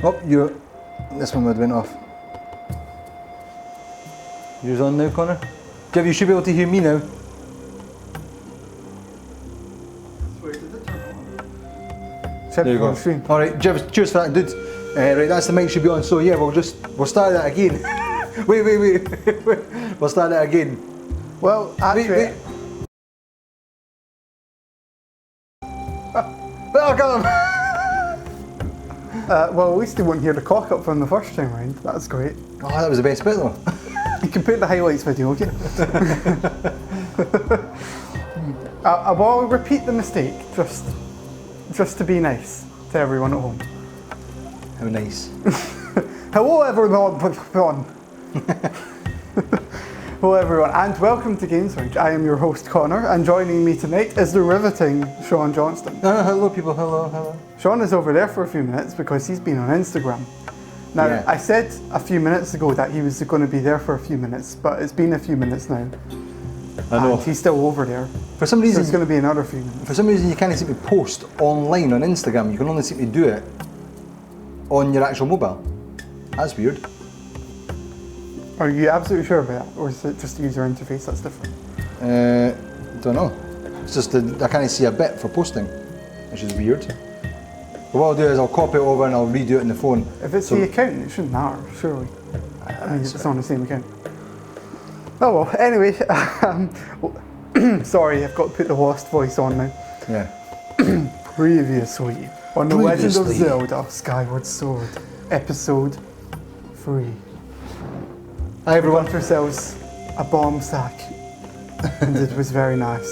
Oh, this one would have went off. Yours on now, Connor? Jeff, you should be able to hear me now. There you go. Alright, Jeff, cheers for that, dude. Right, that's the mic should be on, so yeah, we'll start that again. wait. We'll start that again. Well, actually... Wait. Oh, come on! well, at least they won't hear the cock up from the first time round. That's great. Oh, that was the best bit though. You can put the highlights video, okay? I will repeat the mistake, just to be nice to everyone at home. How nice. Hello everyone. Hello everyone, and welcome to Games Range. I am your host Connor, and joining me tonight is the riveting Sean Johnston. Hello people, hello. Sean is over there for a few minutes because he's been on Instagram. Now, yeah. I said a few minutes ago that he was going to be there for a few minutes, but it's been a few minutes now. I know. And he's still over there. For some reason, so it's going to be another few minutes. For some reason, you can't seem to post online on Instagram. You can only seem to do it on your actual mobile. That's weird. Are you absolutely sure about that, or is it just the user interface that's different? Don't know. It's just I can't see a bit for posting, which is weird. But what I'll do is I'll copy it over and I'll redo it in the phone. If it's the account, it shouldn't matter, surely. I mean, if it's on the same account. Oh well, anyway, sorry, I've got to put the Lost voice on now. Yeah. Previously, on The Legend of Zelda, Skyward Sword, Episode 3. Hi everyone. We got ourselves a bomb sack, and it was very nice.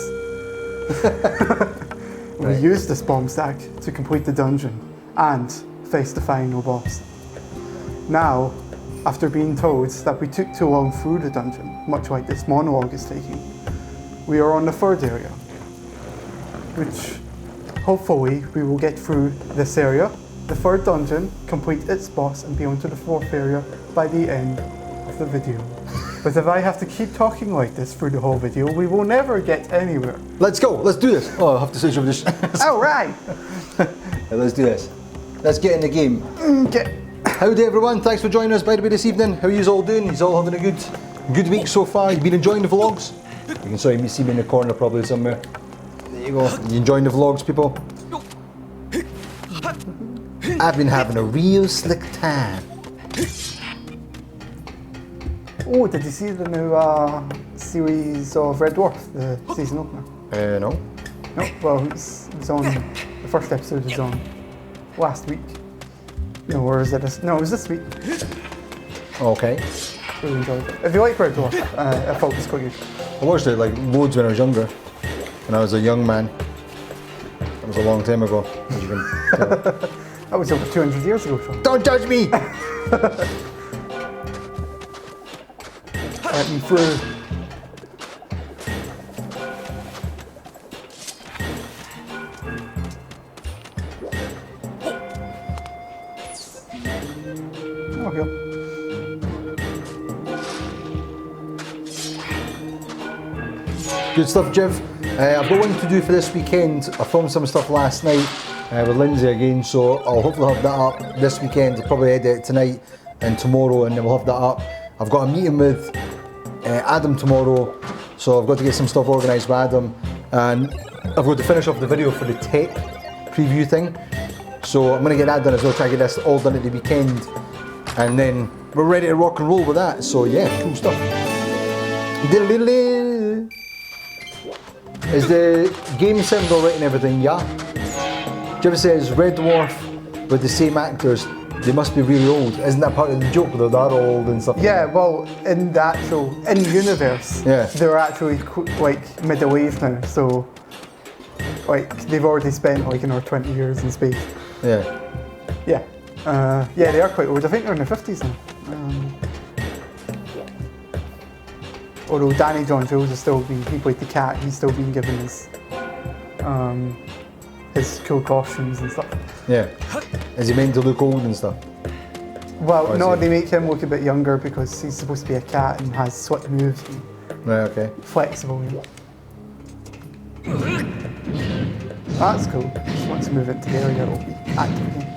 We used this bomb sack to complete the dungeon and face the final boss. Now, after being told that we took too long through the dungeon, much like this monologue is taking, we are on the third area, which hopefully we will get through this area, the third dungeon, complete its boss and be on to the fourth area by the end of the video. But if I have to keep talking like this through the whole video, we will never get anywhere. Let's go, let's do this. Oh, I have to switch over this. Alright! Let's do this. Let's get in the game. Okay. Howdy everyone, thanks for joining us by the way this evening. How are you all doing? You're all having a good week so far? You've been enjoying the vlogs? You can see me in the corner probably somewhere. There you go. You enjoying the vlogs, people? I've been having a real slick time. Oh, did you see the new series of Red Dwarf, the season opener? No. No, well, it was on, the first episode was on last week. No, or is it no, it was this week. Okay. Really enjoyed it. If you like Red Dwarf, I thought it was quite good. I watched it like loads when I was younger, when I was a young man. That was a long time ago, as you can tell. That was over 200 years ago, Sean. Don't judge me! Let me through. Okay. Good stuff, Jeff. I've got one to do for this weekend. I filmed some stuff last night with Lindsay again, so I'll hopefully have that up this weekend. I'll probably edit it tonight and tomorrow, and then we'll have that up. I've got a meeting with Adam tomorrow, so I've got to get some stuff organised with Adam, and I've got to finish off the video for the tech preview thing. So I'm going to get that done as well, try to get this all done at the weekend, and then we're ready to rock and roll with that. So yeah, cool stuff. Is the game sound alright and everything? Yeah. Jeff says Red Dwarf with the same actors. They must be really old. Isn't that part of the joke? They're that old and stuff. Yeah, well, in the actual universe, yeah, they're actually like middle-aged now. So, like, they've already spent like 20 years in space. Yeah. Yeah. Yeah, they are quite old. I think they're in their 50s now. Although Danny John-Jones is still being, he played the cat. He's still being given his cool costumes and stuff. Yeah. Is he meant to look old and stuff? Well, no, they make him look a bit younger because he's supposed to be a cat and has swift moves. And right, okay. Flexible. That's cool. Just once you move into the area, it'll be active again.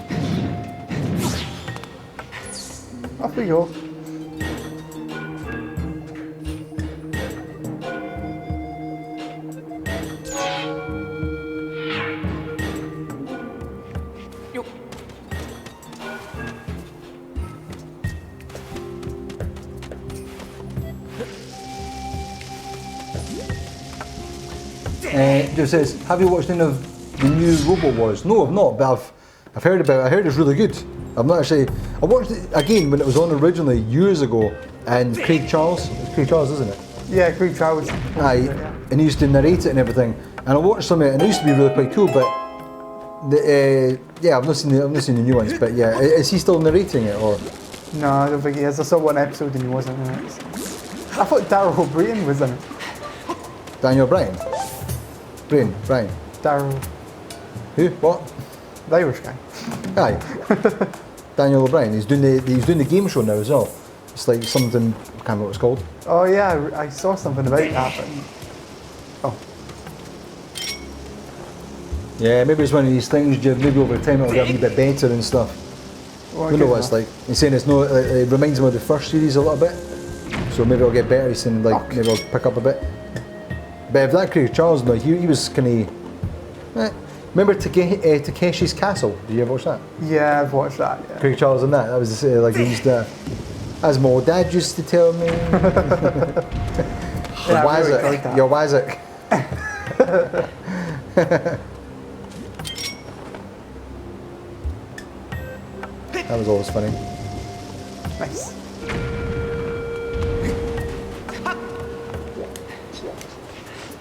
There you go. Just says, have you watched any of the new Robo Wars? No, I've not, but I've heard about it. I heard it's really good. I've not actually. I watched it again when it was on originally years ago, and Craig Charles. It's Craig Charles, isn't it? Yeah, Craig Charles. Aye, Yeah. and he used to narrate it and everything. And I watched some of it, and it used to be really quite cool. But yeah, I've not seen the new ones. But yeah, is he still narrating it or? No, I don't think he is. I saw one episode and he wasn't in it. I thought Daryl O'Brien was in it. Daniel Bryan. Brian. Daryl, Who? What? the Irish guy. Aye. Daniel O'Brien. He's doing the game show now as well. It's like something, I can't remember what it's called. Oh yeah, I saw something about that. But, oh, Yeah, maybe it's one of these things. Maybe over time it'll get a wee bit better and stuff. well, You know what it's like. He's saying it's no. It reminds him of the first series a little bit. So maybe it'll get better. He's saying like maybe I'll pick up a bit. But if that Craig Charles, no, he was kind of. Remember Takeshi's Castle? Did you ever watch that? Yeah, I've watched that. Yeah. Craig Charles and that was like he used to, as my dad used to tell me. Yeah, I really enjoyed that. Your Wazik. That was always funny. Nice.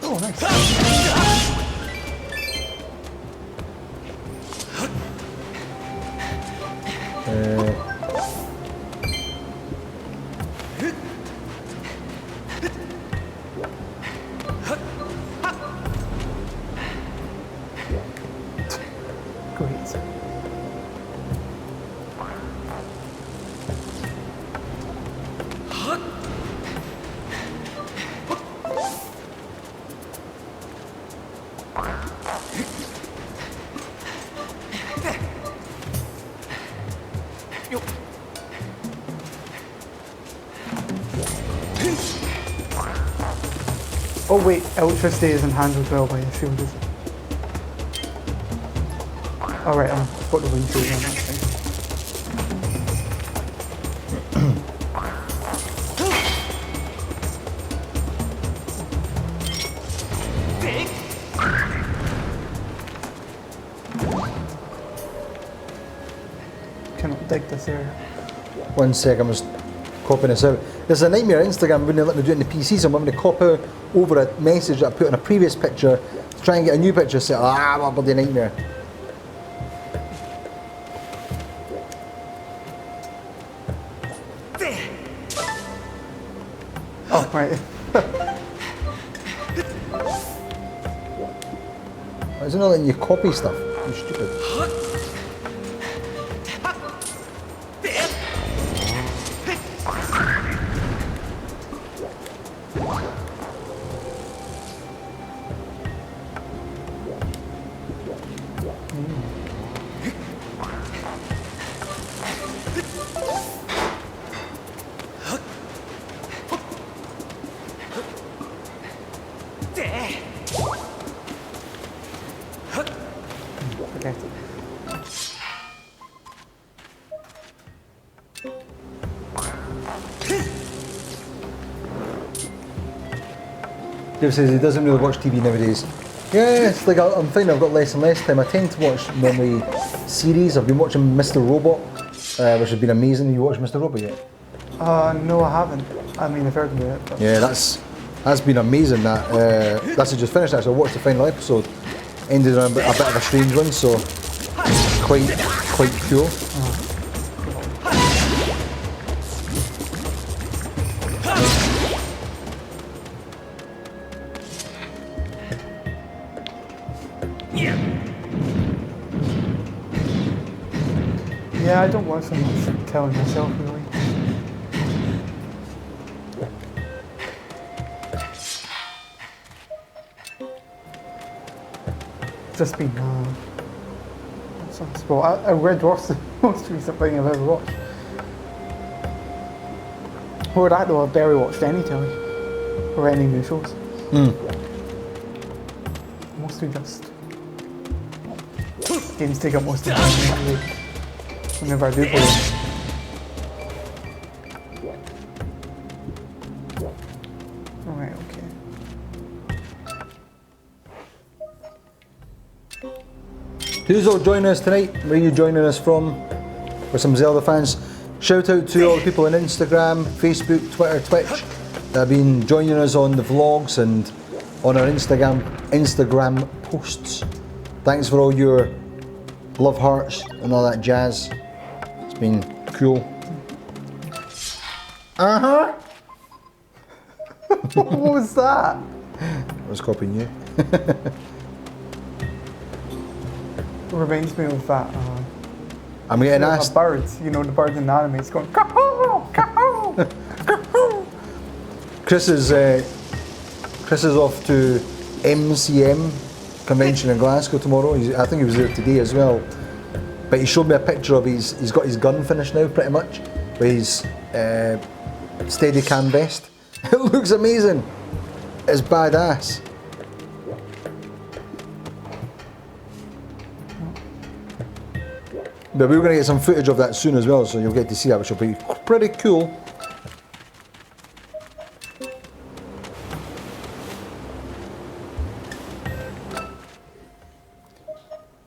Oh, nice. Great. Oh wait, electricity isn't handled well by the shield, is it? Alright, I've got the wind shield on that thing. Cannot dig this area. 1 sec, I'm just copying this out. There's a nightmare Instagram wouldn't let me do it in the PC, so I'm having to copy over a message that I put on a previous picture to try and get a new picture. Say, what a bloody nightmare. Oh, right. Why is it not letting you copy stuff? You stupid. Forget it. Dave says he doesn't really watch TV nowadays. Yeah, it's like I'm finding I've got less and less time. I tend to watch normally series. I've been watching Mr. Robot, which has been amazing. You watched Mr. Robot yet? No, I haven't. I mean, I've heard of it. But Yeah, that's been amazing. That's just finished actually. I watched the final episode. Ended on a bit of a strange one, so quite cool. yeah, I don't watch so much killing myself really. Just been well, Red Dwarf's the most recent thing I've ever watched. Before that though, I barely watched any telly or any new shows. Mostly just games take up most of the time whenever I do play them. Alright, okay. Who's all joining us tonight? Where are you joining us from? We're some Zelda fans. Shout out to all the people on Instagram, Facebook, Twitter, Twitch that have been joining us on the vlogs and on our Instagram posts. Thanks for all your love hearts and all that jazz. It's been cool. What was that? I was copying you. It reminds me of that. I'm getting asked. A bird, you know, the bird in the anime is going caw, caw, caw. Chris is off to MCM convention in Glasgow tomorrow. I think he was there today as well. But he showed me a picture of he's got his gun finished now pretty much, with his Steadicam vest. It looks amazing. It's badass. But we're going to get some footage of that soon as well, so you'll get to see that, which will be pretty cool.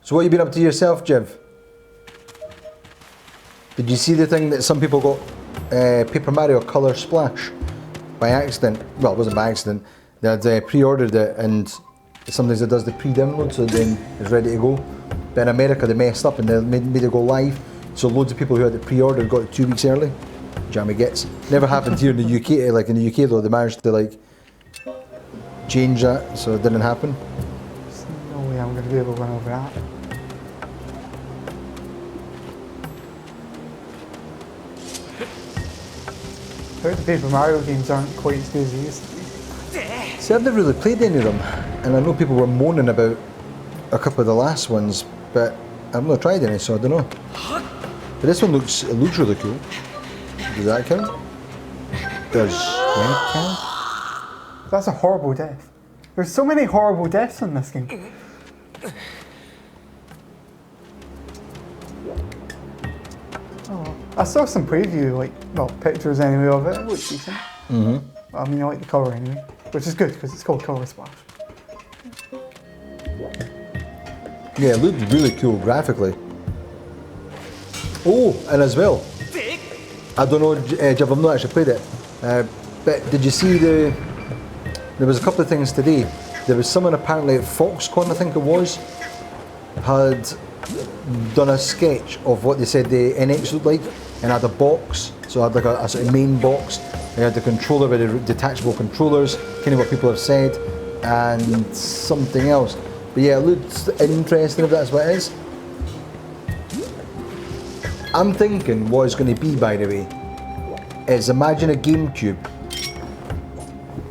So what have you been up to yourself, Jiv? Did you see the thing that some people got Paper Mario Color Splash by accident? Well, it wasn't by accident. They had pre-ordered it, and sometimes it does the pre-download, so then it's ready to go. But in America they messed up and they made it go live, so loads of people who had it pre-ordered got it 2 weeks early. Jammy gets. Never happened here in the UK. Like in the UK though, they managed to like change that, so it didn't happen. There's no way I'm going to be able to run over that. I heard the Paper Mario games aren't quite as good as they used to be. See, I've never really played any of them, and I know people were moaning about a couple of the last ones, but I've not tried any, so I don't know. But this one looks really cool. Does that count? Does that count? That's a horrible death. There's so many horrible deaths in this game. Oh, I saw some preview, like, well, pictures anyway of it. It looks decent. I mean, I like the colour anyway, which is good because it's called Colour Splash. Yeah, it looked really cool graphically. Oh, and as well, I don't know, Jeff, I've not actually played it, but did you see there was a couple of things today. There was someone apparently at Foxconn, I think it was, had done a sketch of what they said the NX looked like, and had a box, so it had like a sort of main box. They had the controller with the detachable controllers, kind of what people have said, and something else. But yeah, it looks interesting if that's what it is. I'm thinking what it's going to be, by the way, is imagine a GameCube.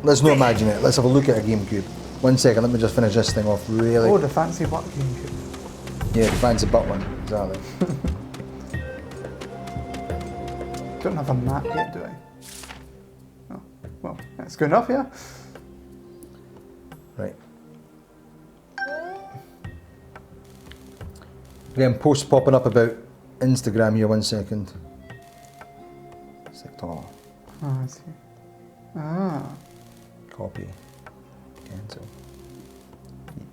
Let's not imagine it, let's have a look at a GameCube. 1 second, let me just finish this thing off really. Oh, the fancy butt GameCube. Yeah, the fancy butt one, exactly. Don't have a map yet, do I? Oh, well, that's good enough, yeah? Right. Again, posts popping up about Instagram here, 1 second. Select all. Oh, I see. Ah. Copy. Cancel. Keep.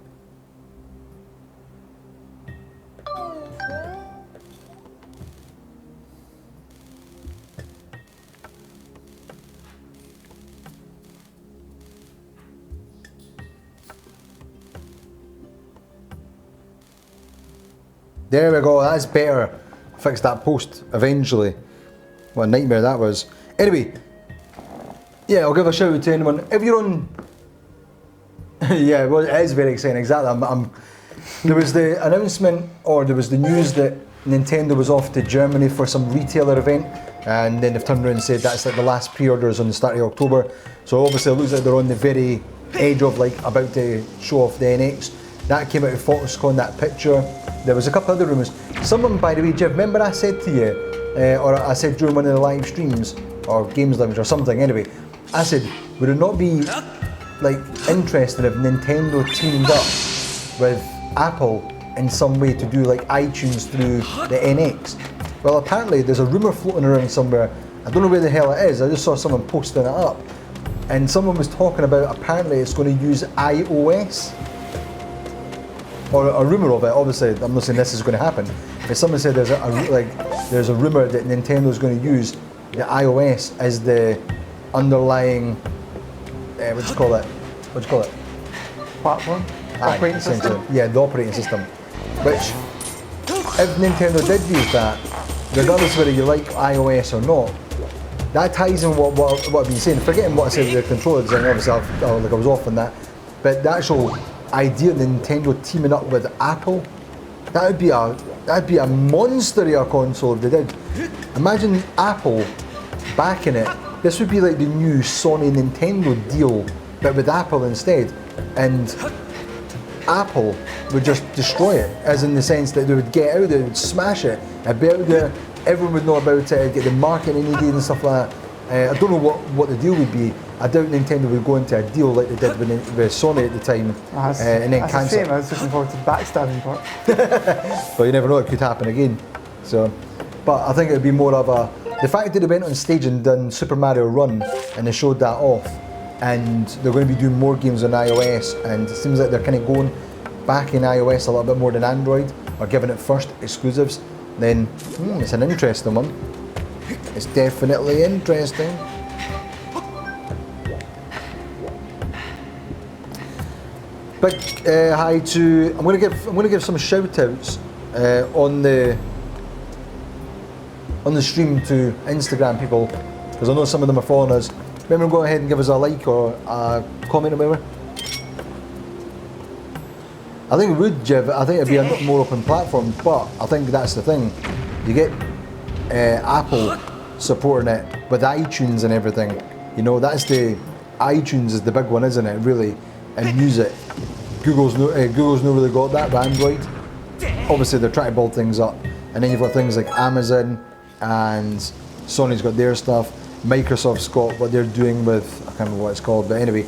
There we go, that's better. Fix that post eventually. What a nightmare that was. Anyway, yeah, I'll give a shout out to anyone. If you're on... yeah, well, it is very exciting, exactly. There was the announcement, or there was the news that Nintendo was off to Germany for some retailer event, and then they've turned around and said that's like the last pre-orders on the start of October. So obviously it looks like they're on the very edge of like about to show off the NX. That came out of Foxconn, that picture. There was a couple other rumours. Someone, by the way, Jeff, remember I said to you, or I said during one of the live streams, or games language or something. Anyway, I said, would it not be like interesting if Nintendo teamed up with Apple in some way to do like iTunes through the NX? Well, apparently there's a rumor floating around somewhere. I don't know where the hell it is. I just saw someone posting it up, and someone was talking about apparently it's going to use iOS, or a rumor of it. Obviously, I'm not saying this is going to happen. But someone said there's a rumor that Nintendo is going to use the iOS as the underlying what do you call it? Platform? Operating system? Yeah, the operating system. Which, if Nintendo did use that, regardless of whether you like iOS or not, that ties in what I've been saying. Forgetting what I said with the controller design, obviously I was off on that. But the actual idea of Nintendo teaming up with Apple, that'd be a monster of a console if they did. Imagine Apple backing it. This would be like the new Sony Nintendo deal, but with Apple instead. And Apple would just destroy it, as in the sense that they would get out there, they would smash it, it'd be out there, everyone would know about it, it'd get the marketing it needed and stuff like that. I don't know what the deal would be. I doubt Nintendo would go into a deal like they did with Sony at the time, and then cancel. That's a shame. I was looking forward to the backstabbing part. But you never know, it could happen again. So, but I think it would be more of the fact that they went on stage and done Super Mario Run and they showed that off, and they're going to be doing more games on iOS, and it seems like they're kind of going back in iOS a little bit more than Android, or giving it first exclusives, then it's an interesting one. It's definitely interesting. Big hi to, I'm going to give some shout outs on the stream to Instagram people, because I know some of them are following us. Remember, go ahead and give us a like or a comment or whatever. I think it would, Jeff. I think it'd be a more open platform, but I think that's the thing. You get Apple supporting it with iTunes and everything. You know, that's iTunes is the big one, isn't it? Really, and music. Google's not really got that with Android. Obviously, they're trying to build things up, and then you've got things like Amazon, and Sony's got their stuff. Microsoft's got what they're doing with, I can't remember what it's called, but anyway,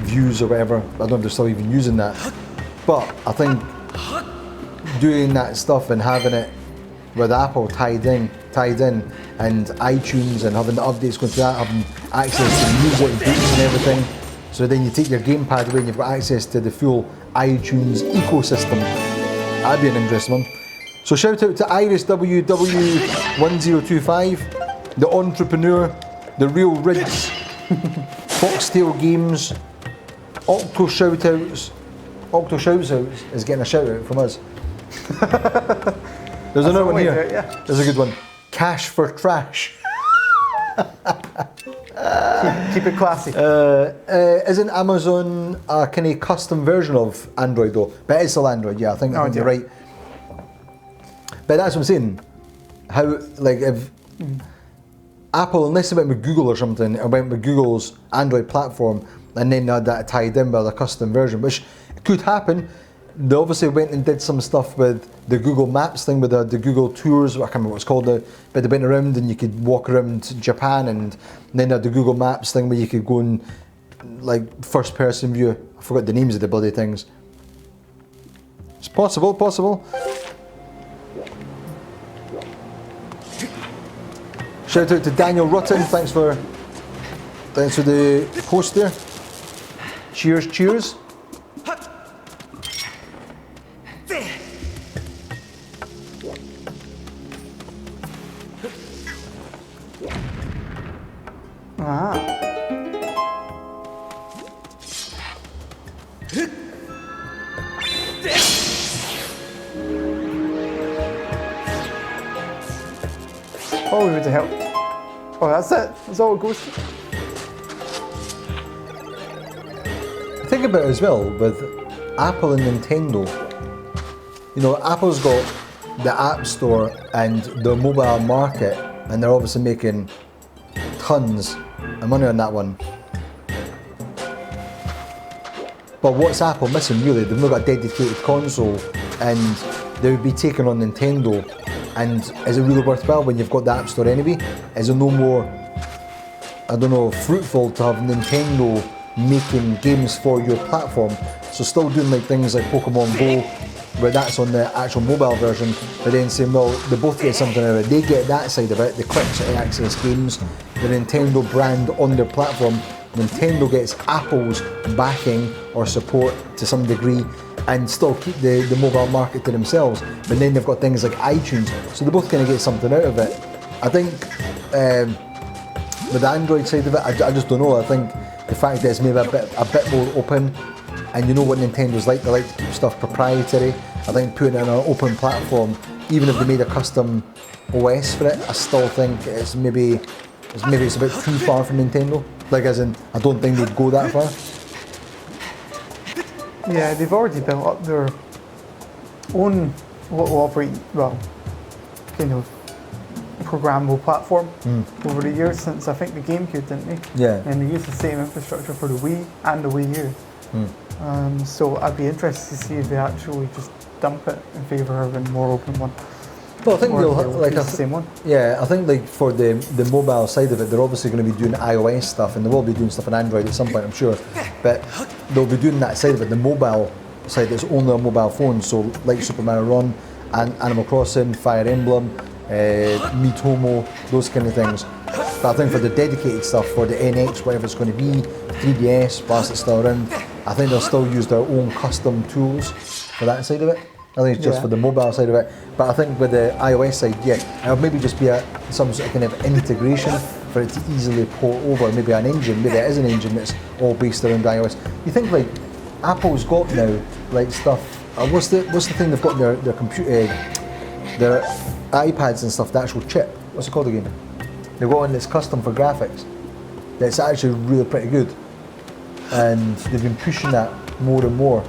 Views or whatever. I don't know if they're still even using that. But I think doing that stuff and having it with Apple tied in, and iTunes, and having the updates going through that, having access to music, books and everything. So then you take your gamepad away and you've got access to the full iTunes ecosystem. That'd be an interesting one. So shout out to Iris WW1025, the entrepreneur, the real Rids, Foxtail Games, Octo Shoutouts. Octo Shoutouts is getting a shout out from us. There's another one here. There's a good one. Cash for Trash. Keep it classy. Isn't Amazon a kind of custom version of Android though? But it's still Android, yeah, I think you're right. But that's what I'm saying. How, like, if Apple, unless it went with Google or something, or went with Google's Android platform, and then had that tied in with a custom version, which could happen. They obviously went and did some stuff with the Google Maps thing, with the Google Tours, I can't remember what it's called, but they went around and you could walk around Japan, and then they had the Google Maps thing where you could go and, like, first person view. I forgot the names of the bloody things. It's possible. Shout out to Daniel Rutten, thanks for the post there. Cheers. Oh, we would help. Oh, that's it. That's all it goes to. Think about it as well with Apple and Nintendo. You know, Apple's got the App Store and the mobile market, and they're obviously making tons of money on that one. But what's Apple missing really? They've not got a dedicated console, and they would be taking on Nintendo. And is it really worthwhile when you've got the App Store anyway? Is there no more I don't know, fruitful to have Nintendo making games for your platform. So still doing like things like Pokemon Go, where that's on the actual mobile version, but then saying, well, they both get something out of it. They get that side of it, the quick sort of access games, the Nintendo brand on their platform. Nintendo gets Apple's backing or support to some degree, and still keep the mobile market to themselves. But then they've got things like iTunes, so they're both going to get something out of it. I think with the Android side of it, I just don't know. I think the fact that it's maybe a bit more open, and you know what Nintendo's like, they like to keep stuff proprietary. I think putting it on an open platform, even if they made a custom OS for it, I still think it's maybe it's a bit too far from Nintendo. Like as in, I don't think they'd go that far. Yeah, they've already built up their own little operating, well, kind of programmable platform over the years since I think the GameCube, didn't they? Yeah. And they used the same infrastructure for the Wii and the Wii U. So I'd be interested to see if they actually just dump it in favour of a more open one. Well, I think they'll like the same one. Yeah, I think like for the mobile side of it, they're obviously going to be doing iOS stuff, and they will be doing stuff on Android at some point, I'm sure. But they'll be doing that side of it, the mobile side that's only on mobile phones. So like Super Mario Run, and Animal Crossing, Fire Emblem, Miitomo, those kind of things. But I think for the dedicated stuff, for the NX, whatever it's going to be, 3DS, whilst it's still around, I think they'll still use their own custom tools for that side of it. I think it's just for the mobile side of it. But I think with the iOS side, it'll maybe just be some sort of kind of integration for it to easily port over. Maybe an engine, maybe it is an engine that's all based around iOS. You think like Apple's got now like stuff. What's the thing they've got in their computer, their iPads and stuff? The actual chip. What's it called again? They've got one that's custom for graphics. That's actually really pretty good, and they've been pushing that more and more.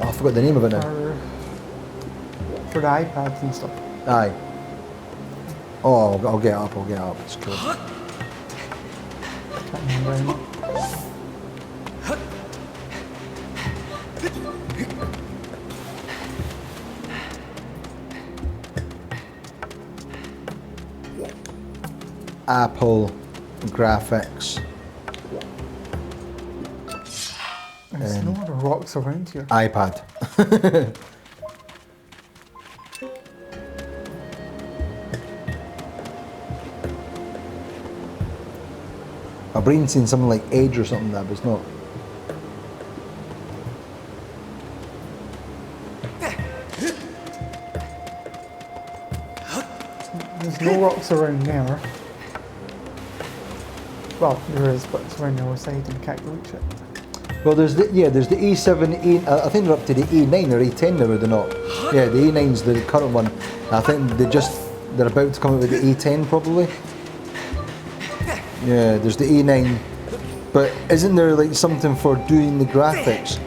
Oh, I forgot the name of it now. For the iPads and stuff. Aye. Oh, I'll get it up, it's cool. Can't remember anymore. Apple graphics. There's no other rocks around here. iPad. My brain's saying something like Edge or something like that, but it's not. There's no rocks around there. Well, there is, but it's around the other side and you can't reach it. Well, there's the A7, I think they're up to the A9 or A10 now, are they not? Yeah, the A9's the current one. I think they're about to come out with the A10 probably. Yeah, there's the A9, but isn't there like something for doing the graphics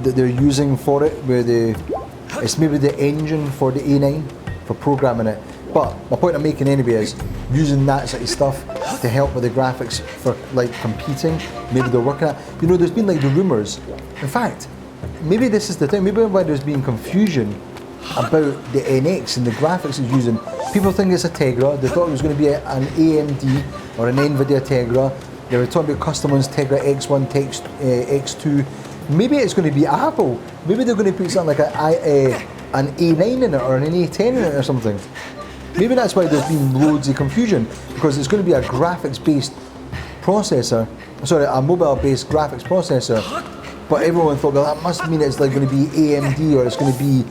that they're using for it, where it's maybe the engine for the A9 for programming it. But my point I'm making anyway is using that sort of stuff to help with the graphics for like competing. Maybe they're working at. You know, there's been like the rumours. In fact, maybe this is the thing. Maybe why there's been confusion about the NX and the graphics it's using. People think it's a Tegra. They thought it was going to be an AMD or an NVIDIA Tegra. They were talking about custom ones, Tegra X1, X2. Maybe it's going to be Apple. Maybe they're going to put something like an A9 in it or an A10 in it or something. Maybe that's why there's been loads of confusion, because it's going to be a graphics-based processor. Sorry, a mobile-based graphics processor. But everyone thought, well, that must mean it's like going to be AMD or it's going to be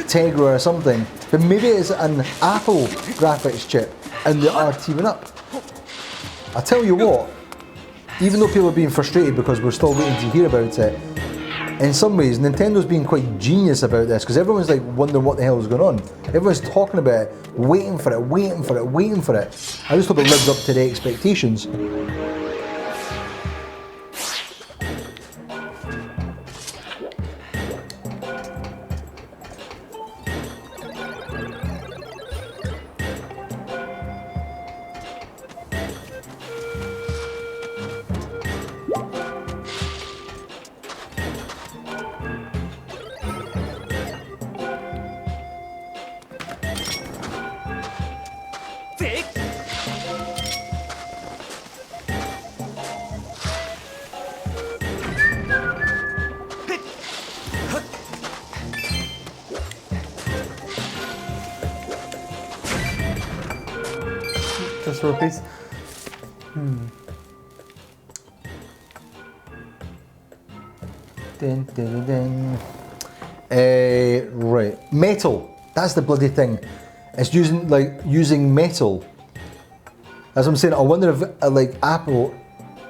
Tegra or something. But maybe it's an Apple graphics chip and they are teaming up. I tell you what, even though people are being frustrated because we're still waiting to hear about it, in some ways Nintendo's being quite genius about this, because everyone's like wondering what the hell is going on. Everyone's talking about it, waiting for it. I just hope it lives up to the expectations. Just rupees. Dun, dun, dun, dun. Right, metal. That's the bloody thing. It's using metal. As I'm saying, I wonder if like Apple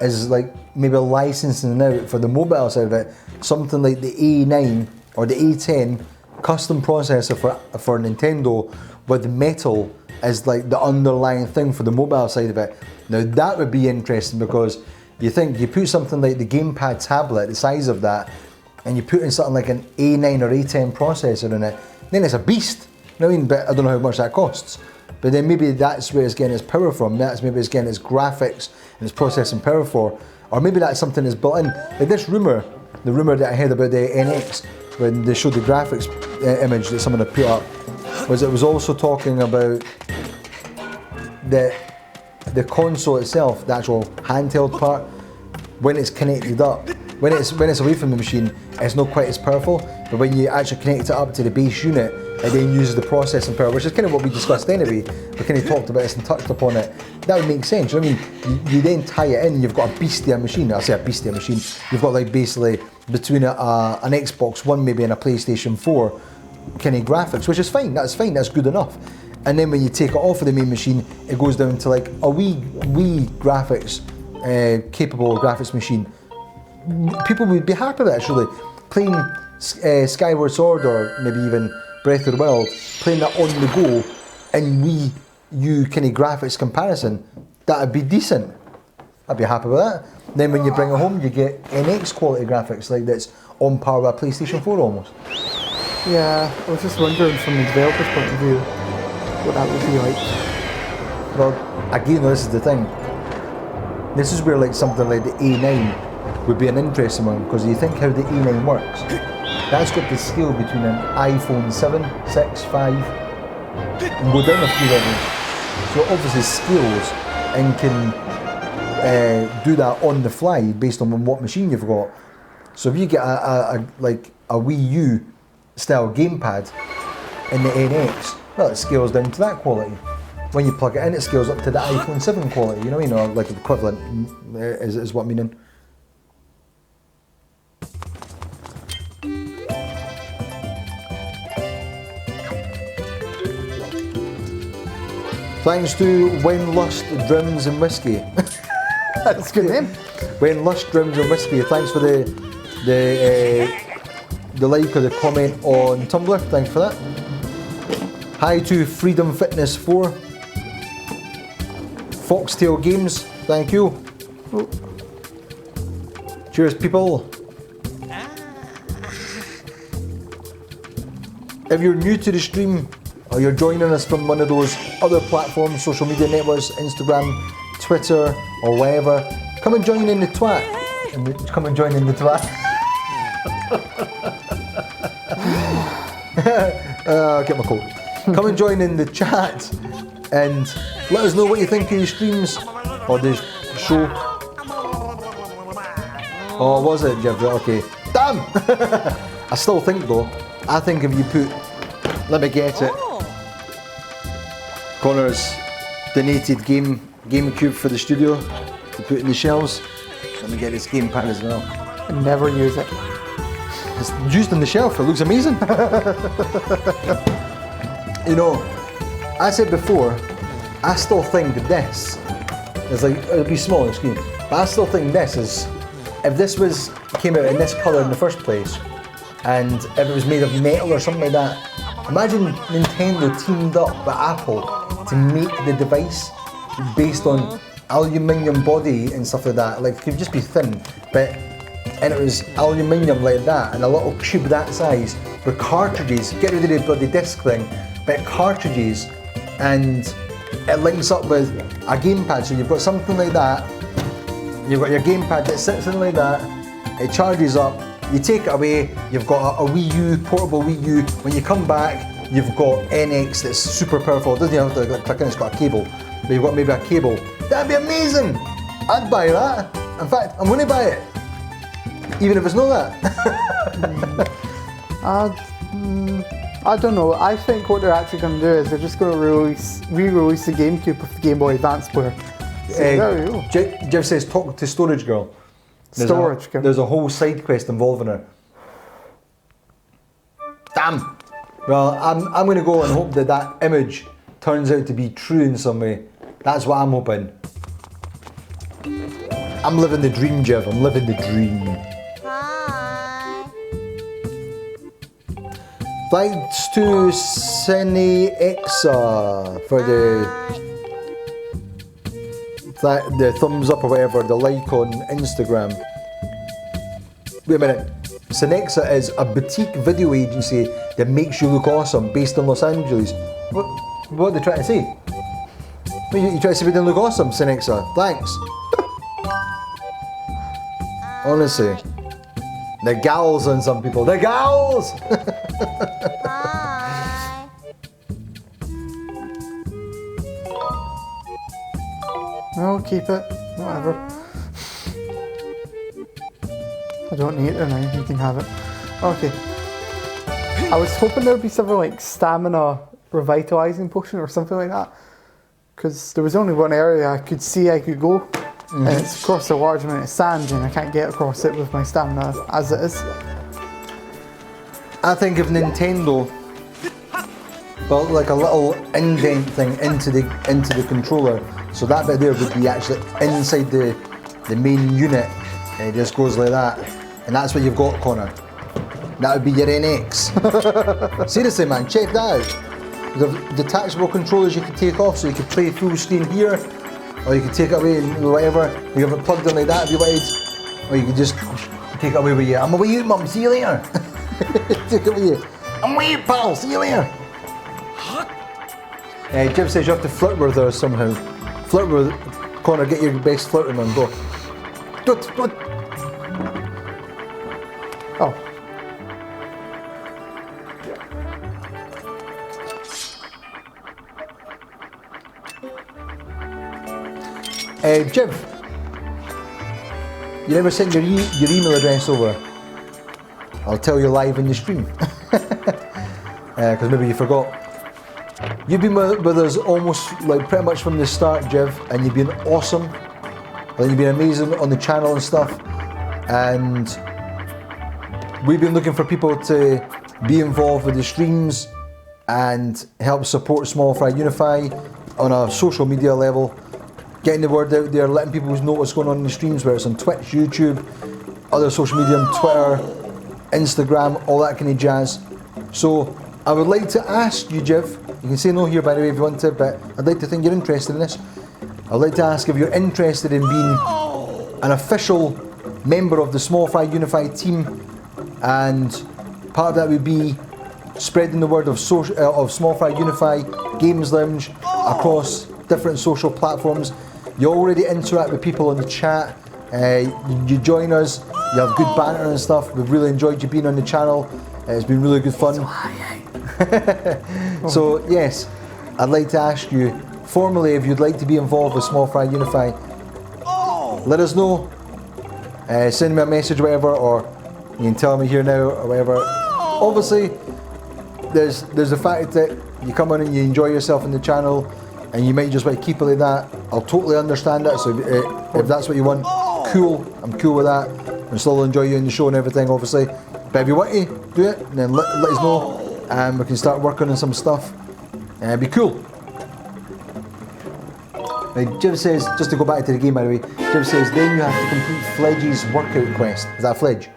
is like maybe licensing out for the mobile side of it something like the A9 or the A10 custom processor for Nintendo with metal as like the underlying thing for the mobile side of it. Now that would be interesting, because you think you put something like the gamepad tablet, the size of that, and you put in something like an A9 or A10 processor in it, then it's a beast. You know what I mean? But I don't know how much that costs. But then maybe that's where it's getting its power from. That's maybe it's getting its graphics and its processing power for. Or maybe that's something that's built in. Like this rumour, the rumour that I heard about the NX, when they showed the graphics image that someone had put up, was it was also talking about the console itself, the actual handheld part, when it's connected up. When it's away from the machine, it's not quite as powerful, but when you actually connect it up to the base unit, it then uses the processing power, which is kind of what we discussed anyway. We kind of talked about this and touched upon it. That would make sense. You know what I mean? You then tie it in, you've got a beastia machine. I say a beastia machine. You've got like basically between an Xbox One maybe and a PlayStation 4 kind of graphics, which is fine. That's fine. That's good enough. And then when you take it off of the main machine, it goes down to like a Wii graphics capable graphics machine. People would be happy with it actually. Playing Skyward Sword or maybe even Breath of the Wild, playing that on the go in Wii U kind of graphics comparison, that'd be decent. I'd be happy with that. Then when you bring it home, you get NX quality graphics, like that's on par with a PlayStation 4 almost. Yeah, I was just wondering from the developer's point of view what that would be like. Well, again, this is the thing. This is where like something like the A9 would be an interesting one, because you think how the A9 works. That's got the scale between an iPhone 7, 6, 5, and go down a few levels. So it obviously scales and can do that on the fly based on what machine you've got. So if you get a Wii U style gamepad in the NX, well, it scales down to that quality. When you plug it in, it scales up to the iPhone 7 quality. You know what I mean? Or like the equivalent is what I mean. Thanks to When Lust Drums and Whiskey. That's a good name. When Lust Drums and Whiskey. Thanks for the like or the comment on Tumblr. Thanks for that. Hi to Freedom Fitness 4. Foxtail Games. Thank you. Oh. Cheers, people. If you're new to the stream, or you're joining us from one of those other platforms, social media networks, Instagram, Twitter, or wherever, come and join in the twat. Come and join in the twat. Get my coat. Come and join in the chat and let us know what you think of the streams or the show. Oh, was it, Jeff? Okay. Damn! I still think though, I think if you put, let me get it. Connor's donated GameCube for the studio to put in the shelves. Let me get this gamepad as well. Never use it. It's used on the shelf, it looks amazing. You know, I said before, I still think this is like, it'll be small on the screen, but I still think this is, if this came out in this colour in the first place, and if it was made of metal or something like that, imagine Nintendo teamed up with Apple to make the device based on aluminium body and stuff like that. Like, it could just be thin, and it was aluminium like that, and a little cube that size with cartridges. Get rid of the bloody disc thing, but cartridges, and it links up with a gamepad. So you've got something like that. You've got your gamepad that sits in like that. It charges up. You take it away. You've got a Wii U, portable Wii U. When you come back, you've got NX that's super powerful. It doesn't have to click in. It's got a cable, but you've got maybe a cable. That'd be amazing. I'd buy that. In fact, I'm going to buy it, even if it's not that. I don't know. I think what they're actually going to do is they're just going to re-release the GameCube with the Game Boy Advance player. So there you go. Jeff says, talk to Storage Girl. Girl. There's a whole side quest involving her. Damn. Well, I'm going to go and hope that that image turns out to be true in some way. That's what I'm hoping. I'm living the dream, Jeff. I'm living the dream. Hi. Thanks to Cinexa for the thumbs up or whatever, the like on Instagram. Wait a minute. Cinexa is a boutique video agency that makes you look awesome based in Los Angeles. What are they trying to say? You trying to say we didn't look awesome, Cinexa? Thanks. Honestly. The gals on some people. The gals! Hi. No, keep it. Whatever. I don't need it now. You can have it. Okay. I was hoping there would be something like stamina revitalizing potion or something like that. Because there was only one area I could see I could go. And it's across a large amount of sand and I can't get across it with my stamina as it is. I think if Nintendo built like a little indent thing into the controller, so that bit there would be actually inside the main unit, and it just goes like that, and that's what you've got, Connor. That would be your NX. Seriously, man, check that out. The detachable controllers you could take off, so you could play full screen here, or you could take it away and whatever. You have it plugged in like that if you wanted, or you could just take it away with you. I'm away, mum. See you later. Take it with you. I'm away, pal. See you later. Jim says you have to flirt with her somehow. Flirt with Connor. Get your best flirting on. Go. What? Oh. Jim, you never sent your email address over. I'll tell you live in the stream. Because maybe you forgot. You've been with us almost like pretty much from the start, Jev, and you've been awesome. Like, you've been amazing on the channel and stuff. And we've been looking for people to be involved with the streams and help support SmallFryUnify on a social media level. Getting the word out there, letting people know what's going on in the streams, whether it's on Twitch, YouTube, other social media, Twitter, Instagram, all that kind of jazz. So I would like to ask you, Jeff, you can say no here by the way if you want to, but I'd like to think you're interested in this. I'd like to ask if you're interested in being an official member of the SmallFryUnify team, and part of that would be spreading the word of SmallFryUnify Games Lounge across different social platforms. You already interact with people in the chat, you join us, you have good banter and stuff. We've really enjoyed you being on the channel. It's been really good fun. So yes, I'd like to ask you formally if you'd like to be involved with SmallFryUnify. Let us know. Send me a message or whatever, or you can tell me here now or whatever. Obviously, there's the fact that you come on and you enjoy yourself in the channel, and you might just want to keep it like that. I'll totally understand that. So if that's what you want, cool. I'm cool with that. And still enjoy you in the show and everything, obviously. But if you want to do it, then let us know, and we can start working on some stuff. And it'd be cool. Jim says, just to go back to the game by the way, Jim says then you have to complete Fledge's workout quest. Is that Fledge? Is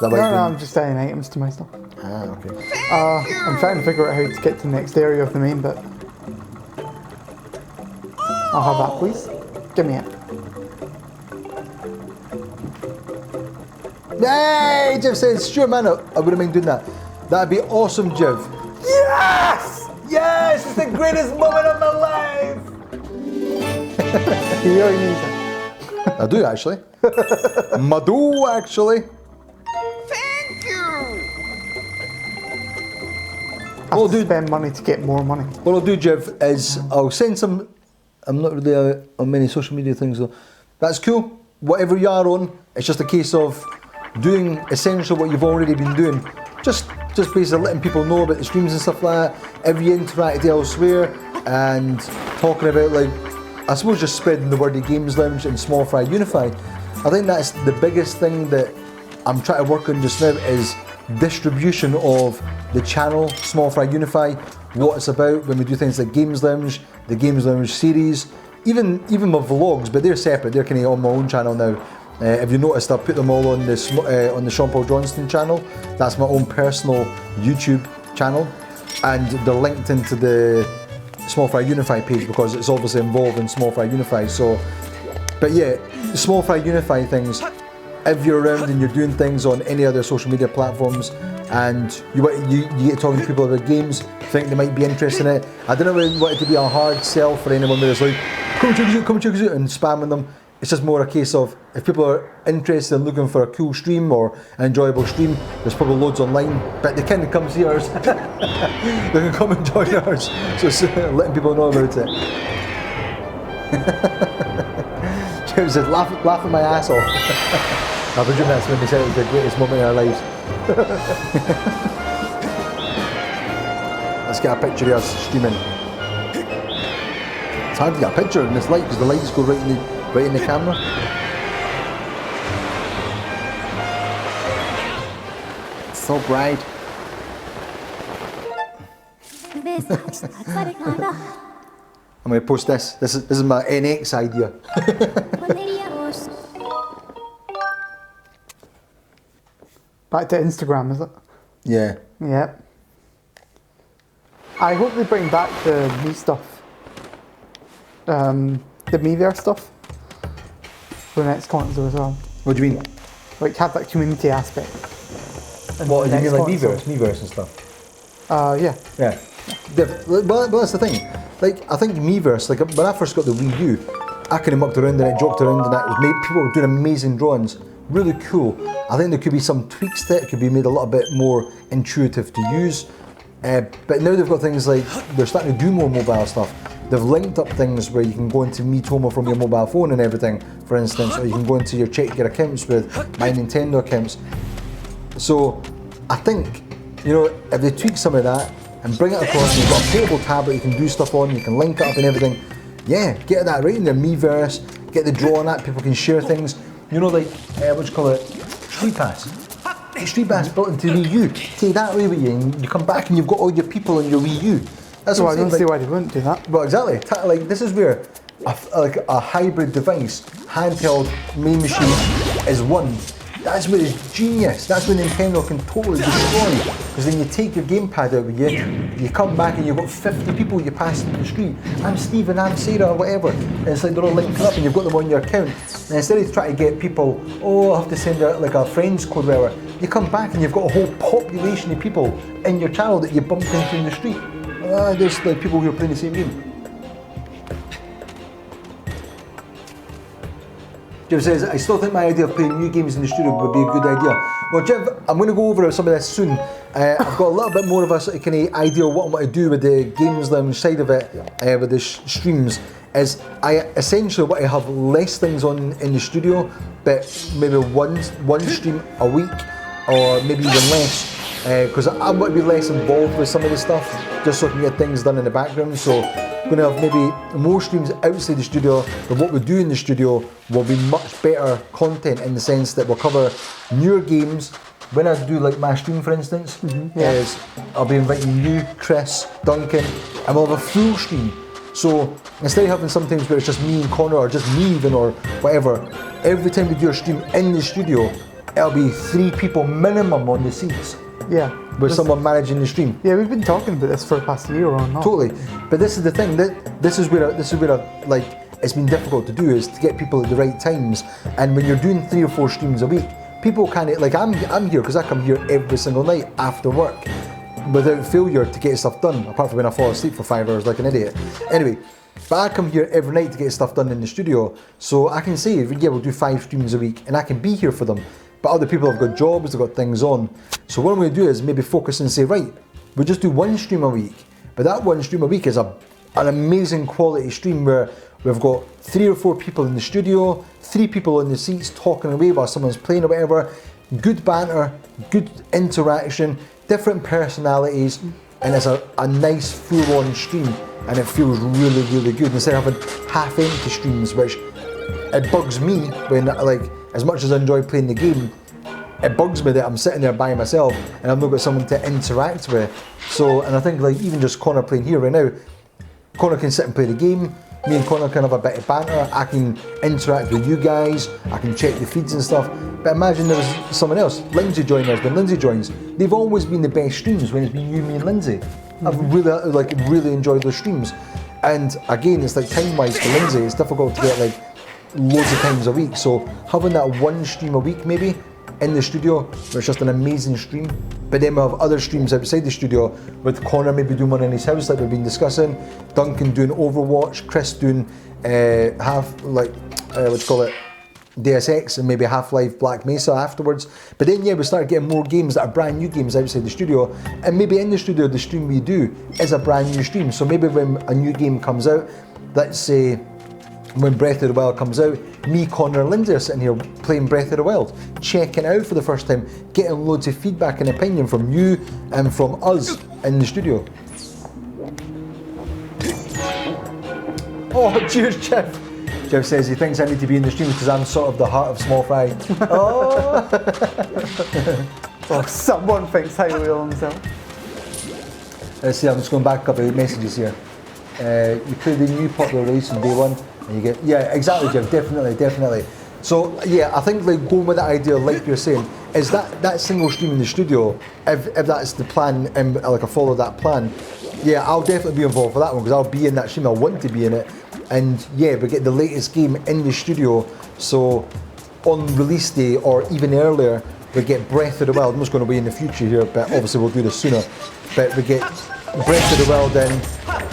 that what No, I'm just adding items to my stuff. Ah, okay. I'm trying to figure out how to get to the next area of the main bit. I'll have that, please. Give me it. Yay! Jeff says, sure man, I wouldn't mind doing that. That'd be awesome, Jeff. Yes! Yes! It's the greatest moment of my life! You really need it. I do actually. I do actually. Thank you. I have to spend money to get more money. What I'll do, Jeff, is I'll send some. I'm not really on many social media things though. That's cool. Whatever you are on, it's just a case of doing essentially what you've already been doing. Just just basically letting people know about the streams and stuff like that. If you interacted elsewhere and talking about, like, I suppose just spreading the word of Games Lounge and SmallFryUnify. I think that's the biggest thing that I'm trying to work on just now is distribution of the channel, SmallFryUnify, what it's about when we do things like Games Lounge, the Games Lounge series, even my vlogs, but they're separate, they're kind of on my own channel now. If you noticed, I've put them all on the Sean Paul Johnston channel. That's my own personal YouTube channel, and they're linked into the SmallFryUnify page because it's obviously involved in SmallFryUnify. So, but yeah, SmallFryUnify things. If you're around and you're doing things on any other social media platforms, and you get talking to people about games, think they might be interested in it. I don't really want it to be a hard sell for anyone where it's like, come check us out, and spamming them. It's just more a case of, if people are interested in looking for a cool stream or an enjoyable stream, there's probably loads online, but they can come see ours. They can come and join ours. So it's letting people know about it. James said, laughing my ass off. I presume that's when they said it was the greatest moment in our lives. Let's get a picture of us streaming. It's hard to get a picture in this light because the lights go right in the camera. It's so bright. I'm going to post this. This is my NX idea. Back to Instagram, is it? Yeah. Yeah. I hope they bring back the Me stuff. The Meverse stuff. For the next console as well. What do you mean? Like, have that community aspect. What, do you mean like Meverse and stuff? Yeah. Yeah. Well, that's the thing. Like, I think Meverse, like when I first got the Wii U, I kind of mucked around and it, joked around and that. People were doing amazing drawings. Really cool. I think there could be some tweaks to it. It could be made a little bit more intuitive to use. But now they've got things like, they're starting to do more mobile stuff. They've linked up things where you can go into Miitomo from your mobile phone and everything, for instance, or you can go into check your accounts with My Nintendo accounts. So I think, you know, if they tweak some of that and bring it across, and you've got a portable tablet you can do stuff on, you can link it up and everything, yeah, get that right in their Meverse, get the drawing app, people can share things. You know, like, what do you call it? Street Pass. Street Pass built into Wii U. Take that away with you and you come back and you've got all your people on your Wii U. That's So what I don't see why they wouldn't do that. Well, exactly. Like, this is where a hybrid device, handheld main machine, is one. That's where it's genius. That's when Nintendo can totally destroy you. Because then you take your gamepad out with you, you come back and you've got 50 people you pass in the street. I'm Stephen, I'm Sarah, or whatever. And it's like they're all linked up and you've got them on your account. And instead of trying to get people, oh, I have to send out like a friend's code, whatever, you come back and you've got a whole population of people in your channel that you bumped into in the street. There's like people who are playing the same game. Jim says, I still think my idea of playing new games in the studio would be a good idea. Well, Jim, I'm going to go over some of this soon. I've got a little bit more of a sort of kind of idea of what I want to do with the Games Lounge side of it, with the streams. Is I essentially want to have less things on in the studio, but maybe one stream a week, or maybe even less. Because I want to be less involved with some of the stuff, just so I can get things done in the background. So I'm going to have maybe more streams outside the studio, but what we do in the studio will be much better content in the sense that we'll cover newer games. When I do like my stream, for instance, is I'll be inviting you, Chris, Duncan, and we'll have a full stream. So instead of having sometimes where it's just me and Connor, or just me even, or whatever, every time we do a stream in the studio, it'll be 3 people minimum on the seats. Yeah. With someone managing the stream. Yeah, we've been talking about this for the past year or not. Totally. But this is the thing, this is where like it's been difficult to do, is to get people at the right times. And when you're doing 3 or 4 streams a week, people can't, like I'm here because I come here every single night after work without failure to get stuff done, apart from when I fall asleep for 5 hours like an idiot. Anyway, but I come here every night to get stuff done in the studio, so I can say, yeah, we'll do 5 streams a week and I can be here for them. But other people have got jobs, they've got things on. So what I'm going to do is maybe focus and say, right, we'll just do 1 stream a week. But that 1 stream a week is an amazing quality stream where we've got 3 or 4 people in the studio, 3 people in the seats talking away while someone's playing or whatever. Good banter, good interaction. different personalities, and it's a nice full-on stream, and it feels really, really good instead of having half-empty streams, which it bugs me when, like, as much as I enjoy playing the game, it bugs me that I'm sitting there by myself and I've not got someone to interact with. So, and I think, like, even just Connor playing here right now, Connor can sit and play the game, me and Connor can have a bit of banter, I can interact with you guys, I can check the feeds and stuff. But imagine there was someone else, Lindsay joining us, when Lindsay joins, they've always been the best streams when it's been you, me and Lindsay. I've really enjoyed those streams. And again, it's like time-wise for Lindsay, it's difficult to get like loads of times a week. So having that one stream a week maybe in the studio, where it's just an amazing stream. But then we have other streams outside the studio with Connor maybe doing one in his house like we've been discussing, Duncan doing Overwatch, Chris doing Deus Ex and maybe Half-Life Black Mesa afterwards. But then, yeah, we start getting more games that are brand new games outside the studio, and maybe in the studio the stream we do is a brand new stream. So maybe when a new game comes out, let's say when Breath of the Wild comes out, me, Connor and Lindsay are sitting here playing Breath of the Wild, checking it out for the first time, getting loads of feedback and opinion from you and from us in the studio. Oh, cheers, Jeff. Jeff says he thinks I need to be in the streams because I'm sort of the heart of Small Fry. Oh! Well, someone thinks highly of himself. Let's see, I'm just going back a couple of messages here. You play the new popular release on day one and you get, yeah, exactly, Jeff, definitely. So yeah, I think like going with that idea, like you're saying, is that single stream in the studio, if that's the plan and like I follow that plan, yeah, I'll definitely be involved for that one because I'll be in that stream, I want to be in it. And yeah, we get the latest game in the studio, so on release day or even earlier, we get Breath of the Wild. I'm just going to be in the future here, but obviously we'll do this sooner. But we get Breath of the Wild in,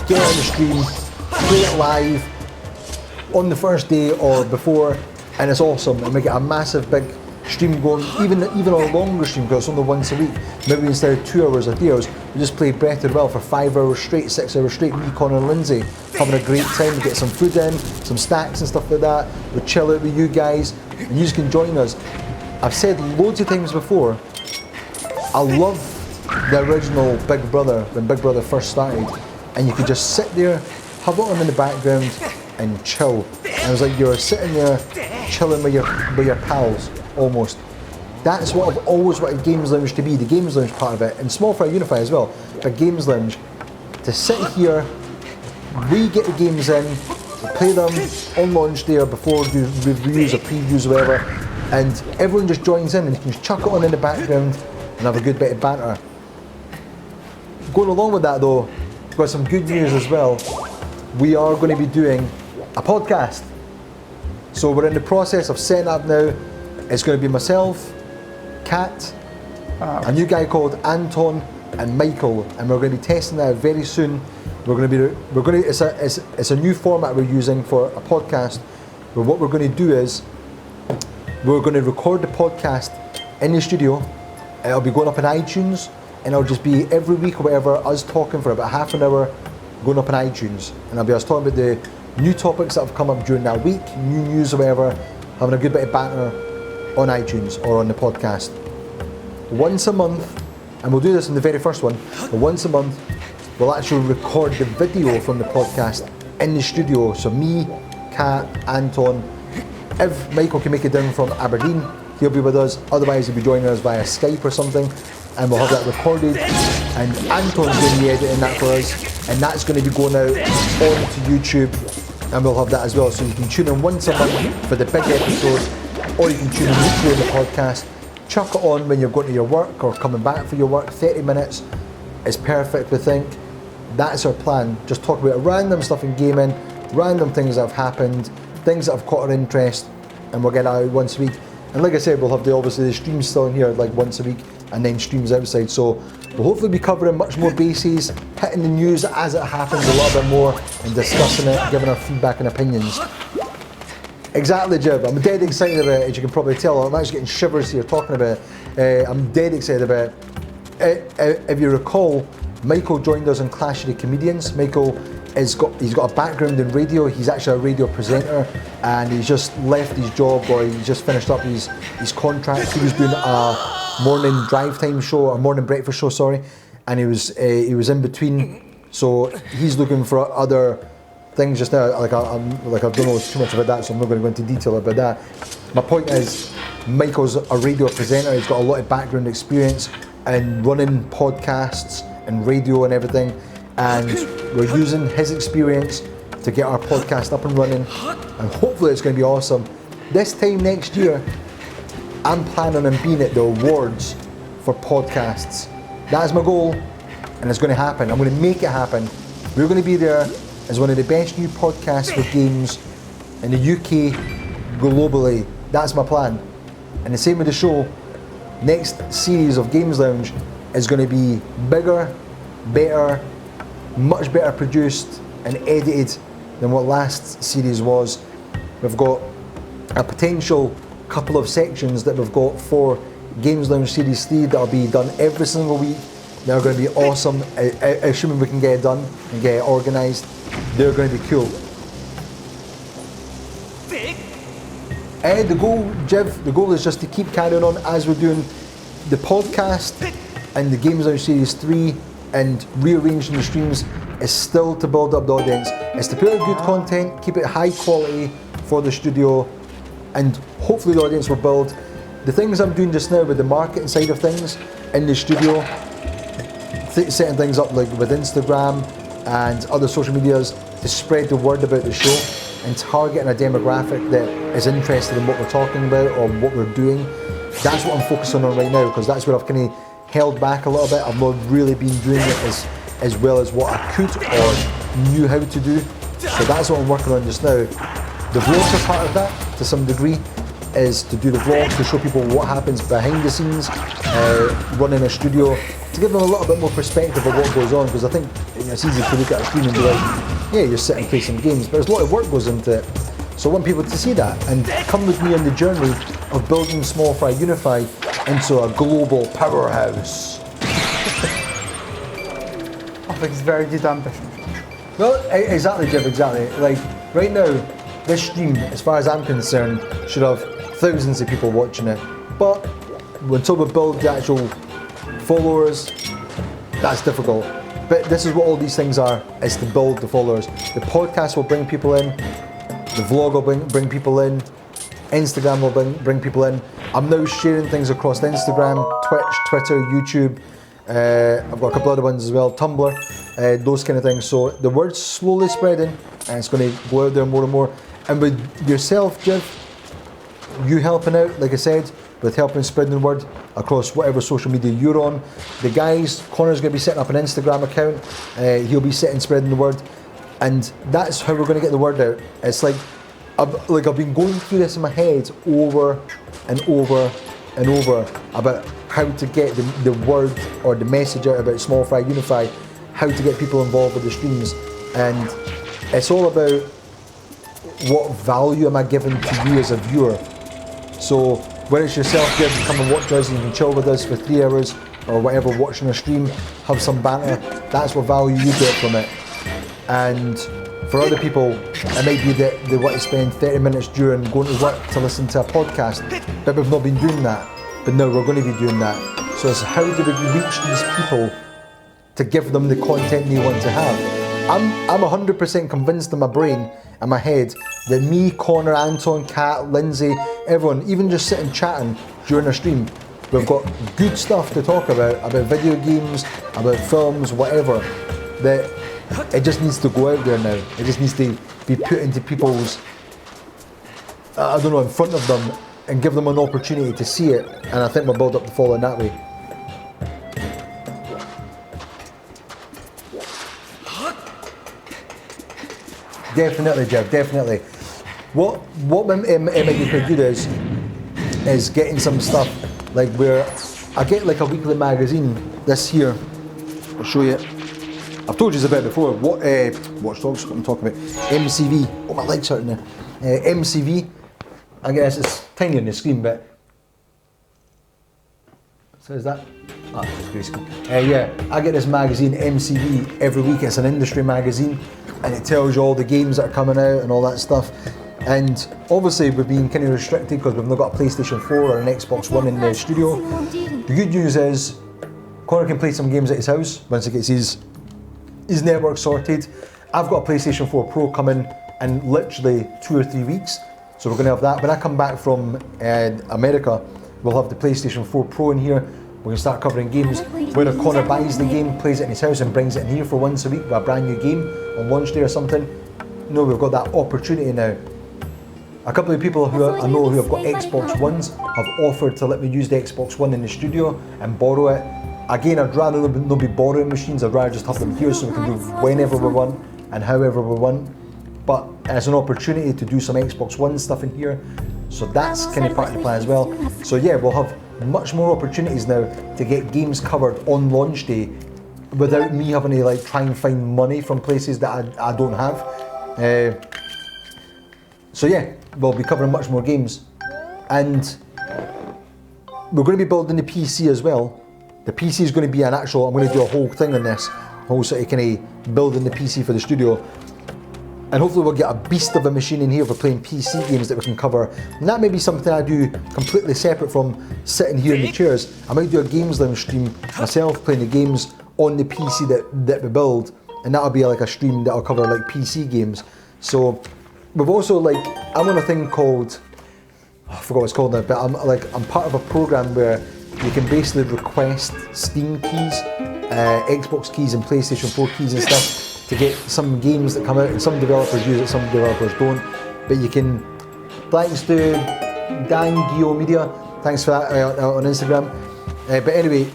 get it on the stream, play it live on the first day or before, and it's awesome. And we get a massive big stream going, even a longer stream because it's only once a week. Maybe instead of 2 hours or 3 hours, we just play Breath of the Wild for 5 hours straight, 6 hours straight. Me, Connor and Lindsay having a great time. We get some food in, some snacks and stuff like that. We chill out with you guys and you can join us. I've said loads of times before, I love the original Big Brother, when Big Brother first started, and you could just sit there, have it on in the background and chill. And it was like you're sitting there chilling with your pals, almost. That's what I've always wanted Games Lounge to be, the Games Lounge part of it, and SmallFryUnify as well, but Games Lounge. To sit here, we get the games in, we play them on launch day or before reviews or previews or whatever, and everyone just joins in and you can just chuck it on in the background and have a good bit of banter. Going along with that though, we've got some good news as well. We are going to be doing a podcast. So we're in the process of setting up now. It's going to be myself, Kat, a new guy called Anton and Michael, and we're going to be testing that out very soon. It's a new format we're using for a podcast. But what we're going to do is we're going to record the podcast in the studio. It'll be going up on iTunes, and it'll just be every week or whatever, us talking for about half an hour, going up on iTunes, and I'll be us talking about the new topics that have come up during that week, new news or whatever, having a good bit of banter on iTunes or on the podcast. Once a month, and we'll do this in the very first one, but once a month we'll actually record the video from the podcast in the studio. So me, Kat, Anton, if Michael can make it down from Aberdeen, he'll be with us, otherwise he'll be joining us via Skype or something, and we'll have that recorded, and Anton's going to be editing that for us, and that's going to be going out onto YouTube, and we'll have that as well. So you can tune in once a month for the big episode, or you can tune in weekly on the podcast. Chuck it on when you're going to your work or coming back for your work. 30 minutes is perfect, we think. That's our plan. Just talk about random stuff in gaming, random things that have happened, things that have caught our interest, and we'll get that out once a week. And like I said, we'll have obviously the streams still in here like once a week, and then streams outside. So we'll hopefully be covering much more bases, hitting the news as it happens a little bit more, and discussing it, giving our feedback and opinions. Exactly, Jib. I'm dead excited about it, as you can probably tell. I'm actually getting shivers here talking about it. I'm dead excited about it. If you recall, Michael joined us on Clash of the Comedians. Michael he's got a background in radio. He's actually a radio presenter, and he's just left his job, or he's just finished up his contract. He was doing a morning drive time show or morning breakfast show, sorry, and he was in between, so he's looking for other things just now. Like I don't know too much about that, so I'm not going to go into detail about that. My point is, Michael's a radio presenter. He's got a lot of background experience in running podcasts and radio and everything, and we're using his experience to get our podcast up and running, and hopefully it's going to be awesome. This time next year, I'm planning on being at the awards for podcasts. That is my goal, and it's going to happen. I'm going to make it happen. We're going to be there as one of the best new podcasts for games in the UK, globally. That's my plan. And the same with the show. Next series of Games Lounge is going to be bigger, better, much better produced and edited than what last series was. We've got a potential couple of sections that we've got for Games Lounge Series 3 that'll be done every single week. They're going to be awesome, assuming we can get it done and get it organised. They're going to be cool. The goal is just to keep carrying on as we're doing the podcast and the Games Lounge Series 3 and rearranging the streams is still to build up the audience. It's to put out good content, keep it high quality for the studio, and hopefully the audience will build. The things I'm doing just now with the marketing side of things in the studio, setting things up like with Instagram and other social medias to spread the word about the show and targeting a demographic that is interested in what we're talking about or what we're doing. That's what I'm focusing on right now, because that's where I've kind of held back a little bit. I've not really been doing it as well as what I could or knew how to do. So that's what I'm working on just now. The vlogs are part of that to some degree, is to do the vlogs, to show people what happens behind the scenes, running a studio, to give them a little bit more perspective of what goes on, because I think it's easy to look at a screen and be like, yeah, you're sitting and play some games, but there's a lot of work goes into it. So I want people to see that and come with me on the journey of building SmallFryUnify into a global powerhouse. I think it's very good ambition. Well, exactly, Jeff, exactly. Like, right now, this stream, as far as I'm concerned, should have thousands of people watching it. But until we build the actual followers, that's difficult. But this is what all these things are, is to build the followers. The podcast will bring people in, the vlog will bring people in, Instagram will bring people in. I'm now sharing things across Instagram, Twitch, Twitter, YouTube. I've got a couple other ones as well, Tumblr, those kind of things. So the word's slowly spreading and it's going to go out there more and more. And with yourself, Jeff, you helping out, like I said, with helping spreading the word across whatever social media you're on. The guys, Connor's going to be setting up an Instagram account. He'll be spreading the word. And that's how we're going to get the word out. It's like I've been going through this in my head over and over and over about how to get the word or the message out about SmallFryUnify, how to get people involved with the streams. And it's all about what value am I giving to you as a viewer. So whether it's yourself, come and watch us and you can chill with us for 3 hours or whatever, watching a stream, have some banter, that's what value you get from it. And for other people, it might be that they want to spend 30 minutes during going to work to listen to a podcast, but we've not been doing that. But now we're going to be doing that. So it's how do we reach these people to give them the content they want to have? I'm 100% convinced in my brain and my head that me, Connor, Anton, Kat, Lindsay, everyone, even just sitting chatting during a stream, we've got good stuff to talk about video games, about films, whatever, that it just needs to go out there now. It just needs to be put into people's, in front of them and give them an opportunity to see it. And I think we'll build up the following that way. Definitely, Jeff, definitely. What MIT could do is getting some stuff, like where I get like a weekly magazine this year. I'll show you. I've told you about it before. Watch Dogs, what I'm talking about. MCV. Oh, my lights out in there. MCV. I guess it's tiny on the screen, but says that. Ah, it's grey screen. Yeah, I get this magazine MCV every week. It's an industry magazine, and it tells you all the games that are coming out and all that stuff. And obviously we've been kind of restricted because we've not got a PlayStation 4 or an Xbox One in the studio. The good news is Connor can play some games at his house once he gets his network sorted. I've got a PlayStation 4 Pro coming in literally 2 or 3 weeks, so we're going to have that. When I come back from America, we'll have the PlayStation 4 Pro in here. We're going to start covering games. Whether Connor buys the game, plays it in his house and brings it in here for once a week with a brand new game on launch day or something. No, we've got that opportunity now. A couple of people who I know who have got Xbox Ones have offered to let me use the Xbox One in the studio and borrow it. Again, I'd rather not be borrowing machines, I'd rather just have them here so we can do whenever we want and however we want. But as an opportunity to do some Xbox One stuff in here, so that's kind of part of the plan as well. So yeah, we'll have much more opportunities now to get games covered on launch day without me having to like try and find money from places that I don't have. So yeah, we'll be covering much more games, and we're going to be building the PC as well. The PC is going to be an actual, I'm going to do a whole thing on this, whole sort of kind of building the PC for the studio. And hopefully we'll get a beast of a machine in here for playing PC games that we can cover. And that may be something I do completely separate from sitting here in the chairs. I might do a games lounge stream myself playing the games on the PC that we build. And that'll be like a stream that'll cover like PC games. So we've also like, I'm on a thing called, I forgot what it's called now, but I'm part of a program where you can basically request Steam keys, Xbox keys and PlayStation 4 keys and stuff to get some games that come out, and some developers use it, some developers don't. But you can, thanks to Dan Geo Media, thanks for that on Instagram. But anyway,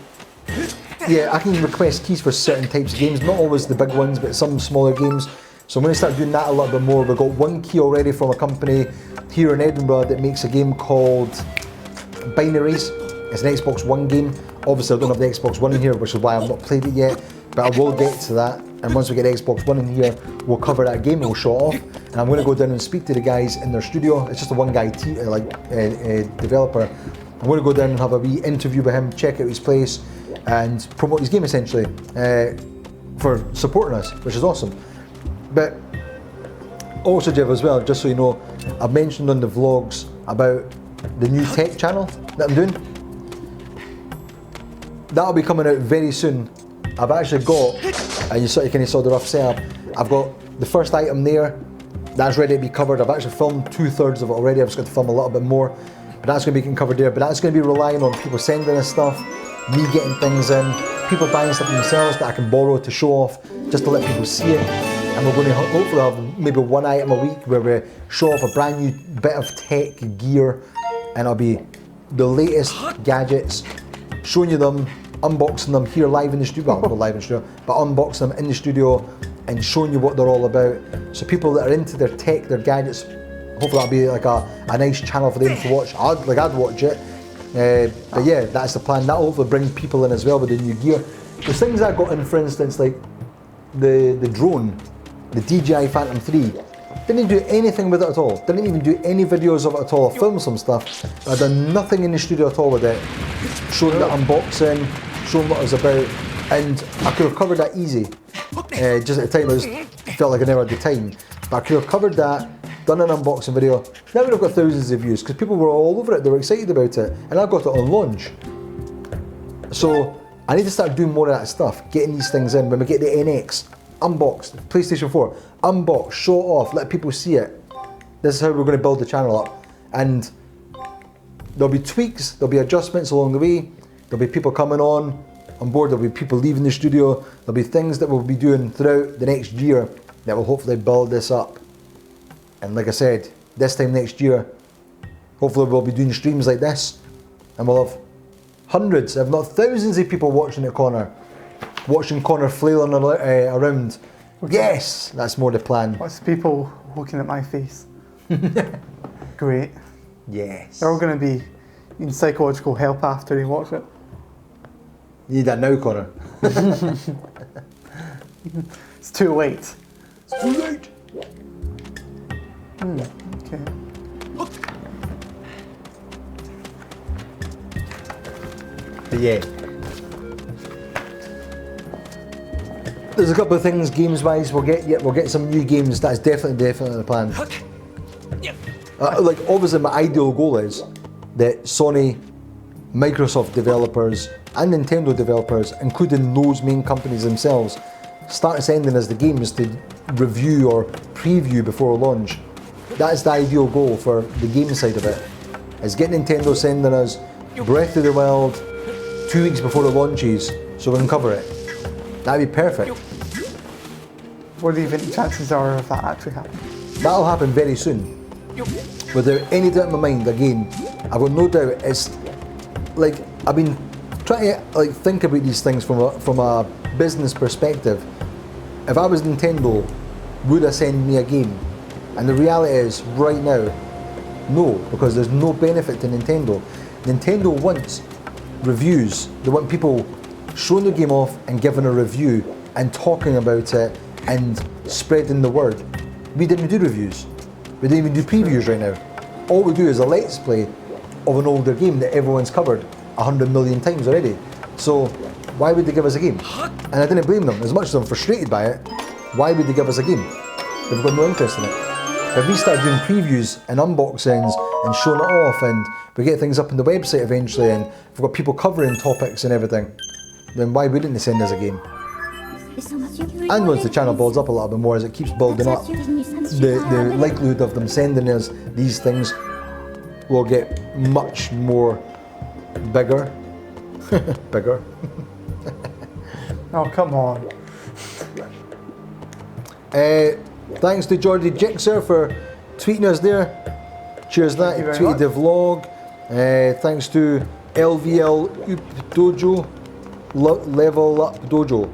yeah, I can request keys for certain types of games, not always the big ones, but some smaller games. So I'm going to start doing that a little bit more. We've got one key already from a company here in Edinburgh that makes a game called Binaries. It's an Xbox One game. Obviously I don't have the Xbox One in here, which is why I've not played it yet, but I will get to that. And once we get Xbox One in here, we'll cover that game, we'll show it off. And I'm going to go down and speak to the guys in their studio. It's just a one guy developer. I'm going to go down and have a wee interview with him, check out his place and promote his game essentially for supporting us, which is awesome. But also, Jeff, as well, just so you know, I've mentioned on the vlogs about the new tech channel that I'm doing. That'll be coming out very soon. I've actually got, and you kind of saw the rough setup, I've got the first item there, that's ready to be covered. I've actually filmed 2/3 of it already, I've just got to film a little bit more, but that's going to be getting covered there. But that's going to be relying on people sending us stuff, me getting things in, people buying stuff themselves that I can borrow to show off, just to let people see it. And we're going to hopefully have maybe one item a week where we show off a brand new bit of tech gear, and it'll be the latest gadgets, showing you them, unboxing them here live in the studio, well, not live in the studio, but unboxing them in the studio and showing you what they're all about. So people that are into their tech, their gadgets, hopefully that'll be like a nice channel for them to watch. I'd watch it. But yeah, that's the plan. That'll hopefully bring people in as well with the new gear. There's things I got in, for instance, like the drone, the DJI Phantom 3. Didn't do anything with it at all. Didn't even do any videos of it at all. I filmed some stuff. I've done nothing in the studio at all with it. Showing the unboxing, showing what it was about, and I could have covered that easy. Just at the time, I just felt like I never had the time. But I could have covered that, done an unboxing video. That would have got thousands of views because people were all over it. They were excited about it, and I got it on launch. So I need to start doing more of that stuff, getting these things in. When we get the NX unboxed, PlayStation 4 unboxed, show it off, let people see it. This is how we're going to build the channel up, and there'll be tweaks, there'll be adjustments along the way. There'll be people coming on board, there'll be people leaving the studio, there'll be things that we'll be doing throughout the next year that will hopefully build this up. And like I said, this time next year, hopefully we'll be doing streams like this, and we'll have hundreds, if not thousands of people watching it, watching Connor flailing around. Yes, that's more the plan. What's people looking at my face? Great. Yes. They're all going to be in psychological help after they watch it. You need that now, Connor. It's too late. It's too late. Okay. But yeah. There's a couple of things games-wise. We'll get some new games. That's definitely the plan. Like obviously, my ideal goal is that Sony Microsoft developers and Nintendo developers, including those main companies themselves, start sending us the games to review or preview before launch. That is the ideal goal for the game side of it, is get Nintendo sending us Breath of the Wild 2 weeks before it launches so we can cover it. That'd be perfect. What do you think the chances are of that actually happening? That'll happen very soon. Without any doubt in my mind, again, I've got no doubt. It's like, I've been trying to like think about these things from a business perspective. If I was Nintendo, would I send me a game? And the reality is, right now, no, because there's no benefit to Nintendo. Nintendo wants reviews. They want people showing the game off and giving a review and talking about it and spreading the word. We didn't do reviews. We didn't even do previews right now. All we do is a let's play of an older game that everyone's covered 100 million times already. So why would they give us a game? And I didn't blame them. As much as I'm frustrated by it, why would they give us a game? They've got no interest in it. If we start doing previews and unboxings and showing it off, and we get things up on the website eventually, and we've got people covering topics and everything, then why wouldn't they send us a game? And once the channel builds up a little bit more, as it keeps building up, the likelihood of them sending us these things will get much more bigger. Bigger. Oh, come on. Thanks to Jordy Jixer for tweeting us there. Cheers that. He tweeted the vlog. Thanks to LVL Dojo. Level Up Dojo.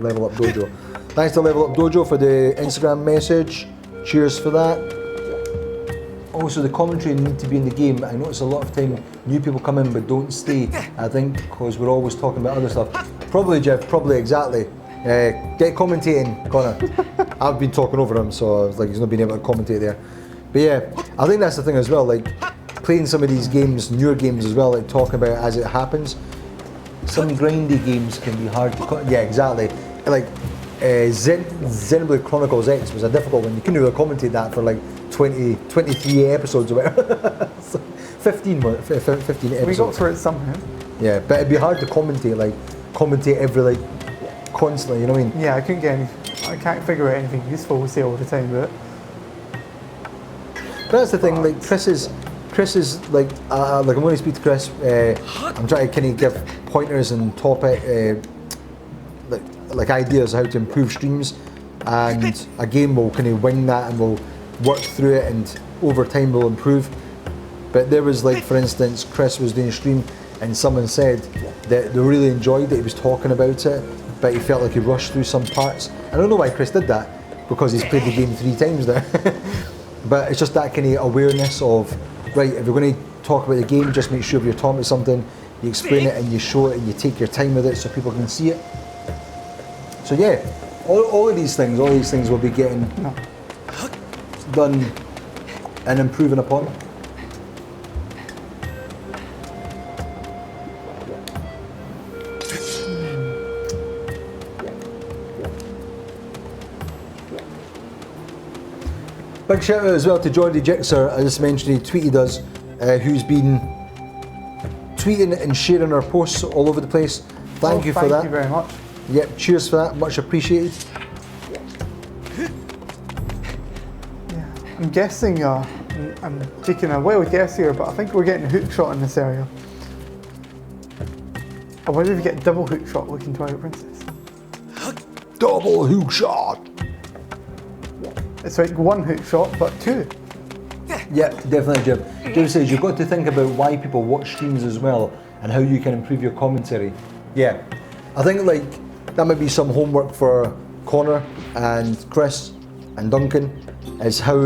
Level Up Dojo. Thanks to Level Up Dojo for the Instagram message. Cheers for that. Also, the commentary need to be in the game. I notice a lot of time new people come in but don't stay. I think because we're always talking about other stuff. Probably, Jeff. Probably exactly. Get commentating, Connor. I've been talking over him, so it's like he's not been able to commentate there. But yeah, I think that's the thing as well. Like playing some of these games, newer games as well. Like talking about it as it happens. Some grindy games can be hard to. Yeah, exactly. Like Xenoblade Chronicles X was a difficult one. You couldn't really commentate that for like 23 episodes or whatever. 15 episodes. We got through it somehow. Yeah, but it'd be hard to commentate every like constantly. You know what I mean? Yeah, I can't figure out anything useful to say all the time, but that's the thing. Like Chris is like I'm going to speak to Chris. I'm trying to kind of give pointers and topic like ideas how to improve streams, and again we'll kind of wing that and we'll work through it, and over time we'll improve. But there was like, for instance, Chris was doing a stream and someone said that they really enjoyed that he was talking about it, but he felt like he rushed through some parts. I don't know why Chris did that, because he's played the game 3 times now. But it's just that kind of awareness of, right, if you're going to talk about the game, just make sure if you're talking about something, you explain it and you show it and you take your time with it so people can see it. So yeah, all of these things will be getting done and improving upon. Big shout out as well to Jordy Jixer, I just mentioned he tweeted us, who's been tweeting and sharing our posts all over the place. Thank you for that. Thank you very much. Yep, cheers for that, much appreciated. Yeah, I'm guessing, I'm taking a wild guess here, but I think we're getting a hook shot in this area. I wonder if you get double hook shot looking Twilight Princess. Double hook shot! It's like one hook shot, but 2. Yeah, definitely, Jim. Jim says you've got to think about why people watch streams as well and how you can improve your commentary. Yeah, I think like that might be some homework for Connor and Chris and Duncan, is how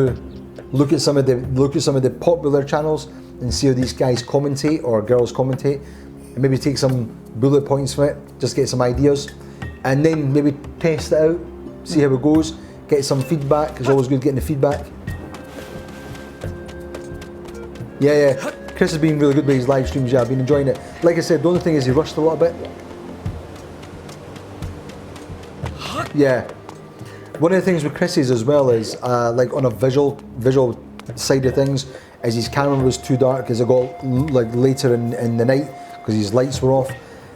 look at some of the popular channels and see how these guys commentate or girls commentate, and maybe take some bullet points from it, just get some ideas, and then maybe test it out, see how it goes. Get some feedback. It's always good getting the feedback. Yeah. Chris has been really good with his live streams. Yeah, I've been enjoying it. Like I said, the only thing is he rushed a little bit. Yeah. One of the things with Chris is as well is like on a visual side of things is his camera was too dark as I got like later in the night because his lights were off.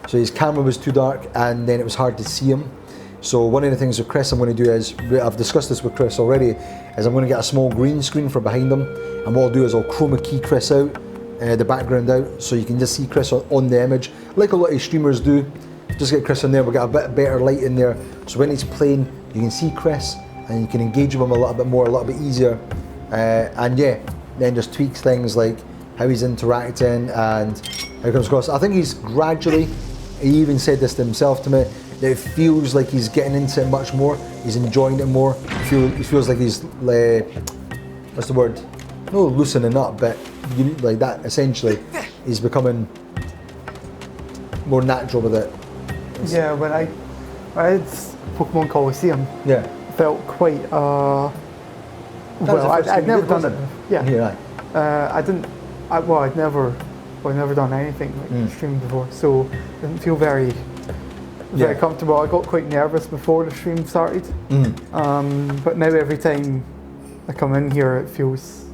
So his camera was too dark and then it was hard to see him. So one of the things with Chris I'm going to do is, I've discussed this with Chris already, is I'm going to get a small green screen for behind him, and what I'll do is I'll chroma key Chris out, the background out, so you can just see Chris on the image, like a lot of streamers do. Just get Chris in there, we'll get a bit better light in there, so when he's playing you can see Chris and you can engage with him a little bit more, a little bit easier, and yeah, then just tweaks things like how he's interacting and how he comes across. I think he's gradually, he even said this to himself to me, that it feels like he's getting into it much more, he's enjoying it more, he feels like he's, what's the word, no loosening up, but like that essentially, he's becoming more natural with it. Yeah, when I had Pokemon Colosseum, Yeah. felt quite, That was the well, first I'd thing never you did, done wasn't it. it? Yeah. Yeah, right. I'd never done anything like streaming before, so it didn't feel very comfortable. I got quite nervous before the stream started, but now every time I come in here, it feels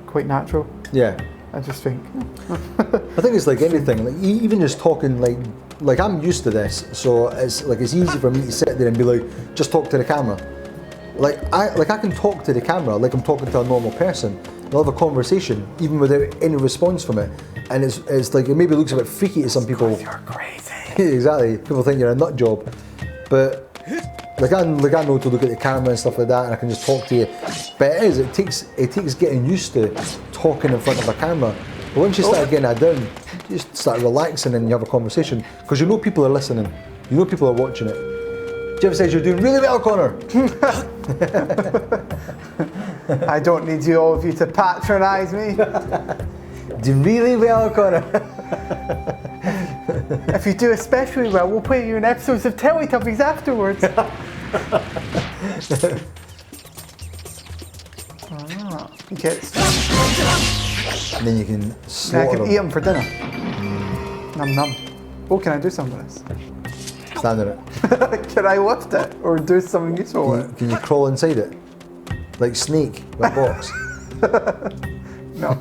quite natural. Yeah. I just think, I think it's like anything, like even just talking, like I'm used to this, so it's easy for me to sit there and be like, just talk to the camera. I can talk to the camera like I'm talking to a normal person. I'll have a conversation even without any response from it, and it's like, it maybe looks a bit freaky to some people. you're crazy. Exactly, people think you're a nut job, but I know to look at the camera and stuff like that, and I can just talk to you. But it takes getting used to talking in front of a camera. But once you start getting that down, you just start relaxing and you have a conversation, because you know people are listening, you know people are watching it. Jeff says you're doing really well, Connor. I don't need all of you to patronise me. Doing really well, Connor. If you do especially well, we'll put you in episodes of Teletubbies afterwards. You get, And then you can then I slaughter can eat them. them for dinner. Num num. Oh, can I do something with Stand on it. this? Can I lift it or do something useful with it? Can you crawl inside it? Like Snake with a box. No.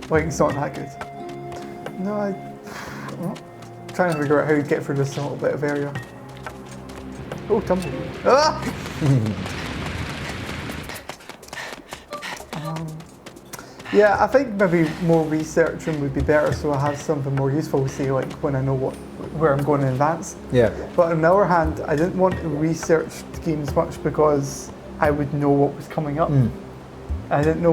Like, it's not that good. No, I'm trying to figure out how you get through this little bit of area. Oh, tumbleweed. Ah! Yeah, I think maybe more researching would be better, so I have something more useful to say, like when I know where I'm going in advance. Yeah. But on the other hand, I didn't want to research the games much because I would know what was coming up. I didn't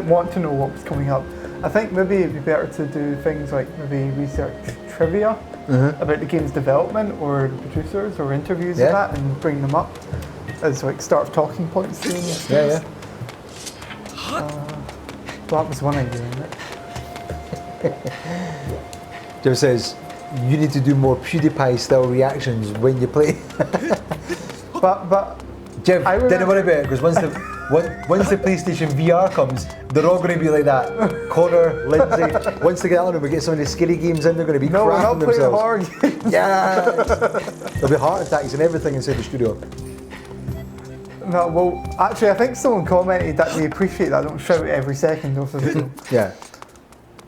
want to know what was coming up. I think maybe it'd be better to do things like maybe research trivia about the game's development or the producers or interviews of that and bring them up as like start talking points. Yeah. Well, that was one idea, isn't it? Jeff says you need to do more PewDiePie style reactions when you play. But Jeff, don't worry about it, because once the PlayStation VR comes, they're all going to be like that. Connor, Lindsay, once they get on and we get some of the scary games in, they're going to be no, we're not crapping playing themselves. hard games. Yeah, there'll be heart attacks and everything inside the studio. No, well, actually, I think someone commented that they appreciate that I don't shout every second of the video. Yeah,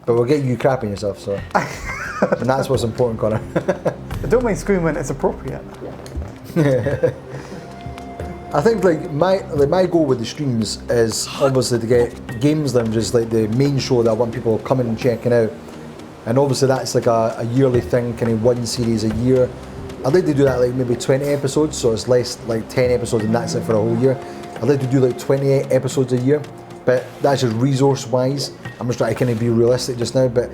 but we'll get you crapping yourself, so. And that's what's important, Connor. I don't mind screaming when it's appropriate. I think like my goal with the streams is obviously to get Games Lounge as like the main show that I want people coming and checking out, and obviously that's like a yearly thing, kind of one series a year. I'd like to do that like maybe 20 episodes, so it's less like 10 episodes and that's it for a whole year. I'd like to do like 28 episodes a year, but that's just resource wise. I'm just trying to kind of be realistic just now, but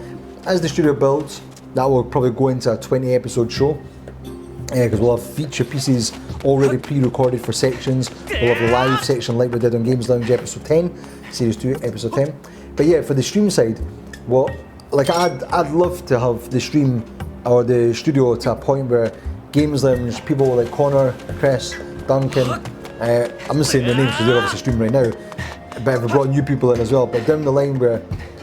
as the studio builds, that will probably go into a 20 episode show, because we'll have feature pieces already pre-recorded for sections. We'll have the live section like we did on Games Lounge episode 10, series 2 episode 10. But yeah, for the stream side, well, like I'd love to have the stream or the studio to a point where Games Lounge, people like Connor, Chris, Duncan, I'm just saying their names because they're obviously streaming right now, but we've brought new people in as well, but down the line where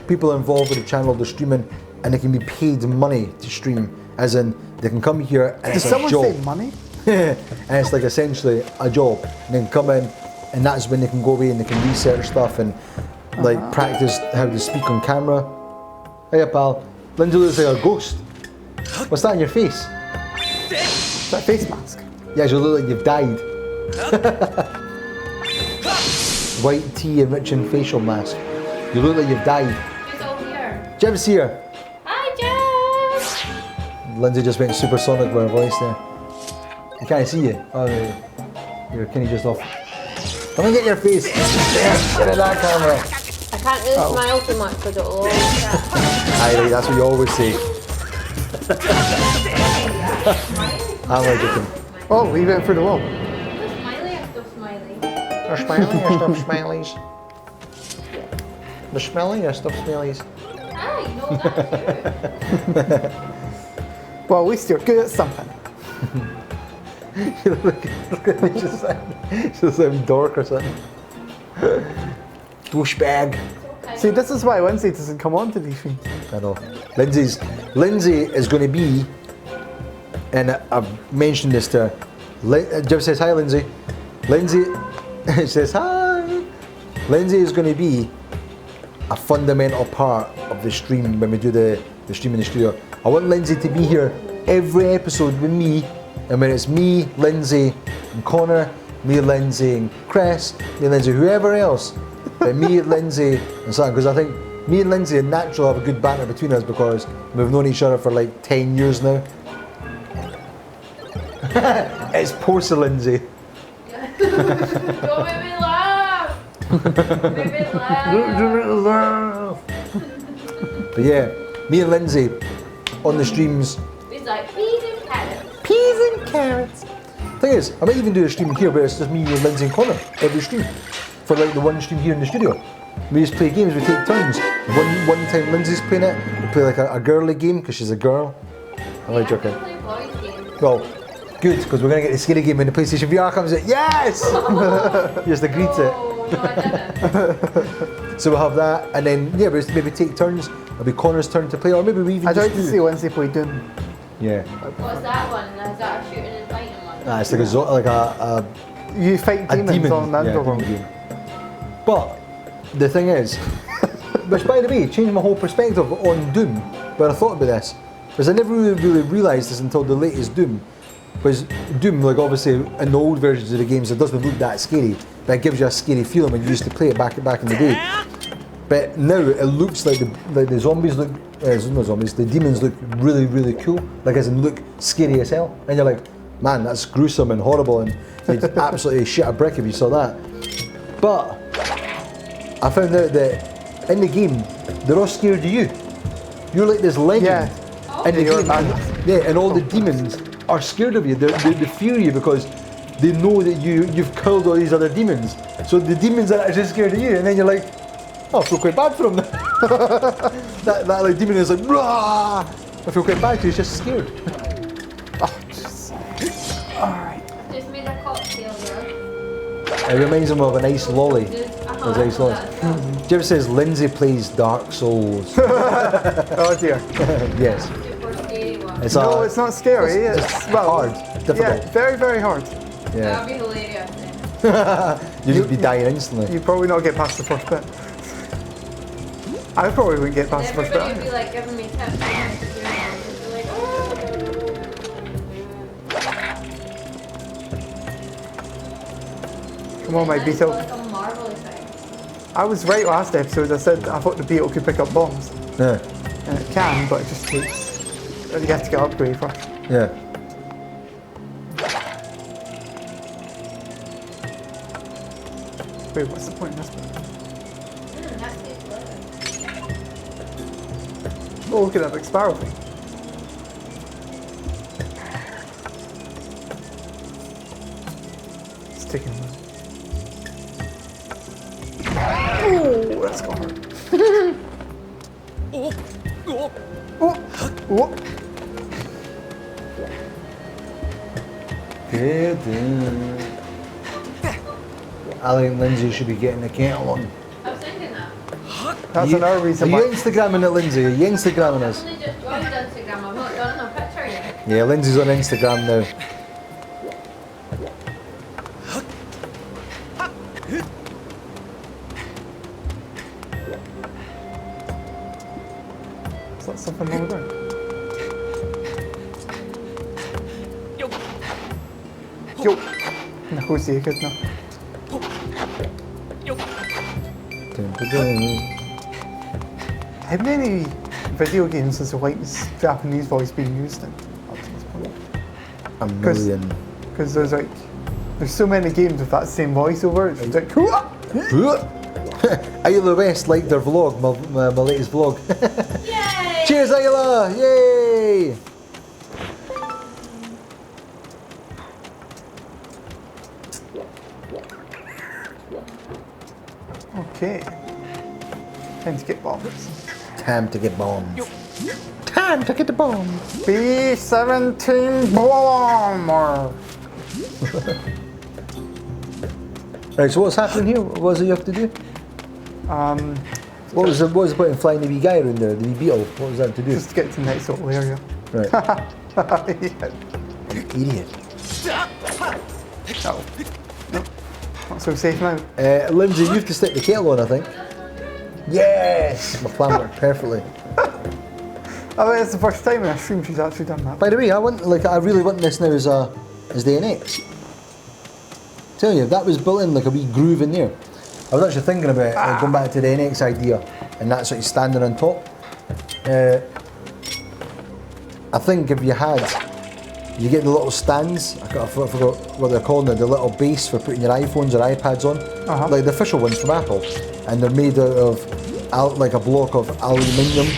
people are involved with the channel, they're streaming and they can be paid money to stream, as in they can come here and Did it's a someone job. say money? And it's like essentially a job, and then come in, and that's when they can go away and they can research stuff and like practice how to speak on camera. Hey pal, Lindsay looks like a ghost. What's that on your face? Is that a face mask? Yeah, you look like you've died. White tea enriching facial mask. You look like you've died. Who's all here? Jeb's here. Hi, Jeff! Lindsay just went supersonic with her voice there. I can't see you. Oh, you're kind of just off. Come and get your face. There, get in that camera. I can't really smile too much because it'll always Aye, right, that's what you always say. I'm like joking. Oh, we went through the wall. Smiley or still smiley? They're smiling or stuff smileys. They're smelly or stuff smellies. Ah, you know that's true. Well, at least you're good at something. You look at just some dork or something. Douchebag. See, this is why Lindsay doesn't come on to these things. I know. Lindsay is going to be, and I've mentioned this to her. Jeff says hi, Lindsay. Lindsay says hi. Lindsay is going to be a fundamental part of the stream when we do the stream in the studio. I want Lindsay to be here every episode with me, and when it's me, Lindsay, and Connor, me, Lindsay, and Chris, me, Lindsay, whoever else, but me, Lindsay, and Sam, because I think me and Lindsay naturally have a good banter between us because we've known each other for like 10 years now. It's Lindsay. Don't make me laugh! Make me laugh! But yeah, me and Lindsay on the streams. He's like, peas and carrots. Peas and carrots. Thing is, I might even do a stream here where it's just me and Lindsay and Connor every stream. For like the one stream here in the studio. We just play games, we take turns. One time Lindsay's playing it, we play like a girly game because she's a girl. I like joking. Play boys games. Well, good, because we're going to get the scary game when the PlayStation VR comes out. Yes! You just agreed to it. Oh, no, I didn't. So we'll have that, and then yeah, we'll maybe take turns. It'll be Connor's turn to play, or maybe we even I'd just like to see Lindsay play Doom. Yeah. What's that one? Is that a shooting and fighting one? It's like a You fight demons demon, on the yeah, Underworld. demon game. But the thing is, which by the way changed my whole perspective on Doom. When I thought about this, because I never really realised this until the latest Doom. Because Doom, like obviously in the old versions of the games, it doesn't look that scary, but it gives you a scary feeling when you used to play it back in the day. But now it looks like the zombies look, not zombies, the demons look really, really cool. Like as in look scary as hell. And you're like, man, that's gruesome and horrible and you'd absolutely shit a brick if you saw that. But I found out that in the game, they're all scared of you. You're like this legend in the You're game. a Yeah, and all the demons are scared of you. They fear you because they know that you've killed all these other demons. So the demons are actually scared of you, and then you're like, oh, I feel quite bad for him. that like demon is like, rah! I feel quite bad because he's just scared. Oh, jeez. Alright. Just made a cocktail there. It reminds him of an ice lolly. Uh-huh, Those ice lollies. Jeff says Lindsay plays Dark Souls. Oh dear. Yes. Super scary one. It's No, it's not scary. It's, just hard, difficult. Yeah, very, very hard. That'd Yeah. be hilarious then. You'd just be dying instantly. You probably not get past the first bit. I probably wouldn't get past the first Everybody would bit. be like giving me tips on how to do it. They'd be like, oh. Come on, my That's beetle. like a marvelous thing. I was right last episode. I said I thought the beetle could pick up bombs. Yeah. And it can, but it just takes. You have to get upgrade first. Yeah. Wait, what's the point in this bit? That tastes delicious. Oh, look at that big sparrow thing. It's taking a minute. Oh, that's got hard. Oh. I think Lindsay should be getting the kettle on. I was thinking that. That's another reason Are why. you Instagramming it, Lindsay? Are you Instagramming us? I've only just joined Instagram. I've not done a picture yet. Yeah, Lindsay's on Instagram now. Is that something wrong with that? Yo! Nichols the good now. How many video games has the white's Japanese voice been used in up to this point? A million. Because there's so many games with that same voiceover. It's just like, Ayla West liked their vlog, my latest vlog. Yay! Cheers, Ayla! Yay! okay. Time to get bombs. Time to get bombs. Time to get the bombs. B-17 bomber. Right, so what's happening here? What was it you have to do? What was the point in flying the wee guy around there, the wee beetle? What was that to do? Just to get to the next little area. Right. Yeah. Idiot. No. Nope. Not so safe now. Lindsay, you have to stick the kettle on, I think. Yes! My plan worked perfectly. I mean, it's the first time in a stream she's actually done that. By the way, I really want this now as the NX. Tell you, that was built in like a wee groove in there. I was actually thinking about going back to the NX idea, and that's sort of standing on top. I think if you get the little stands, I forgot what they're called now, the little base for putting your iPhones or iPads on, like the official ones from Apple, and they're made out of like a block of aluminium,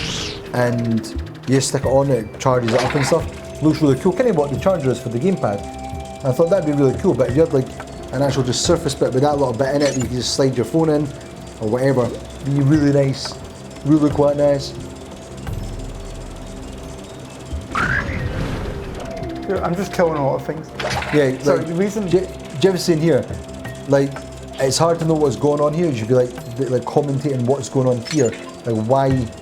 and you just stick it on, it charges it up and stuff. Looks really cool, kind of what the charger is for the gamepad. I thought that'd be really cool, but if you had like an actual just surface bit with that little bit in it, you can just slide your phone in, or whatever, it'd be really nice, really quite nice. I'm just killing a lot of things. Yeah, So like, the reason... Jeff's saying here, like, it's hard to know what's going on here. You should be like commentating what's going on here, like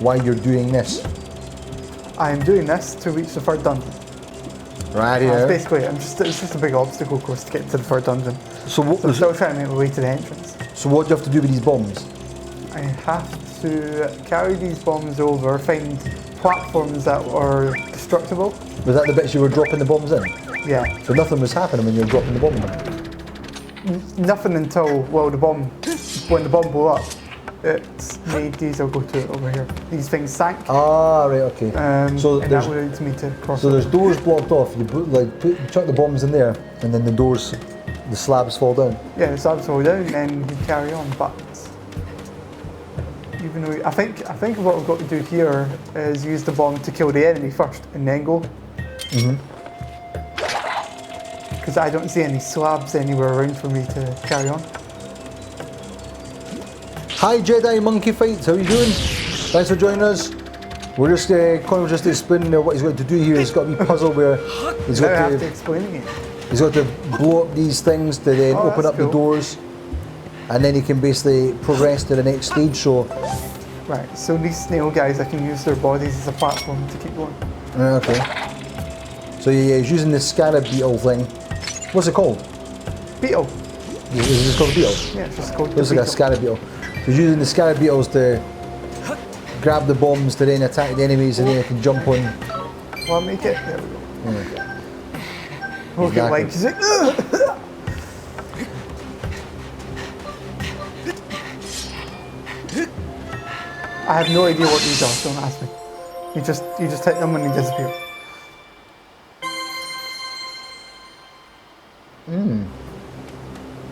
why you're doing this. I am doing this to reach the third dungeon. Right That's here. basically it. It's just a big obstacle course to get to the third dungeon. So I'm still trying to make my way to the entrance. So what do you have to do with these bombs? I have to carry these bombs over, find platforms that are destructible. Was that the bits you were dropping the bombs in? Yeah. So nothing was happening when you were dropping the bomb in? Nothing until, well, when the bomb blew up, it made these, I'll go to it over here. These things sank. Ah, right, okay. So and that leads me to cross. So there's doors blocked off. You chuck the bombs in there, and then the slabs fall down. Yeah, the slabs fall down, and then you carry on. But even though I think what we've got to do here is use the bomb to kill the enemy first, and then go. Because I don't see any slabs anywhere around for me to carry on. Hi Jedi Monkey Fights, how are you doing? Thanks for joining us. We're just Conor was just explaining what he's got to do here. He's got a wee puzzle where he's Now I got have to explain again. he's got to blow up these things to then Oh, open that's up the cool. doors, and then he can basically progress to the next stage. So, Right, so these snail guys, I can use their bodies as a platform to keep going. okay. So yeah, he's using the scarab beetle thing. What's it called? Beetle. Is it just called a beetle? Yeah, it's just called the Looks like a beetle. scarab beetle. So he's using the scarab beetles to grab the bombs to then attack the enemies, and then he can jump on. Well, make it. There we go. Okay, Exactly. like, he's like, "Ugh." I have no idea what these are, don't ask me. You just hit them and they disappear.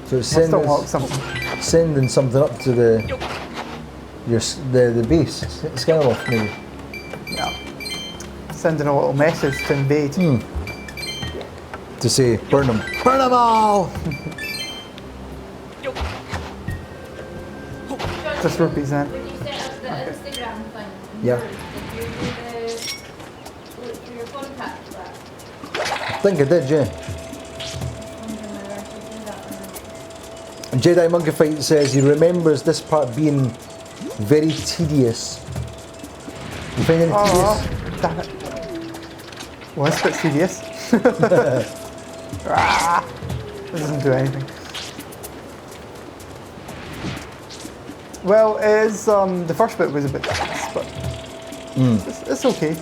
So it's Must unlock something. sending something up to the base, Skyloft maybe. Yeah. Sending a little message to invade. To say, burn them all! Just rupees then. When you set up the Instagram thing, Yeah. did you do look through your contacts back? I think I did, yeah. Wondering whether I should do that or not. Jedi Monkey Fight says he remembers this part being very tedious. You find it Oh, damn it. Well, that's a bit tedious. It doesn't do anything. Well, it is, the first bit was a bit tense, but it's okay.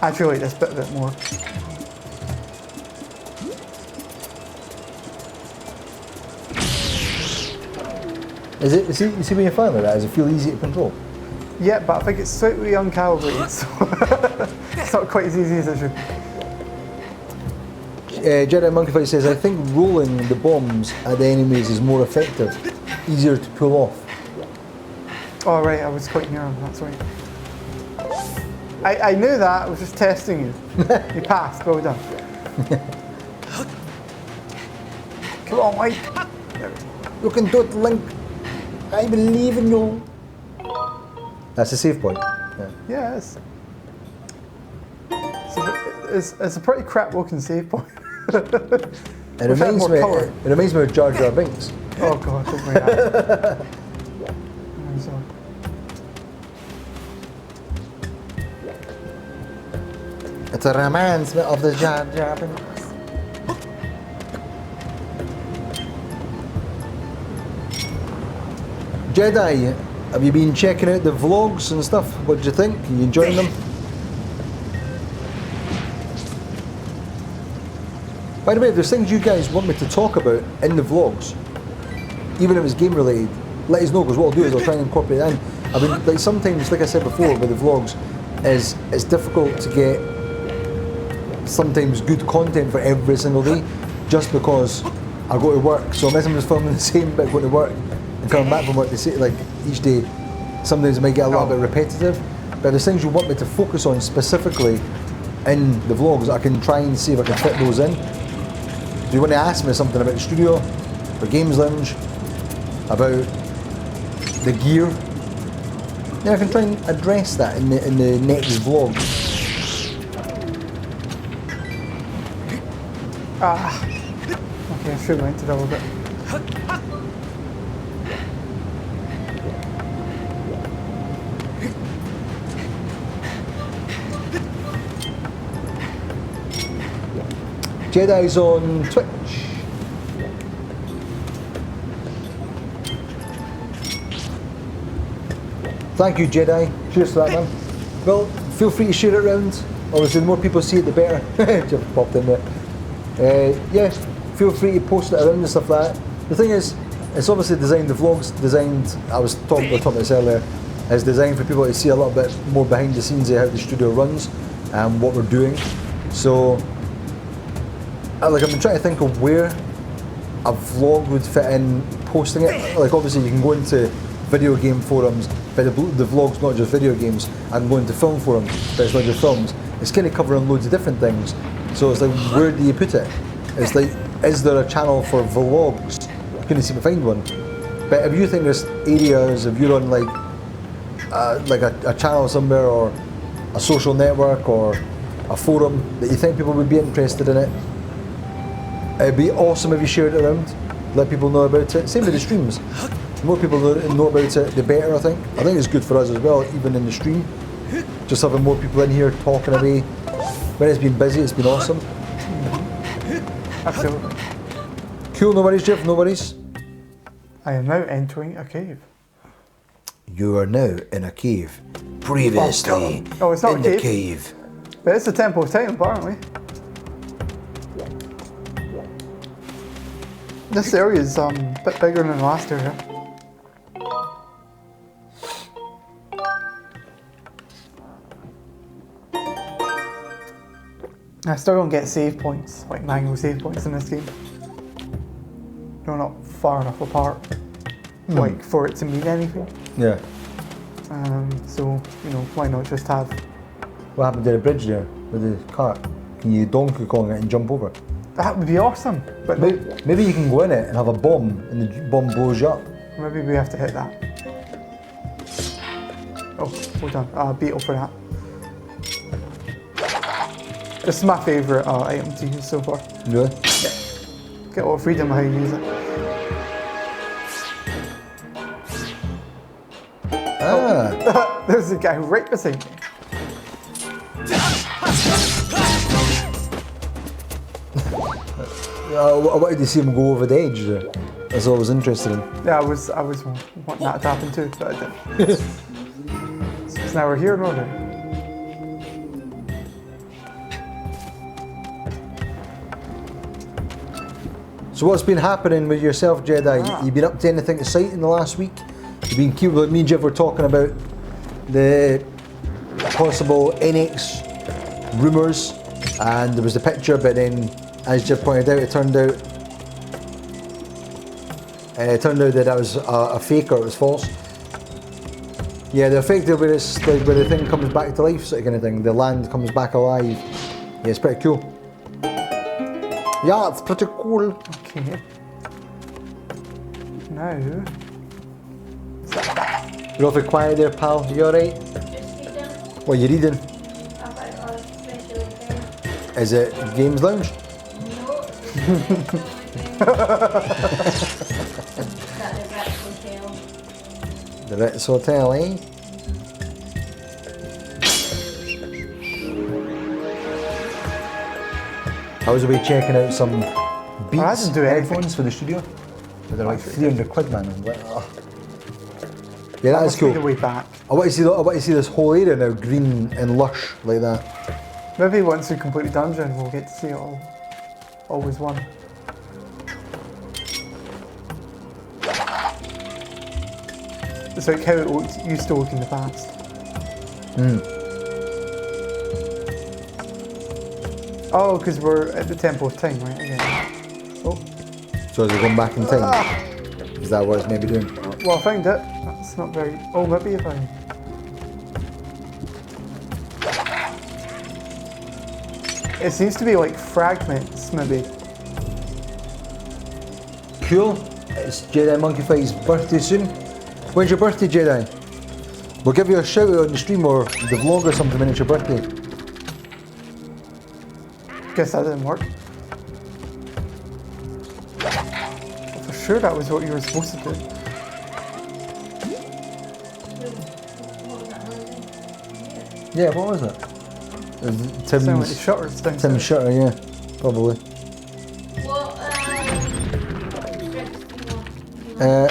I actually like this bit a bit more. Is it? You see when you find like that? Does it feel easy to control? Yeah, but I think it's slightly uncalibrated, so it's not quite as easy as it should be. Jedi Monkeyfight says, I think rolling the bombs at the enemies is more effective, easier to pull off. Oh right, I was quite near him, that's right. I knew that, I was just testing you. You passed, well done. Come on, Mike. You can do it, Link. I believe in you. That's a save point. Yeah. Yeah, it's a pretty crap looking save point. It reminds me of Jar Jar Binks. Oh god, don't bring that. I'm sorry. It's a romance of the Jar Jar Binks. Jedi, have you been checking out the vlogs and stuff? What did you think? Are you enjoying them? By the way, if there's things you guys want me to talk about in the vlogs, even if it's game related, let us know, because what I'll do is I'll try and incorporate it in. I mean, like sometimes, like I said before with the vlogs, is it's difficult to get sometimes good content for every single day, just because I go to work. So unless I'm just filming the same bit going to work and coming back from work, to see like each day, sometimes it might get a little bit repetitive. But if there's things you want me to focus on specifically in the vlogs, I can try and see if I can fit those in. Do you want to ask me something about the studio, or Games Lounge, about the gear? Yeah, I can try and address that in the next vlog. Ah. Okay, I should have went to double bit. Jedi's on Twitch. Thank you, Jedi. Cheers to that, man. Well, feel free to share it around. Obviously, the more people see it, the better. Just popped in there. Yeah, feel free to post it around and stuff like that. The thing is, it's obviously designed, the vlog's designed, I was talking about this earlier, is designed for people to see a little bit more behind the scenes of how the studio runs and what we're doing. So, like, I've been trying to think of where a vlog would fit in posting it. Like, obviously, you can go into video game forums, but the vlog's not just video games. I can go into film forums, but it's not just films. It's kind of covering loads of different things. So it's like, where do you put it? It's like, is there a channel for vlogs? I couldn't seem to find one. But if you think there's areas, if you're on like a channel somewhere, or a social network, or a forum that you think people would be interested in it, it'd be awesome if you shared it around, let people know about it. Same with the streams. The more people know about it, the better, I think. I think it's good for us as well, even in the stream. Just having more people in here talking away. When it's been busy, it's been awesome. Absolutely. Cool, no worries, Jeff, no worries. I am now entering a cave. You are now in a cave. Previously, Oh, it's not in a the cave. cave. But it's the Temple of Time, apparently. This area is a bit bigger than the last area. I still don't get save points, like manual save points in this game. They're not far enough apart, like for it to mean anything. Yeah. So, you know, why not just have... What happened to the bridge there with the cart? Can you Donkey Kong it and jump over? That would be awesome, but Maybe you can go in it and have a bomb, and the bomb blows you up. maybe we have to hit that. Oh, hold on, beetle for that. This is my favourite item to use so far. Really? Get all freedom of how you use it. Ah. There's a guy right beside me. I wanted to see him go over the edge there. That's all I was interested in. Yeah, I was wanting that to happen too, but I didn't. So now we're here in order. So what's been happening with yourself, Jedi? You been up to anything exciting in the last week? You've been cute. Like me and Jeff were talking about the possible NX rumours, and there was the picture, but then, as Jeff pointed out, it turned out that that was a fake, or it was false. Yeah, they're effective where it's like where the thing comes back to life, sort of kind of thing. The land comes back alive. Yeah, it's pretty cool. Yeah, it's pretty cool. Okay. Now. You're awfully quiet there, pal. You alright? Just reading. What are you reading? I've got a special thing. Is it Games Lounge? No. That is actually tail. The Ritz Hotel, eh? I was away checking out some Beats didn't do anything. headphones for the studio. But they're like 300 quid, man. I'm like, oh. Yeah, that is Must be cool. the way back. I want to see this whole area now, green and lush like that. Maybe once we complete the dungeon, we'll get to see it all. Always one. It's like how it used to look in the past. Oh, because we're at the Temple of Time, right? Again. Oh, So is it going back in time? Is that what it's maybe doing? well, I found it. That's not very. Oh, maybe if I. It seems to be like fragments, maybe. Cool. It's Jedi Monkeyfly's birthday soon. When's your birthday, Jedi? We'll give you a shout out on the stream or the vlog or something when it's your birthday. Guess that didn't work. For sure, that was what you were supposed to do. What was that noise? Yeah, what was it? It was Sound like the Tim's, shutters downstairs. Tim's shutter, yeah, probably. What, Uh,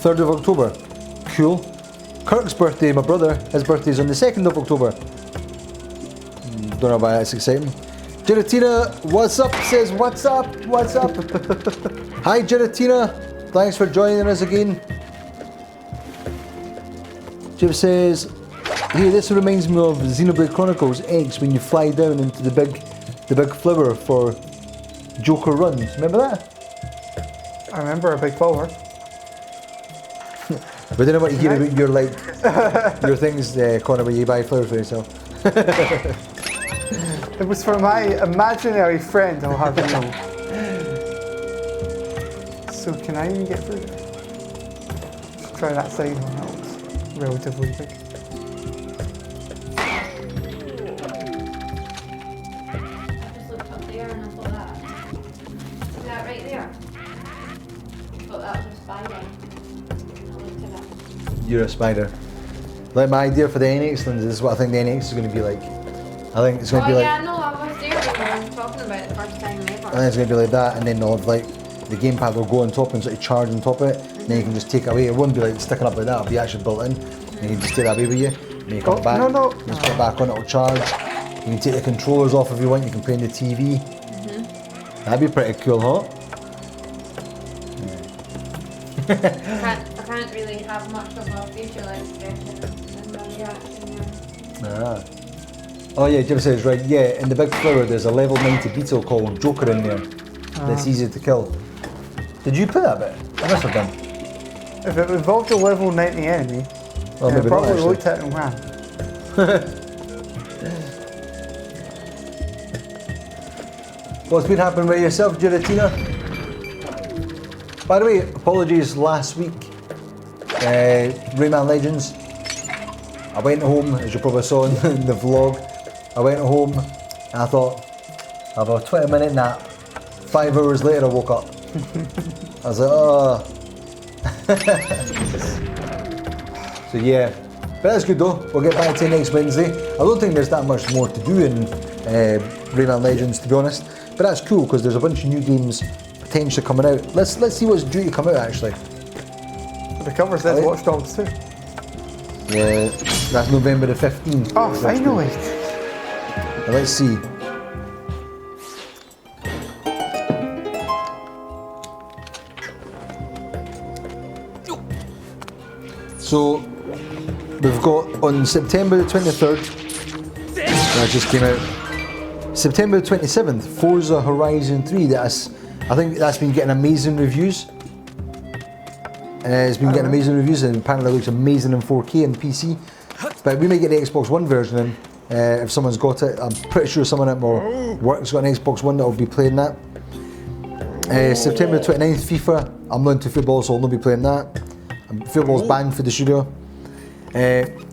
3rd of October. Cool. Kirk's birthday, my brother, his birthday's on the 2nd of October. Don't know why that's exciting. Giratina, what's up? Says, what's up? What's up? Hi, Giratina. Thanks for joining us again. Jim says, hey, this reminds me of Xenoblade Chronicles X when you fly down into the big flower for Joker runs. Remember that? I remember a big flower. We don't know what you hear about your your things, Connor, where you buy flowers for yourself. It was for my imaginary friend, I'll have you know. So can I even get through there? Let's try that side one, that looks relatively big. I just looked up there and I saw that. See that right there? I thought that was a spider. And I looked at it. You're a spider. Like my idea for the NX lens, this is what I think the NX is going to be like. I think it's going to be like. Yeah, no, I was there when I was talking about it the first time ever. I think it's going to be like that, and then they'll have like the gamepad will go on top and sort of charge on top of it. And then you can just take it away. It won't be like sticking up like that. It'll be actually built in. And you can just take that away with you. And then you come back. No. Just put it back on. It'll charge. You can take the controllers off if you want. You can play on the TV. That'd be pretty cool, huh? I can't really have much of a facial expression in my reaction there. Ah. Oh yeah, Jim says right. Yeah, in the big flower, there's a level 90 beetle called Joker in there. That's easy to kill. Did you put that bit? I must have done. If it involved a level 90 enemy, Well, I maybe not, probably actually. looked at it and ran. What's been happening with yourself, Giratina? By the way, apologies last week. Rayman Legends. I went home, as you probably saw in the vlog. I went home and I thought, I'll have a 20-minute nap. 5 hours later, I woke up. I was like, oh. So yeah, But that's good though. We'll get back to you next Wednesday. I don't think there's that much more to do in Rayman Legends, to be honest. But that's cool because there's a bunch of new games potentially coming out. Let's see what's due to come out actually. The cover says Right. Watch Dogs 2. Yeah, that's November the 15th. Oh, finally! Now let's see. So we've got on September the 23rd, that just came out. September the 27th, Forza Horizon 3. I think that's been getting amazing reviews. It's been getting amazing reviews and apparently it looks amazing in 4K and PC. But we may get the Xbox One version in if someone's got it. I'm pretty sure someone at my work's got an Xbox One that will be playing that. September 29th, FIFA. I'm not into football, so I'll not be playing that. Football's banned for the studio.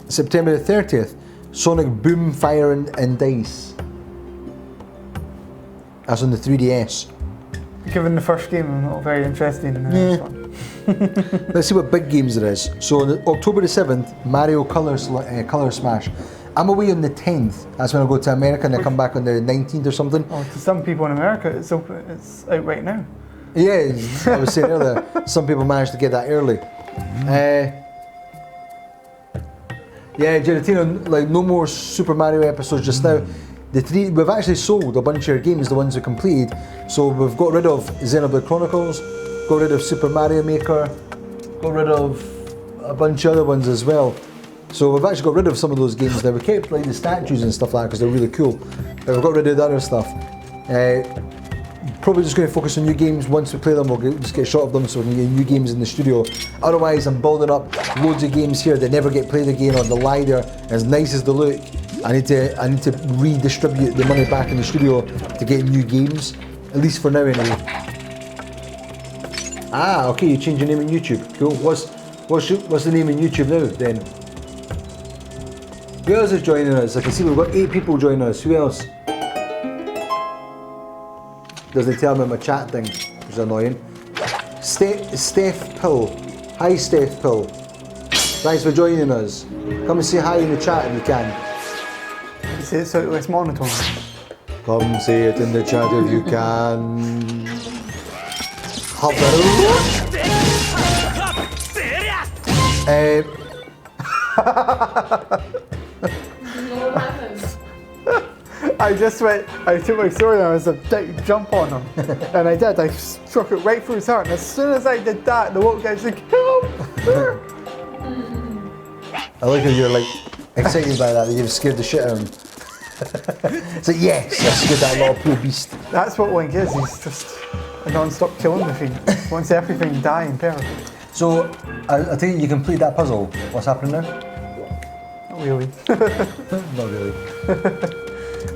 September the 30th, Sonic Boom, Fire and Dice. That's on the 3DS. Given the first game, I'm not very interested in this one. Let's see what big games there is. So on October the 7th, Mario Color Smash. I'm away on the 10th. That's when I go to America and I come back on the 19th or something. Oh, to some people in America, it's out right now. Yeah, I was saying earlier, some people managed to get that early. Yeah, Gelatino, like no more Super Mario episodes just now. We've actually sold a bunch of our games, the ones we completed. So we've got rid of Xenoblade Chronicles, got rid of Super Mario Maker, got rid of a bunch of other ones as well. So we've actually got rid of some of those games now. We kept like the statues and stuff like that because they're really cool. But we've got rid of the other stuff. Probably just going to focus on new games. Once we play them, we'll just get a shot of them so we can get new games in the studio. Otherwise, I'm building up loads of games here that never get played again or they lie there. As nice as they look, I need to redistribute the money back in the studio to get new games. At least for now, anyway. Ah, okay. You change your name on YouTube. Cool. What's the name on YouTube now then? Who else is joining us? I can see we've got 8 people joining us. Who else? Doesn't tell me my chat thing, which is annoying. Steph Pill. Hi Steph Pill. Thanks for joining us. Come and say hi in the chat if you can. You say it so it's monotone. Come say it in the chat if you can. No happens. I took my sword and I was about to jump on him. And I did, I struck it right through his heart. And as soon as I did that, the woke guy said, kill him! I like how you're like excited by that you've scared the shit out of him. It's like, yes, I scared that little poor beast. That's what Link is, he's just a non-stop killing machine. Wants everything die in peril. So, I think you complete that puzzle. What's happening now? Not really. Not really.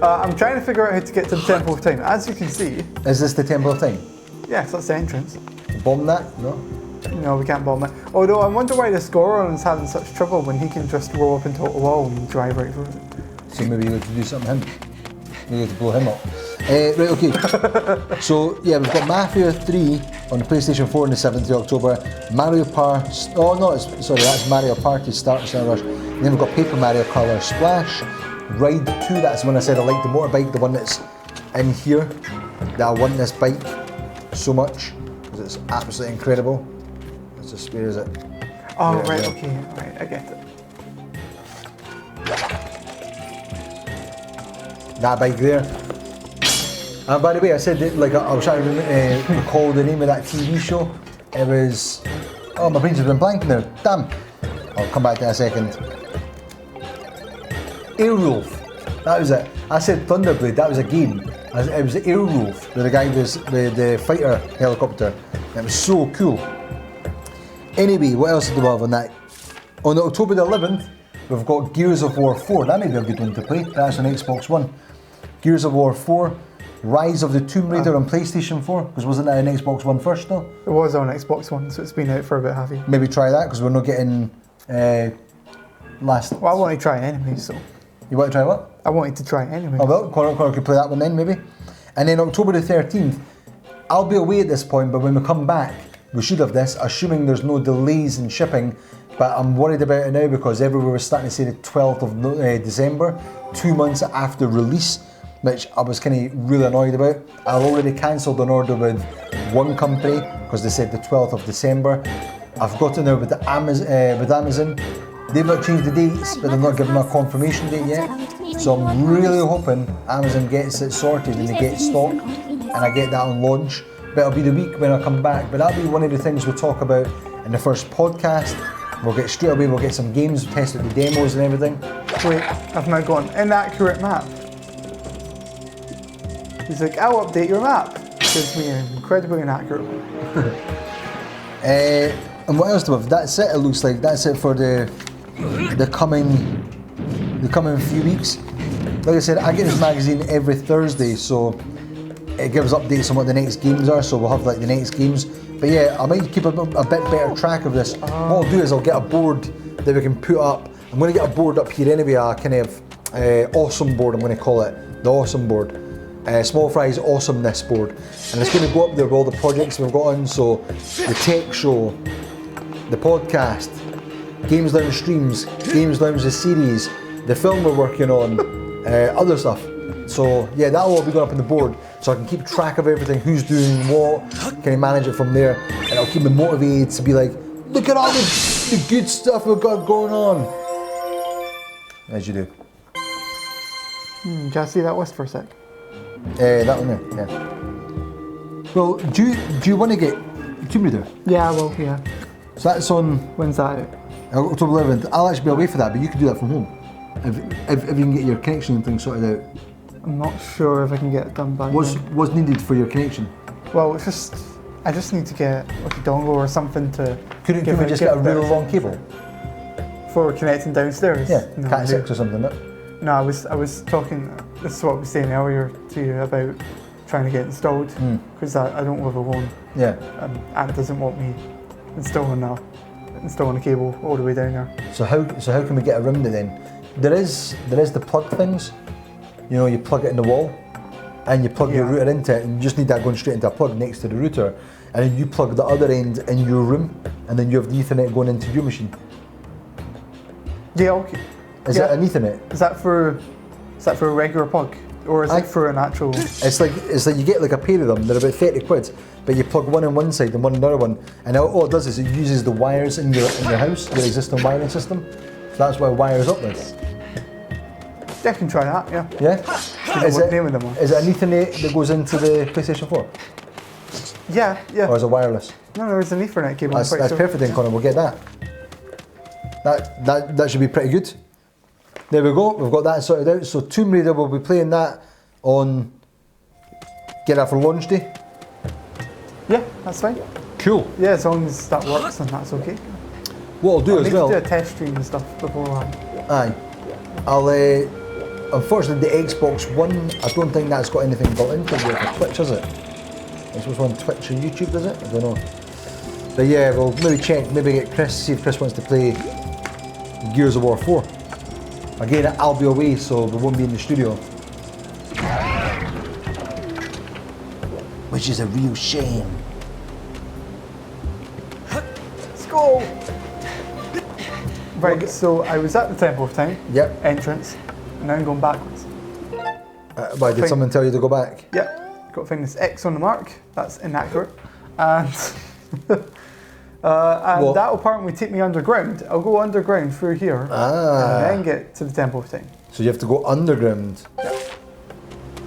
I'm trying to figure out how to get to the Temple of Time. As you can see, Is this the Temple of Time? yes, that's the entrance. Bomb that? No? No, we can't bomb it. Although I wonder why the Scoron's having such trouble when he can just roll up into a wall and drive right through it. So maybe you have to do something to him. Maybe you have to blow him up. Right, okay. So, yeah, we've got Mafia 3 on the PlayStation 4 on the 7th of October. Mario Party... Oh, no, sorry, that's Mario Party Start Rush. And then we've got Paper Mario Color Splash. Ride 2, that's the one I said I like the motorbike, the one that's in here. That I want this bike so much, because it's absolutely incredible. It's just, where is it? Oh, Yeah, right, yeah. okay, right, I get it. That bike there. And by the way, I said that, like, I was trying to recall the name of that TV show. It was... Oh, my brains have been blank now. Damn. I'll come back to that in a second. Airwolf. That was it. I said Thunderblade. That was a game. It was Airwolf, where the guy was the fighter helicopter. It was so cool. Anyway, what else did we have on that? On October the 11th, we've got Gears of War 4. That may be a good one to play. That's on Xbox One. Gears of War 4. Rise of the Tomb Raider on PlayStation 4, because wasn't that an Xbox One first though? It was on Xbox One, so it's been out for a bit, have you? Maybe try that, because we're not getting last... Well, I wanted to try it anyway, so... You want to try what? I wanted to try it anyway. Oh well, Connor could play that one then, maybe. And then October the 13th, I'll be away at this point, but when we come back, we should have this, assuming there's no delays in shipping, But I'm worried about it now because everywhere was starting to say the 12th of December, 2 months after release, which I was kind of really annoyed about. I've already cancelled an order with one company because they said the 12th of December. I've got it now with Amazon. They've not changed the dates, but they've not given me a confirmation date yet. So I'm really hoping Amazon gets it sorted and they get stock and I get that on launch. But it'll be the week when I come back. But that'll be one of the things we'll talk about in the first podcast. We'll get some games, test out the demos and everything. Wait, I've now got an inaccurate map. He's like, I'll update your map. Gives me an incredibly inaccurate one. And what else do we have? That's it, it looks like. That's it for the coming few weeks. Like I said, I get this magazine every Thursday, so it gives updates on what the next games are, so we'll have like the next games. But yeah, I might keep a bit better track of this. What I'll do is I'll get a board that we can put up. I'm going to get a board up here anyway, a kind of awesome board, I'm going to call it. The awesome board. SmallFry's awesomeness board. And it's going to go up there with all the projects we've got on, so the tech show, the podcast, Games Lounge streams, Games Lounge the series, the film we're working on, other stuff. So yeah, that'll all be going up on the board, so I can keep track of everything, who's doing what, can I manage it from there, and it'll keep me motivated to be like, look at all the good stuff we've got going on. As you do. Can I see that list for a sec? That one there, yeah. Well, do you want to get Tomb Raider? Yeah, well, yeah. So that's on When's that out? October 11th. I'll actually be away for that, but you can do that from home. If you can get your connection and things sorted out. I'm not sure if I can get it done by then. What's needed for your connection? Well, I just need to get like a dongle or something to. Couldn't we just get a really long cable? For connecting downstairs? Yeah, No, Cat 6 or something, no? No, I was talking, this is what I was saying earlier to you about trying to get installed, because I don't live alone. Yeah. And it doesn't want me installing a cable all the way down there. So how can we get around it then? There is the plug things. You know, you plug it in the wall and you plug your router into it, and you just need that going straight into a plug next to the router, and then you plug the other end in your room, and then you have the Ethernet going into your machine. Yeah, okay. Is it an Ethernet? Is that for a regular plug? Or is it for an actual? It's like you get like a pair of them. They're about 30 quid, but you plug one on one side and one on the other one, and all it does is it uses the wires in your house, your existing wiring system. So that's why wires up this. Yeah, I can try that. Yeah. Yeah. What name of them are? Is it an Ethernet that goes into the PlayStation 4? Yeah. Or is it wireless? No, there's an Ethernet cable. That's perfect then, Connor. We'll get that. That should be pretty good. There we go. We've got that sorted out. So Tomb Raider, we'll be playing that on. Get that for launch day. Yeah, that's fine. Cool. Yeah, as long as that works, then that's okay. What I'll do I as well. need to do a test stream and stuff beforehand. Aye. I'll. Unfortunately, the Xbox One, I don't think that's got anything built into it for Twitch, is it? It's supposed to be on Twitch or YouTube, does it? I don't know. But yeah, we'll maybe check, maybe get Chris, see if Chris wants to play Gears of War 4. Again, I'll be away, so we won't be in the studio. Which is a real shame. Let's go! Right, so I was at the Temple of Time entrance, and now I'm going backwards. Why, did someone tell you to go back? Yep, got to find this X on the mark, that's inaccurate. And, that will apparently take me underground. I'll go underground through here, and then get to the Temple of Time. So you have to go underground? Yep.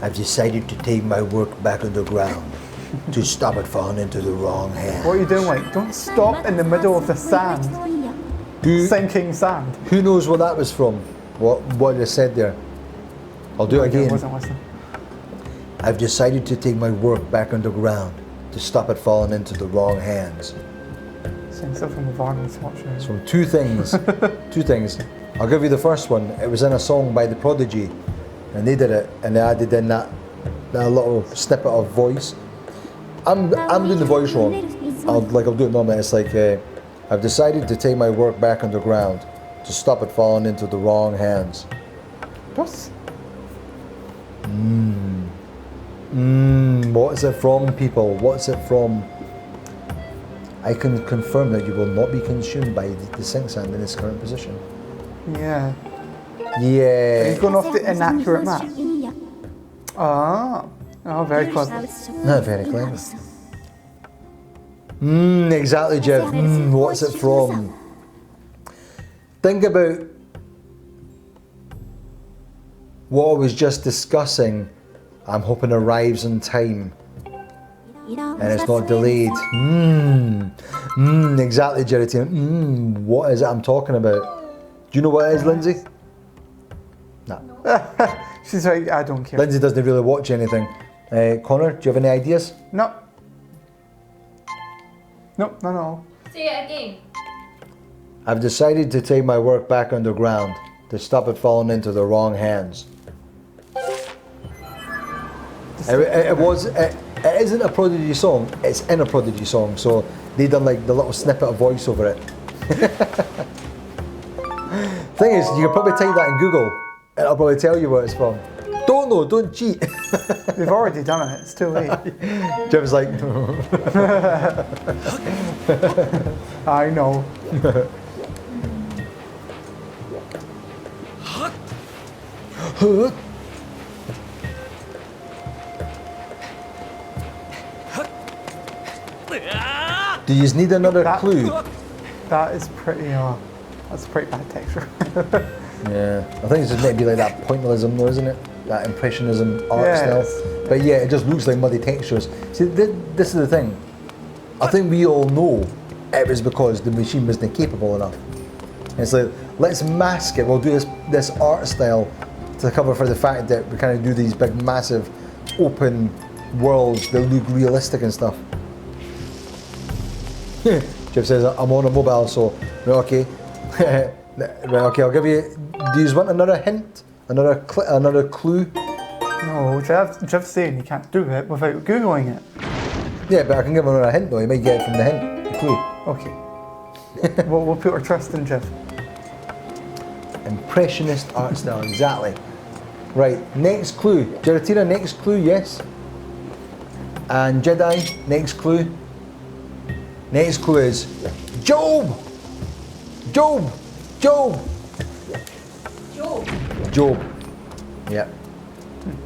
I've decided to take my work back underground to stop it falling into the wrong hands. What are you doing, like? Don't stop in the middle of the sand. Sinking sand. Who knows what that was from? What you said there? I'll do it again. I wasn't listening. I've decided to take my work back underground to stop it falling into the wrong hands. Saying stuff from the Varnum's watching. It's from two things. Two things. I'll give you the first one. It was in a song by The Prodigy, and they did it, and they added in that little snippet of voice. I'm doing the voice wrong. I'll do it normally. It's like, I've decided to take my work back underground to stop it falling into the wrong hands. What? What is it from, people? What's it from? I can confirm that you will not be consumed by the sink sand in its current position. Yeah. Yeah. He's going off the inaccurate map. Ah. Oh, very clever. Not very clever. Exactly, Jeff. What's it from? Think about what I was just discussing. I'm hoping arrives in time. And it's not delayed. Exactly, Geratina. What is it I'm talking about? Do you know what it is, Lindsay? No. She's like, I don't care. Lindsay doesn't really watch anything. Connor, do you have any ideas? No. Nope, not at all. Say it again. I've decided to take my work back underground to stop it falling into the wrong hands. It isn't a Prodigy song, it's in a Prodigy song, so they done like the little snippet of voice over it. Thing is, you can probably type that in Google, and it'll probably tell you where it's from. Don't know, don't cheat. They've already done it, it's too late. Jim's like, I know. do you need another clue? That is pretty, that's a pretty bad texture. Yeah, I think it's just meant to be like that pointillism though, isn't it? That impressionism art Yes. style. But yeah, it just looks like muddy textures. See, this is the thing. I think we all know it was because the machine wasn't capable enough. And it's like, let's mask it. We'll do this art style to cover for the fact that we kind of do these big, massive, open worlds that look realistic and stuff. Jeff says, I'm on a mobile, so, right, okay. Right, okay, I'll give you, do you want another hint? Another clue? No, Jeff's saying you can't do it without Googling it. Yeah, but I can give him another hint though, he might get it from the hint, the clue. Okay. we'll put our trust in Jeff. Impressionist art style, exactly. Right, next clue. Geratina, next clue, yes. And Jedi, next clue. Next clue is Job! Job! Job! Job. Job. Yeah.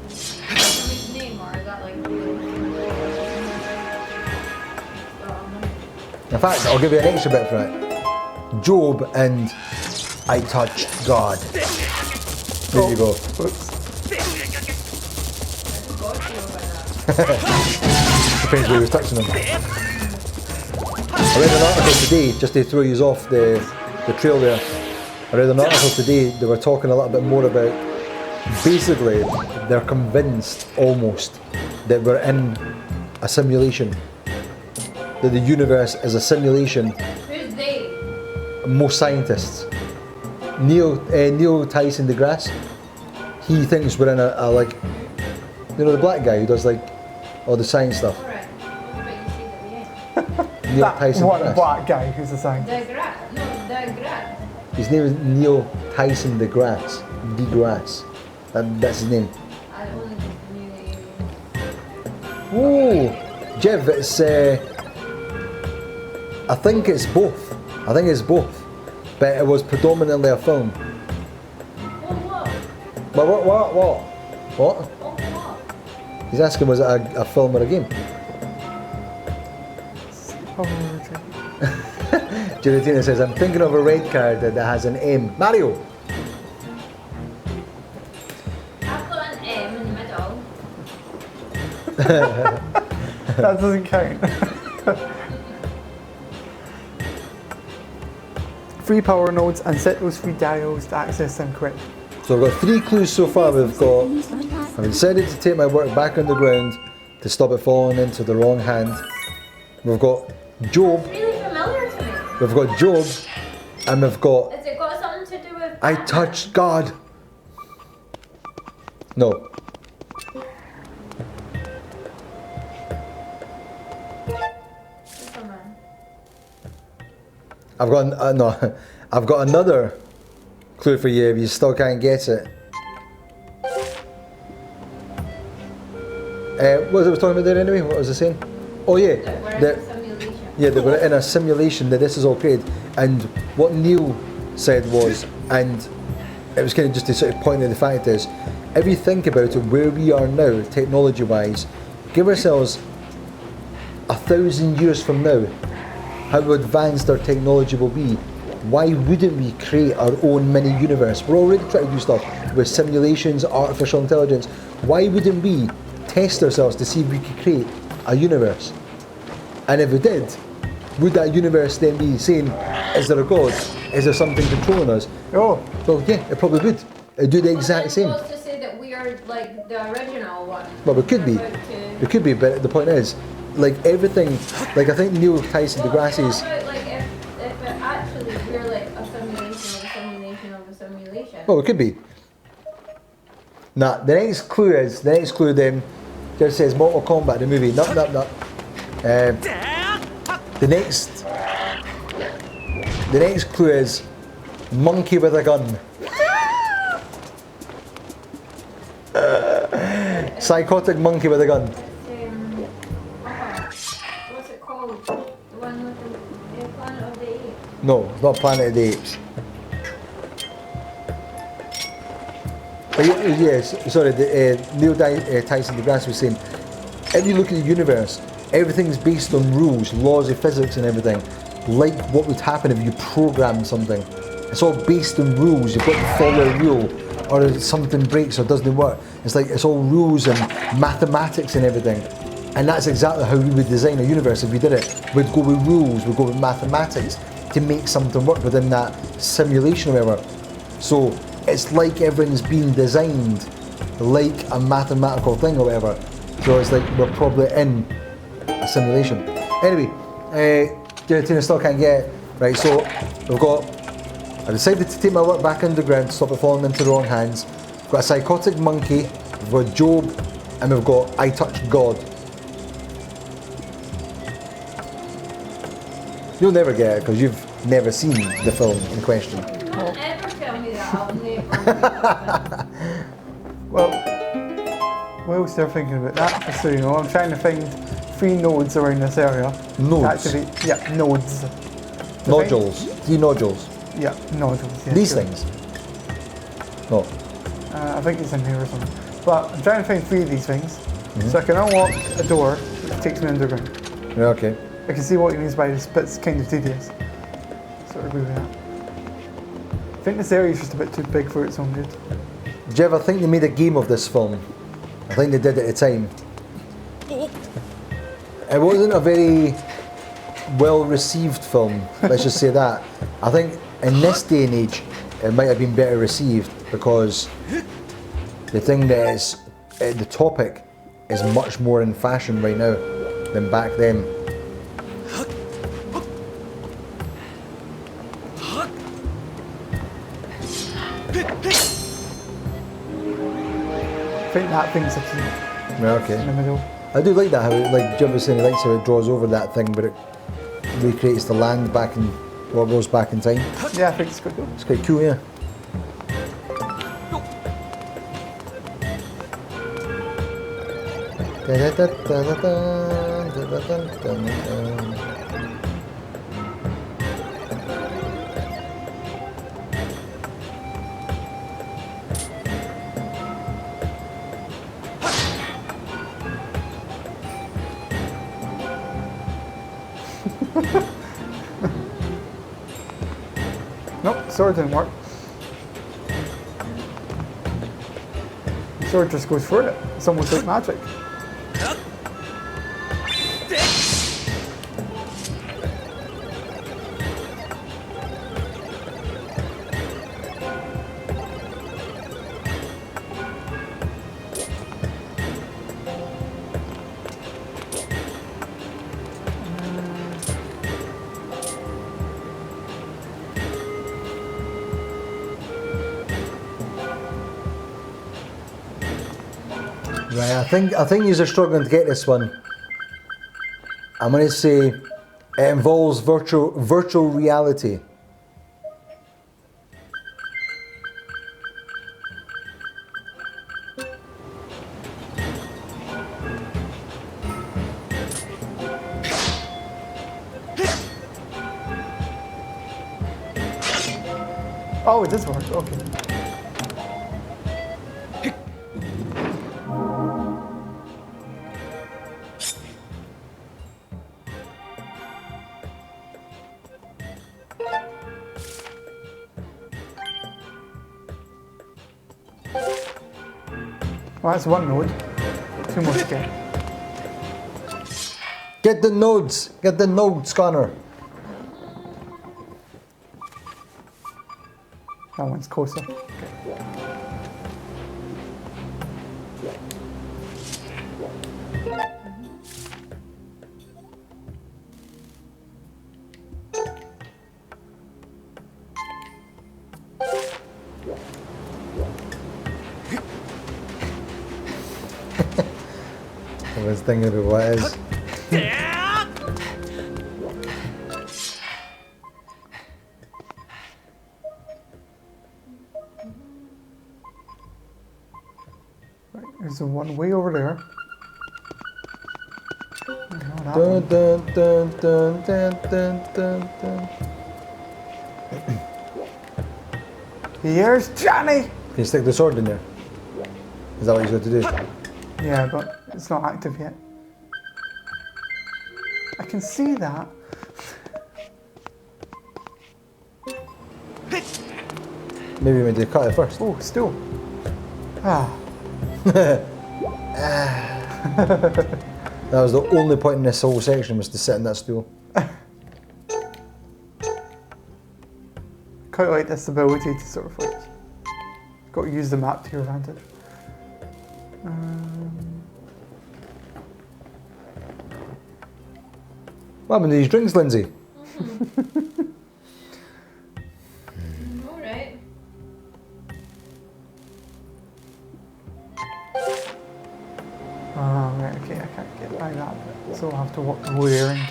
Somebody's name, or is that like? In fact, I'll give you an extra bit for it. Job and I touched God. There you go. Depends where he was touching them. I read an article today, just to throw you off the trail there. I read an article today, they were talking a little bit more about, basically, they're convinced almost that we're in a simulation. That the universe is a simulation. Who's they? Most scientists. Neil Tyson deGrasse, he thinks we're in a like, you know, the black guy who does like all the science stuff. Alright. What about you say that again? Neil Tyson One deGrasse. black guy who's a scientist. DeGrasse. No, DeGrasse. His name is Neil Tyson deGrasse. deGrasse. That's his name. I only knew that you. Oh, Jeff, it's. I think it's both. I think it's both. But it was predominantly a film. What? But what? Oh, what? He's asking, was it a film or a game? Gelatina says, I'm thinking of a red card that has an M. Mario! I've got an M in the middle. That doesn't count. 3 power nodes and set those 3 dials to access them quickly. So we've got 3 clues so far. We've got, I've decided to take my work back underground to stop it falling into the wrong hand. We've got Job. Really familiar to me. We've got Job. And we've got Has it got something to do with? I touched God. No. Superman. I've got no. I've got another clue for you if you still can't get it. What was I talking about there anyway? What was I saying? Oh yeah, That we're in the, a simulation. Yeah, they were in a simulation that this is all created. And what Neil said was, and it was kind of just to sort of point out the fact is, if you think about it, where we are now, technology-wise, give ourselves 1,000 years from now, how advanced our technology will be. Why wouldn't we create our own mini universe? We're already trying to do stuff with simulations, artificial intelligence. Why wouldn't we test ourselves to see if we could create a universe? And if we did, would that universe then be saying, is there a God? Is there something controlling us? Oh, Well, yeah, it probably would. It'd do the exact same. Supposed to say that we are like the original one. Well, we could be. We're about to- We could be, but the point is, like everything, like I think Neil Tyson deGrasse's. What about, like if it actually we're like a simulation of a simulation of a simulation? Well, it could be. Nah, the next clue then, just says Mortal Kombat, the movie. Nup, nup, nup. The next clue is monkey with a gun. Psychotic monkey with a gun. What's it called? The one with the Planet of the Apes. No, it's not Planet of the Apes. But yes, sorry, Neil Tyson deGrasse was saying, if you look at the universe, everything's based on rules, laws of physics and everything. Like what would happen if you programmed something. It's all based on rules. You've got to follow a rule, or if something breaks or doesn't work. It's like it's all rules and mathematics and everything. And that's exactly how we would design a universe if we did it. We'd go with rules, we'd go with mathematics to make something work within that simulation or whatever. So it's like everything's been designed like a mathematical thing or whatever. So it's like we're probably in a simulation. Anyway, Gelatina still can't get it. Right, so I decided to take my work back underground to stop it falling into the wrong hands. We've got a psychotic monkey, we've got Job, and we've got I Touched God. You'll never get it because you've never seen the film in question. Don't ever tell me that. I'll never. well, whilst they're thinking about that, just so you know, I'm trying to find 3 nodes around this area. Nodes? To activate, yeah, nodes. Nodules. 3 nodules. Yeah, nodules. Yeah, These sure. things. No. I think it's in here or something. But I'm trying to find 3 of these things, so I can unlock a door which takes me underground. Yeah, okay. I can see what he means by this, but it's kind of tedious. Sort of moving that. I think this area is just a bit too big for its own good. Jeff, I think they made a game of this film. I think they did at the time. It wasn't a very well received film, let's just say that. I think in this day and age it might have been better received because the thing that is, the topic is much more in fashion right now than back then. I think that thing's a key Yeah, in the okay. middle. I do like that, how it, like Jeff was saying, he likes how it draws over that thing, but it recreates the land back in, what goes back in time. Yeah, I think it's good. It's quite cool, yeah. Nope, sword didn't work. The sword just goes for it. It's almost like magic. Right, I think you're struggling to get this one. I'm going to say it involves virtual reality. Oh, it does work. Okay. Well, that's one node. 2 more to get. Get the nodes. Get the node scanner. That one's closer. I was thinking about what it is. Right, there's the one way over there. I Dun, know that one. dun, dun, dun, dun, dun, dun, dun. Here's Johnny! Can you stick the sword in there? Is that what he's got to do? Yeah, but it's not active yet. I can see that. Maybe we need to cut it first. Oh, still. Ah. That was the only point in this whole section, was to sit in that stool. Quite like this ability to sort of like, got to use the map to your advantage. What happened to these drinks, Lindsay? Alright. Oh, right, okay, I can't get by that bit, so I'll have to walk the whole errand.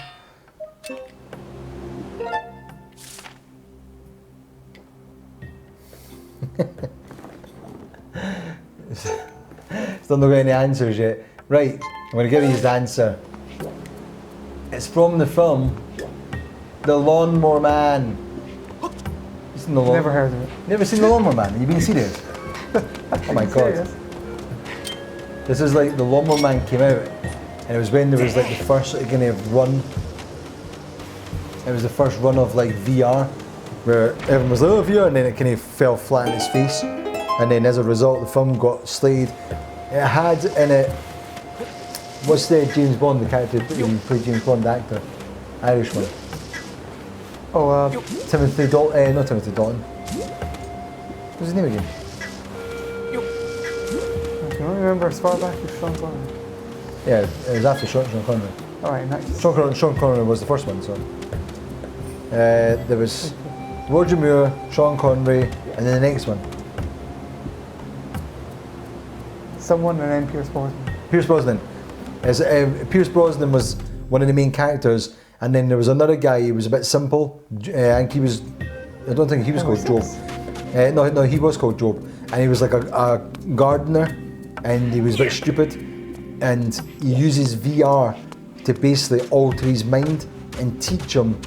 Still not got any answers yet. Right, I'm going to give you his answer. It's from the film The Lawnmower Man. You seen the Never heard of it. Never seen The Lawnmower Man? Are you being serious? Oh my god. Serious? This is like The Lawnmower Man came out, and it was when there was like the first kind of run. It was the first run of like VR, where everyone was like, oh, VR, and then it kind of fell flat in its face. And then as a result, the film got slayed. It had in it, what's the James Bond, the character who played James Bond, the actor? Irishman. Oh, Timothy Dalton, not Timothy Dalton. What's his name again? I don't remember as far back as Sean Connery. Yeah, it was after Sean Connery. Alright, next. Sean Connery was the first one, so. There was Roger Moore, Sean Connery, and then the next one. Someone and then Pierce Brosnan. Pierce Brosnan. Pierce Brosnan was one of the main characters, and then there was another guy who was a bit simple. I think he was. I don't think he was called Job. No, he was called Job, and he was like a gardener, and he was a bit stupid, and he uses VR to basically alter his mind and teach him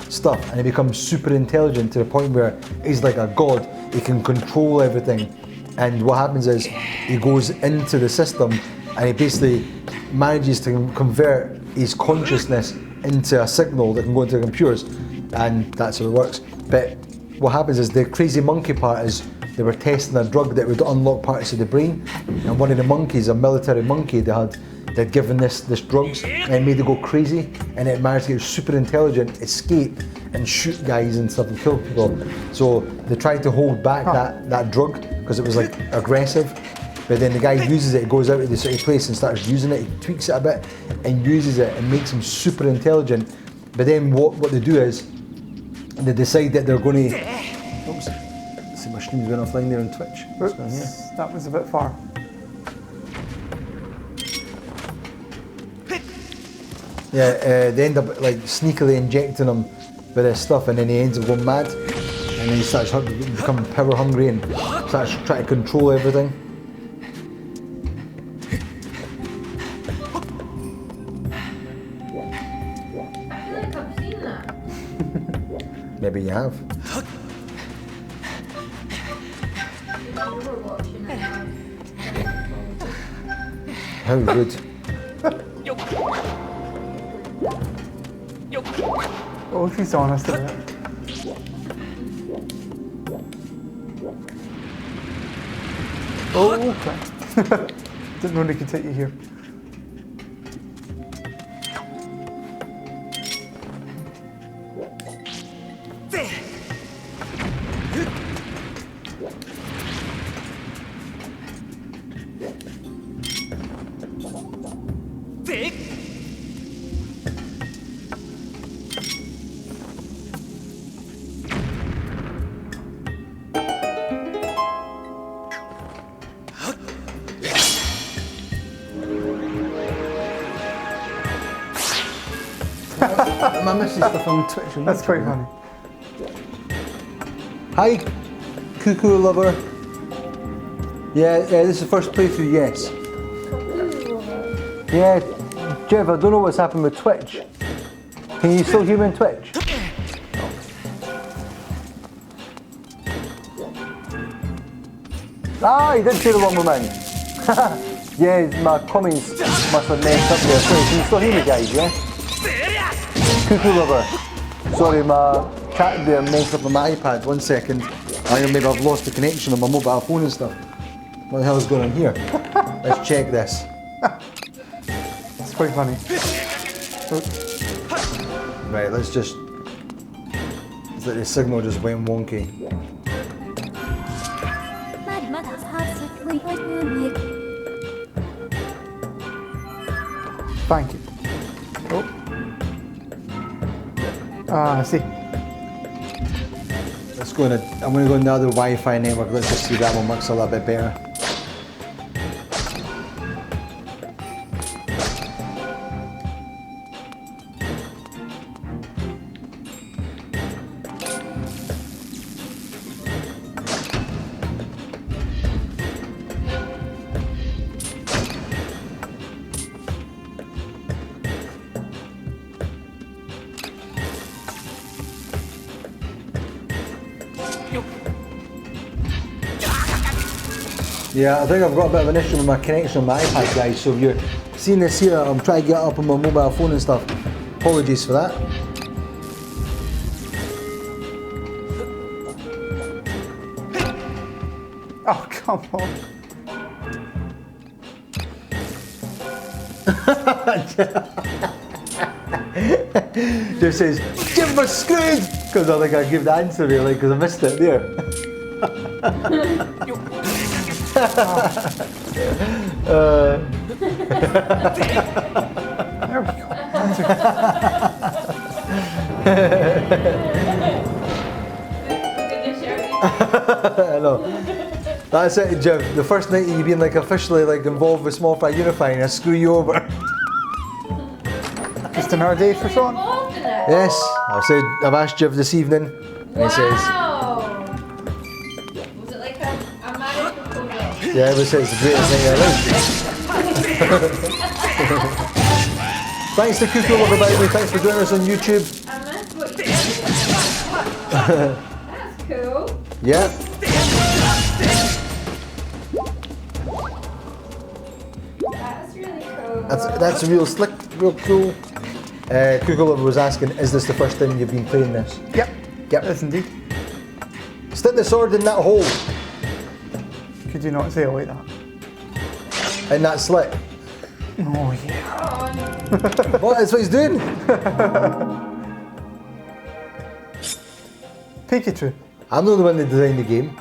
stuff, and he becomes super intelligent to the point where he's like a god. He can control everything. And what happens is he goes into the system and he basically manages to convert his consciousness into a signal that can go into the computers, and that's how it works. But what happens is the crazy monkey part is they were testing a drug that would unlock parts of the brain, and one of the monkeys, a military monkey, they'd given this drugs, and it made it go crazy, and it managed to get super intelligent, escape, and shoot guys and stuff and kill people. So they tried to hold back that drug because it was like aggressive. But then the guy uses it, goes out to this place and starts using it, he tweaks it a bit and uses it and makes him super intelligent. But then what they do is, they decide that they're going to... Oops, see my stream's going offline there on Twitch. What's going on here? That was a bit far. Yeah, they end up like sneakily injecting him with this stuff, and then he ends up going mad, and then he starts becoming power hungry and starts trying to control everything. I feel like I've seen that. Maybe you have. How good. Oh, she's honest about it. Oh, crap. Didn't know they could take you here. I miss this stuff on Twitch. and That's quite YouTube. funny. Hi, Cuckoo Lover. Yeah, this is the first playthrough, yes. Yeah, Jeff, I don't know what's happened with Twitch. Can you still hear me on Twitch? Ah, you did say the one woman. Yeah, my comments must have messed up there. Sorry, can you still hear me, guys, yeah? Cuckoo Lover. Sorry, my chat there messed up on my iPad. 1 second. I think maybe I've lost the connection on my mobile phone and stuff. What the hell is going on here? Let's check this. It's quite funny. Right, let's just... It's like the signal just went wonky. Thank you. Oh. Ah, I see. Let's go in I'm going to go in the other Wi-Fi network. Let's just see if that one works a little bit better. Yeah, I think I've got a bit of an issue with my connection on my iPad, guys, so if you're seeing this here, I'm trying to get it up on my mobile phone and stuff. Apologies for that. Oh, come on. Just says, Jim was screwed! Because I think I give the answer really, because I missed it there. There we go. I know. That's it, Jim. The first night you've been like officially like involved with SmallFryUnify and I screw you over. Just another day for Sean. Involved in it? Yes, I've asked Jiv this evening, and he says, Wow! Was it like a marriage proposal? yeah, he says it's the greatest thing ever. Thanks to Cuckoo Lover, by the way, thanks for joining us on YouTube. I missed what you said. That's cool. Yeah. That's really cool. That's real slick, real cool. Cuckoo Lover was asking, is this the first time you've been playing this? Yep. Yep. Yes, indeed. Stick the sword in that hole, Could you not say it like that? in that slit. Oh, yeah. What? That's what he's doing? Pikachu. I'm not the one that designed the game.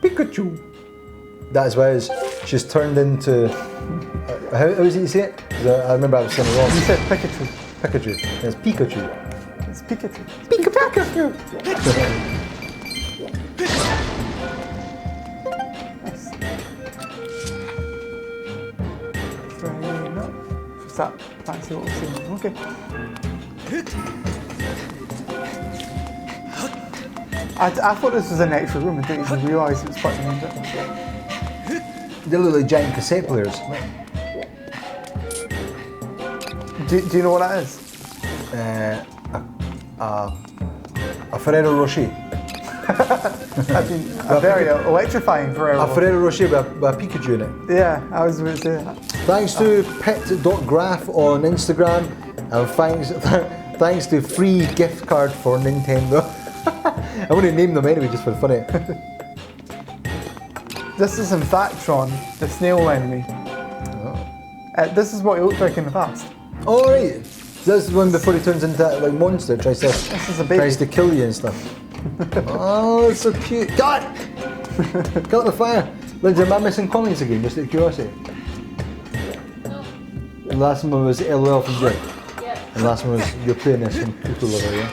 Pikachu. That's why she's turned into... how is it you say it? 'Cause I remember I was saying it wrong. You said Pikachu. Pikachu. It's Pikachu. It's Pikachu. Pikachu! Nice. Try that. Just that fancy little scene. Okay. I thought this was an extra room. I didn't even realise it was part of the main bit. They look like giant cassette players. Do you know what that is? A Ferrero Rocher. I've been very electrifying for A hours. Ferrero Rocher with a Pikachu in it. Yeah, I was about to say that. Thanks to pet.graph on Instagram, and thanks to free gift card for Nintendo. I want to name them anyway, just for the fun of it. This is in fact Tron, the snail enemy. This is what he looked like in the past. Oh, right. This is one before he turns into that like monster, This is a baby. tries to kill you and stuff. Oh, it's so cute. God! Got the fire. Lindsay, am I missing comments again, just out of curiosity? No. The last one was LOL from Jake. Yeah. And the last one was you're playing this from Cuckoo Lover, yeah?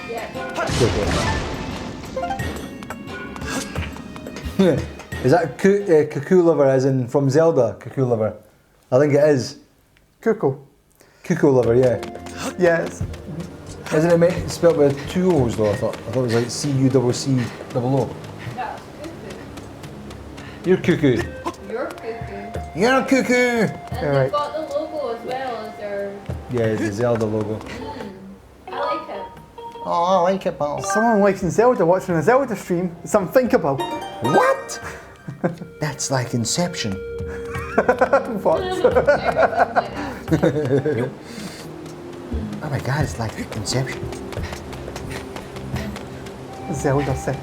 Yeah. Is that Cuckoo Lover as in from Zelda, Cuckoo Lover? I think it is. Cuckoo. Cuckoo Lover, yeah. Yes. Isn't it spelled with two O's though, I thought it was like C-U-C-C-O-O. That's cuckoo. You're cuckoo. You're cuckoo. You're cuckoo! And Yeah, they've right. got the logo as well as their. Yeah, it's the Zelda logo. I like it. Oh, I like it, pal. Someone liking Zelda watching a Zelda stream is unthinkable. What? That's like Inception. What? Oh my god, it's like Inception. Zelda set.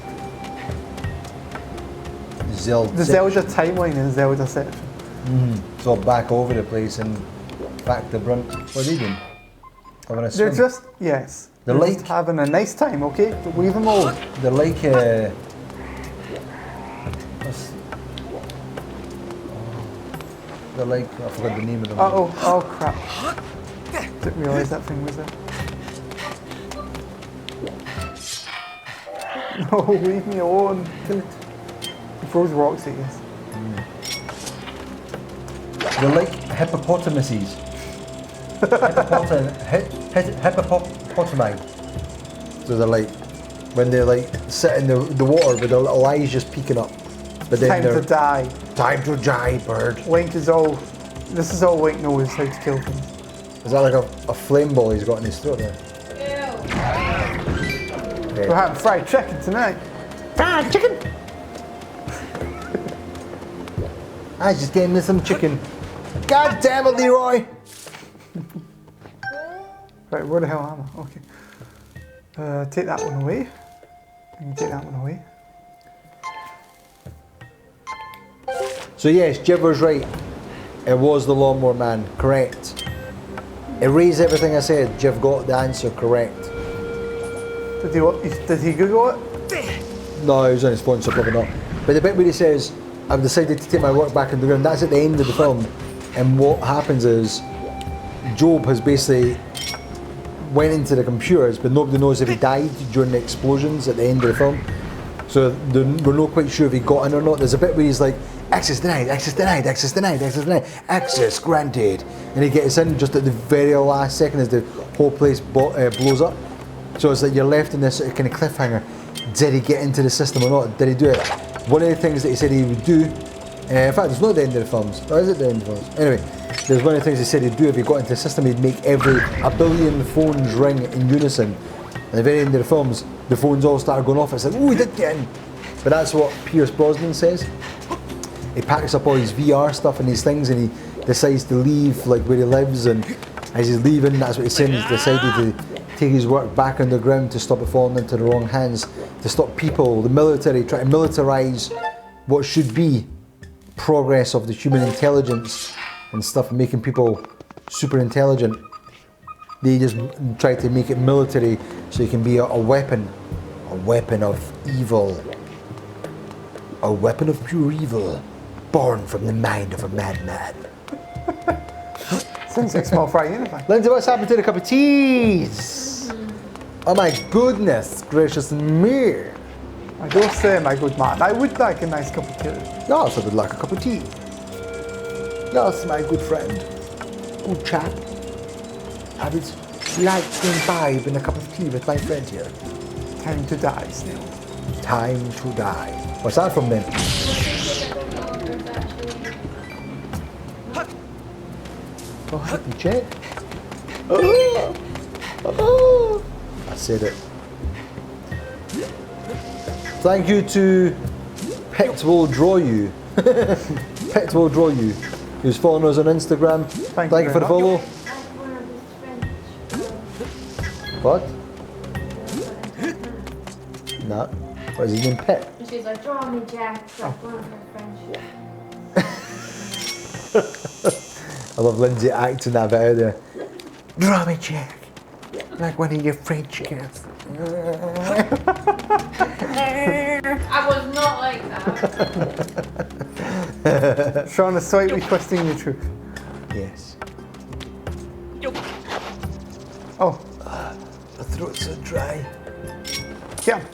Zelda. The Zelda timeline in Zelda set. It's all back over the place and back to brunt. What are they doing? Having a They're swim? just, yes. They're just like- having a nice time, okay? But leave them alone. They're like what's- they're like, I forgot the name of them. Oh crap. Didn't realise that thing was there. No, leave me alone. Kill it. He throws rocks at you. They're like hippopotamuses. Hippopotami. So they're like, when they like sit in the water with their little eyes just peeking up. But then Time they're to die. time to die, bird. Link is all. This is all Link knows how to kill things. Is that like a flame ball he's got in his throat there? We're having fried chicken tonight. Fried chicken! I just gave me some chicken. God damn it, Leroy! Right, where the hell am I? Okay. Take that one away. And you take that one away. So yes, Jibber's right. It was the Lawnmower Man, correct. Erase everything I said. Jiv got the answer correct. Did he Google it? No, he was on his phone, so probably not. But the bit where he says, I've decided to take my work back in the ground, that's at the end of the film. And what happens is, Job has basically went into the computers, but nobody knows if he died during the explosions at the end of the film. So we're not quite sure if he got in or not. There's a bit where he's like, access denied, access denied, access denied, access denied, access granted. And he gets in just at the very last second as the whole place blows up. So it's like you're left in this kind of cliffhanger. Did he get into the system or not? Did he do it? One of the things that he said he would do, in fact, it's not the end of the films. Or is it the end of the films? Anyway, there's one of the things he said he'd do if he got into the system. He'd make a billion phones ring in unison. At the very end of the films, the phones all started going off. It's like, oh, he did get in. But that's what Pierce Brosnan says. He packs up all his VR stuff and these things, and he decides to leave, like where he lives. And as he's leaving, that's what he's saying. He's decided to take his work back underground to stop it falling into the wrong hands, to stop people, the military, try to militarise what should be progress of the human intelligence and stuff, making people super intelligent. They just try to make it military so it can be a weapon of evil, a weapon of pure evil, born from the mind of a madman. Sounds like SmallFryUnify. Lindsay, what's happened to the cup of teas? Oh my goodness gracious me. I don't say, my good man. I would like a nice cup of tea. Yes, I would like a cup of tea. Yes, my good friend. Good chap. I would like to imbibe in a cup of tea with my friend here. Time to die, snail. Time to die. What's that from then? Oh, happy check. Oh, I said it. Thank you to Pet Will Draw You. Pet Will Draw You, who's following us on Instagram. Thank Thank you you for the very follow. That's one of his friends. What? Nah. What is his name? Pet? And she's like, draw me, Jack. That's one of her friends. I love Lindsay acting that bit out there. Draw me, Jack. Like one of your French girls. I was not like that. Sean is slightly twisting the truth. Yes. Oh, My throat's so dry. get him.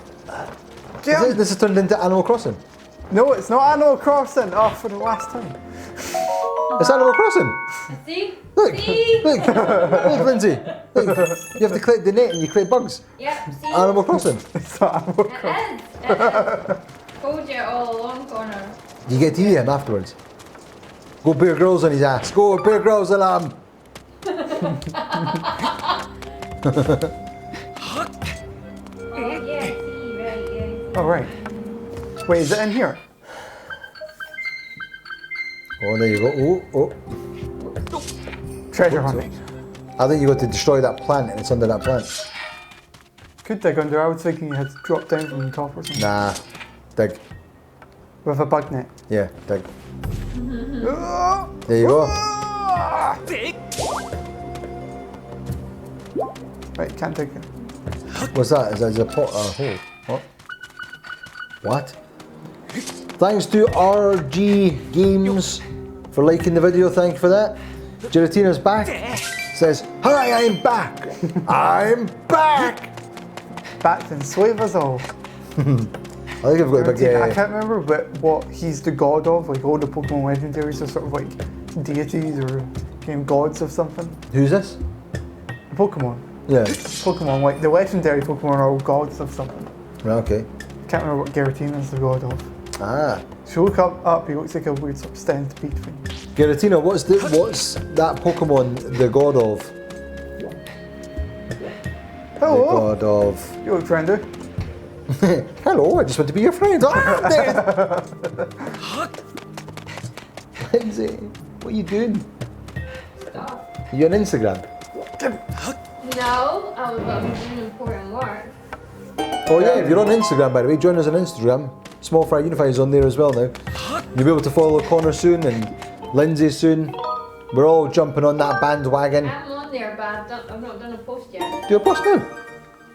Get him. This has turned into Animal Crossing. No, it's not Animal Crossing. Oh, for the last time. It's Animal Crossing. See? Look, See? look, Lindsay. Look, you have to collect the net and you collect bugs. Ah. Yep, see? Animal Crossing. It's not Animal It Crossing. is. It is. Told you all along, Connor. You get to eat him afterwards. Go Bear Grylls on his ass. Go Bear Grylls on him. Oh, yeah, see, right, yeah. Oh, right. Wait, is it in here? Oh, there you go. Oh. Treasure hunting. I think you got to destroy that plant and it's under that plant. Could dig under. I was thinking you had to drop down from the top or something. Nah. Dig. With a bug net. Yeah, dig. Ah! There you go. Ah! Right, can't dig it. What's that? Is that a pot? Hole? What? What? Thanks to RG Games for liking the video. Thank you for that. Gelatina's back. Says, hi, I'm back. I'm back. Back and slave us all. I think I've got a big. I can't remember what he's the god of. Like all the Pokemon legendaries are sort of like deities or gods of something. Who's this? Pokemon. Yeah. Pokemon, like the legendary Pokemon are all gods of something. Right, okay. Can't remember what Giratina's the god of. Ah. So look up, he looks like a weird sort of centipede thing. Giratina, what's that Pokemon the god of? Hello! The god of. You look friendly. Hello, I just want to be your friend. Ah, I'm dead. Lindsay, what are you doing? Stop. Are you on Instagram? No, I was doing important work. Oh yeah, if you're on Instagram, by the way, join us on Instagram. SmallFryUnify is on there as well now. You'll be able to follow Connor soon and Lindsay soon. We're all jumping on that bandwagon. I'm on there, but I've not done a post yet. Do a post now.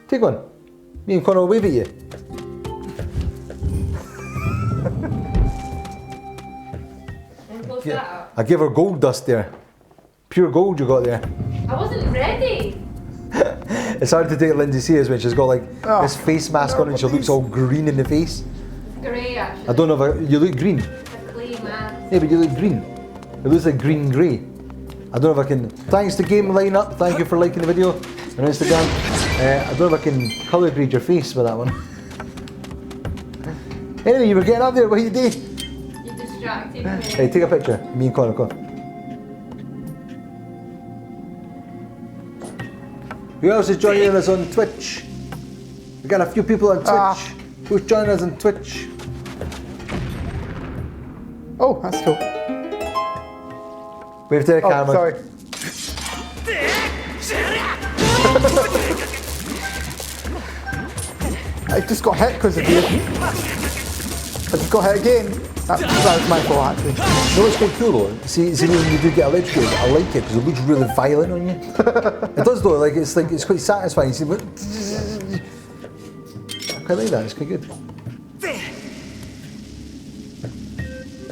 Take one. Me and Connor will wave at you. And post that up. I give her gold dust there. Pure gold you got there. I wasn't ready. It's hard to take Lindsay serious when she's got like Oh. this face mask on and she looks all green in the face. It's grey actually. I don't know if you look green. It's a clay mask. Yeah, but you look green. It looks like green grey. I don't know if I can. Thanks to Game Lineup. Thank you for liking the video on Instagram. I don't know if I can colour grade your face with that one. Anyway, you were getting up there. What are you doing? You distracted me. Hey, take a picture. Me and Connor, come. Who else is joining us on Twitch? We got a few people on Twitch. Ah. Who's joining us on Twitch? Oh, that's cool. Wave to the Oh, camera. sorry. I just got hit because of you. I just got hit again. That was my fault actually. You know what's quite cool though? See when you do get electrocuted, I like it because it looks really violent on you. It does though, like it's quite satisfying. See, but I quite like that, it's quite good.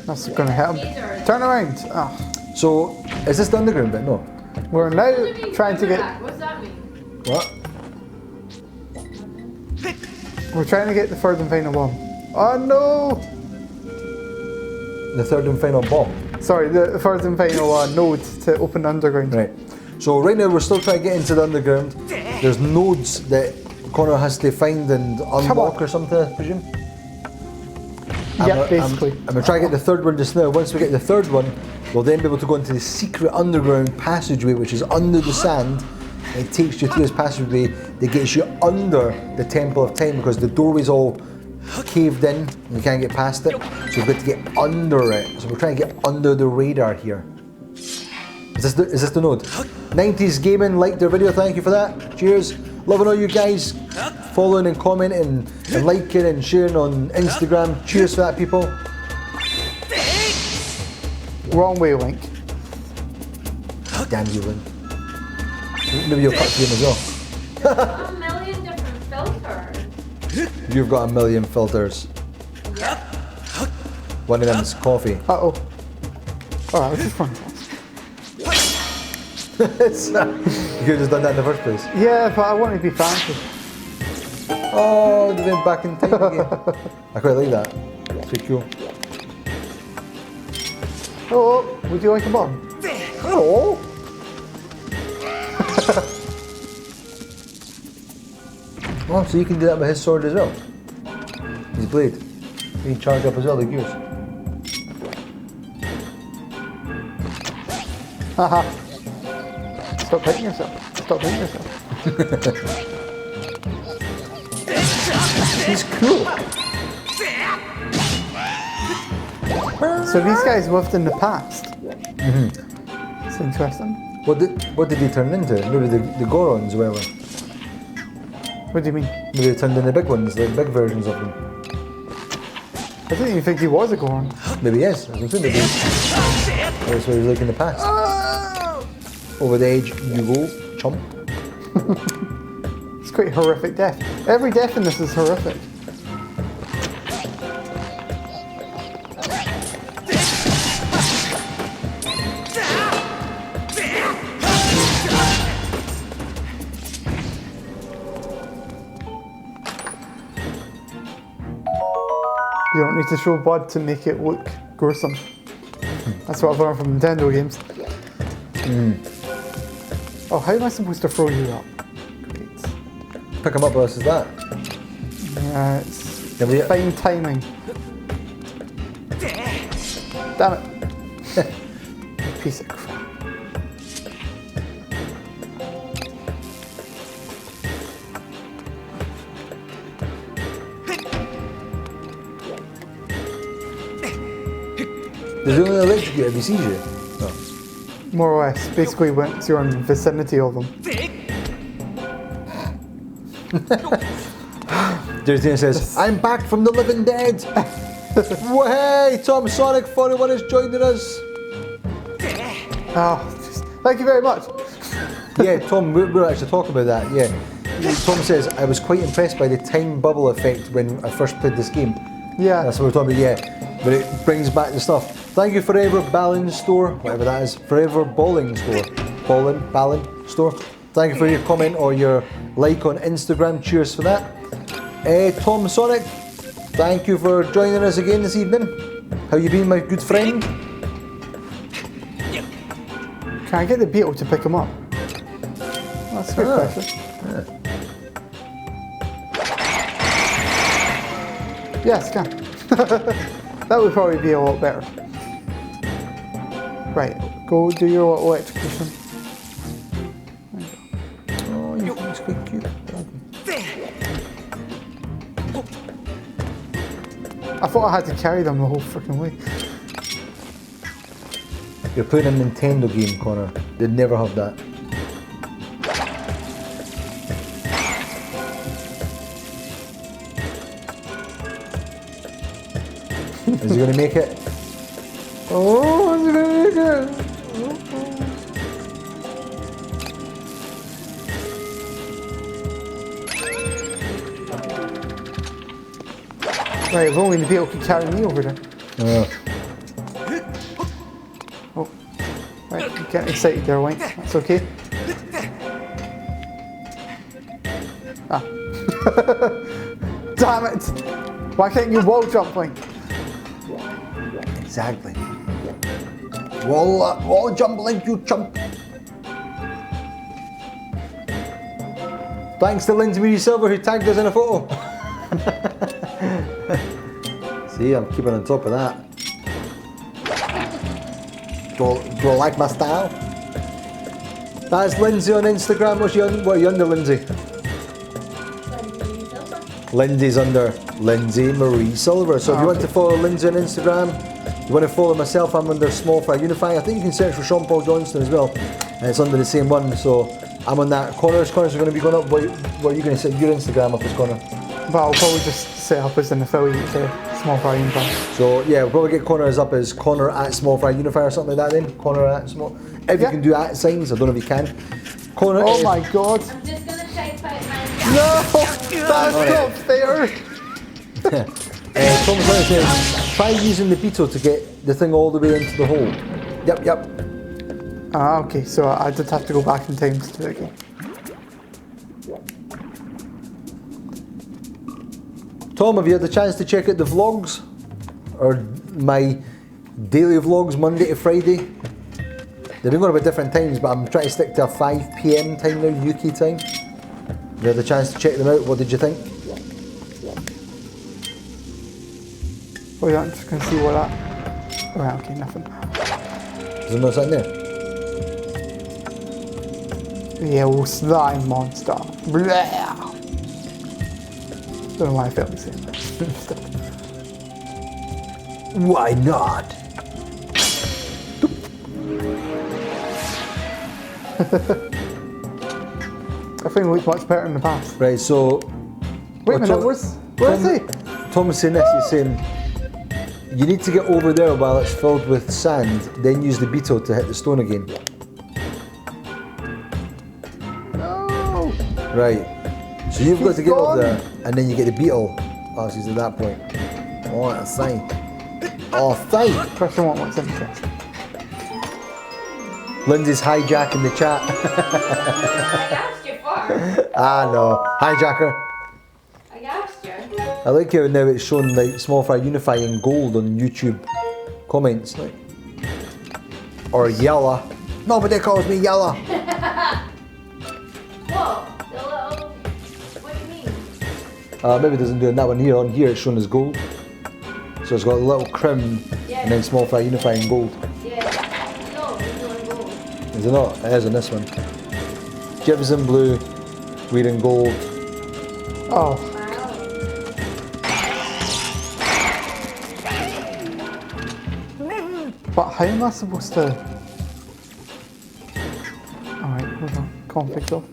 That's gonna hit him. Turn around. Oh. So, is this the underground bit? No. We're What do now you mean, trying to cover get. that? What's that mean? What? We're trying to get the third and final bomb. Oh no! The third and final bomb. Sorry, the third and final node to open the underground. Right. So right now we're still trying to get into the underground. There's nodes that Connor has to find and unlock or something, I presume. Yeah, basically. I'm going to try to get the third one just now. Once we get the third one, we'll then be able to go into the secret underground passageway, which is under the sand. It takes you through this passageway that gets you under the Temple of Time because the doorway's all caved in. You can't get past it. So we've got to get under it. So we're trying to get under the radar here. Is this the node? 90s Gaming liked their video. Thank you for that. Cheers. Loving all you guys following and commenting and liking and sharing on Instagram. Cheers for that, people. Wrong way, Link. Damn you, Lynn. Maybe you'll cut through them as well. A million different filters. You've got a million filters. Yep. One of them's coffee. Uh-oh. Alright, this is fun. You could have just done that in the first place. Yeah, but I want to be fancy. Oh, they went back in time again. I quite like that. It's pretty cool. Oh, would you like a bomb? Hello. Oh, so you can do that with his sword as well. His blade. You can charge up as well, like yours. Haha. Stop hitting yourself. Stop hitting yourself. He's cool. So these guys lived in the past. It's interesting. What did he turn into? Maybe the Gorons or whatever. What do you mean? Maybe they turned into big ones, the big versions of them. I didn't even think he was a Goron. Maybe he is. I was maybe he is. That's what he was like in the past. Over the edge you go, chump. It's quite horrific death. Every death in this is horrific. You don't need to show blood to make it look gruesome. That's what I've learned from Nintendo games. Oh, how am I supposed to throw you up? Great. Pick him up, what else is that? Yeah, it's Yeah, but fine timing. Damn it. Piece of crap. Does it only electrocute if he sees you? No. More or less. Basically once you're in the vicinity of them. Disney says, I'm back from the living dead. Hey, Tom Sonic 41 is joining us. Oh, thank you very much. Yeah, Tom, we were actually talking about that, yeah. Tom says, I was quite impressed by the time bubble effect when I first played this game. Yeah. That's what we're talking about, yeah. But it brings back the stuff. Thank you, Forever Ballin Store, whatever that is. Forever Bowling Store. Ballin Store. Thank you for your comment or your like on Instagram. Cheers for that. Tom Sonic, thank you for joining us again this evening. How you been, my good friend? Can I get the beetle to pick him up? That's a good question. Yes, can. That would probably be a lot better. Right, go do your electrocution. Oh, that's quite cute. I thought I had to carry them the whole freaking way. You're playing a Nintendo game, Connor. They'd never have that. Is he going to make it? Oh, is he going to make it? Right, if only the beetle could carry me over there. Oh. Right, you're getting excited there, Wayne. That's okay. Ah. Damn it! Why can't you wall jump, Wayne? Exactly. Wall jump like you chump. Thanks to Lindsay Marie Silver who tagged us in a photo. See, I'm keeping on top of that. Do you like my style? That's Lindsay on Instagram. What are you under, Lindsay? Lindsay's under Lindsay Marie Silver. So if you want to follow Lindsay on Instagram, you want to follow myself, I'm under SmallFryUnify. I think you can search for Sean Paul Johnston as well. And it's under the same one. So I'm on that. Connor's are going to be going up. What are you going to set your Instagram up as, Connor? But I'll probably just set up as an affiliate to SmallFryUnify. So yeah, we'll probably get Connor's up as Connor at SmallFryUnify or something like that then. Connor at Small. If you can do at signs, I don't know if you can. Connor. Oh my god. I'm just gonna type out my. No! That's not fair! Thomas Lennon says, try using the beetle to get the thing all the way into the hole. Yep. Ah, okay, so I just have to go back in time to do it again. Tom, have you had the chance to check out the vlogs? Or my daily vlogs, Monday to Friday? They've been going about different times, but I'm trying to stick to a 5 PM time now, UK time. You had the chance to check them out, what did you think? Oh yeah, I'm just going to see what that... Oh yeah, okay, nothing. Is there no something there? The old slime monster. Blah. Don't know why I felt like saying that. Why not? I think it looked much better in the past. Right, so... Wait a minute, where is he? Tom is saying this, he's saying, you need to get over there while it's filled with sand, then use the beetle to hit the stone again. No! Right. So you've got to get gone. over there, and then you get the beetle. Oh, she's at that point. Oh, that's fine. Oh, fine. Question one, what's interesting? Lindsay's hijacking the chat. I asked you for. Ah, no. Hijacker. I asked you. I like how now it's showing like SmallFryUnify in gold on YouTube comments. Like. Or yellow. Nobody calls me yellow. What? The little. What do you mean? Maybe it doesn't do it in that one here. On here it's shown as gold. So it's got a little crim and then SmallFryUnify in gold. Yeah. No, it's not gold. Is it not? It is on this one. Jib's in blue, we're in gold. Oh, Wow. but how am I supposed to... Alright, hold on. Conflict off.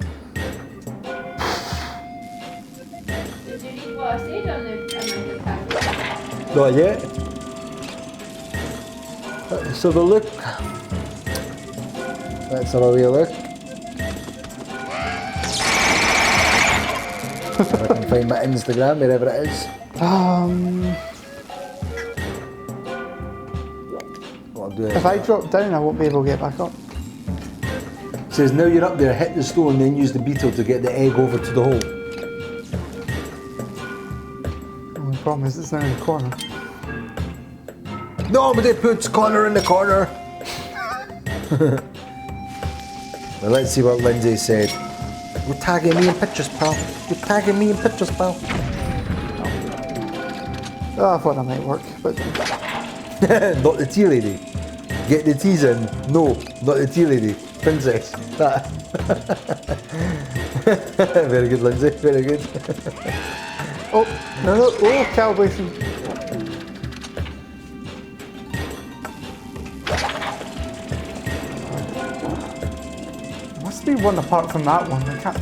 Did you read what I said on the packet? Not yet. Let's have a look. Let's have a wee look. If I can find my Instagram, wherever it is. What I'll do is, If I drop down, I won't be able to get back up. it says now you're up there, hit the stone, then use the beetle to get the egg over to the hole. The only problem is it's now in the corner. Nobody puts Connor in the corner. Well, let's see what Lindsay said. You're tagging me in pictures, pal. You're tagging me in pictures, pal. Oh, I thought that might work, but... Not the tea lady. Get the teas in. No, not the tea lady. Princess. Very good, Lindsay. Very good. Oh, no, oh, cowboy feet. Must be one apart from that one. I can't...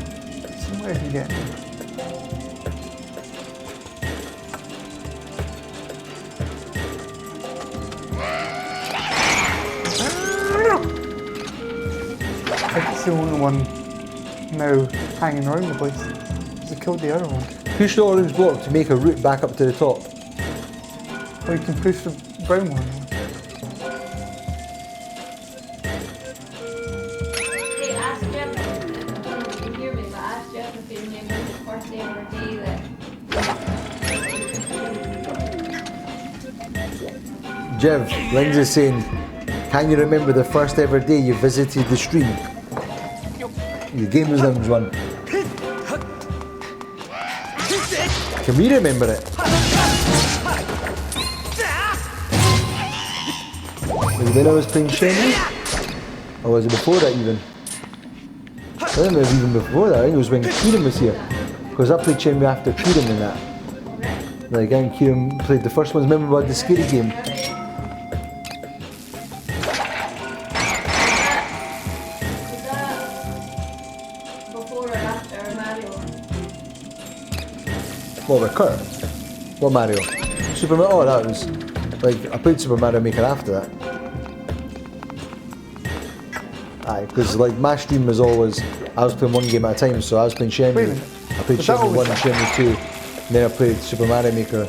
Somewhere you get... I think it's the only one now hanging around the place. Because I killed the other one. Push the orange block to make a route back up to the top. Or you can push the brown one. Hey, ask Jeff. I don't know if you can hear me, but ask Jeff if he remembers the first ever day that. Jeff, Lindsay's saying, can you remember the first ever day you visited the stream? The Game Museum's one. Can we remember it? Was it when I was playing Shenmue? Or was it before that even? I think it was even before that. I think it was when Kieran was here. Because I played Shenmue after Kieran and that. Like, I and Kieran played the first ones. Remember about the scary game? Was that before or after Mario? What, with Kurt? What Mario? Super Mario? Oh, that was... Like, I played Super Mario Maker after that. Aye, because like my stream was always... I was playing one game at a time, so I was playing Wait a Shenmue. minute. I played Was that Shenmue 1 always and that? Shenmue 2. And then I played Super Mario Maker.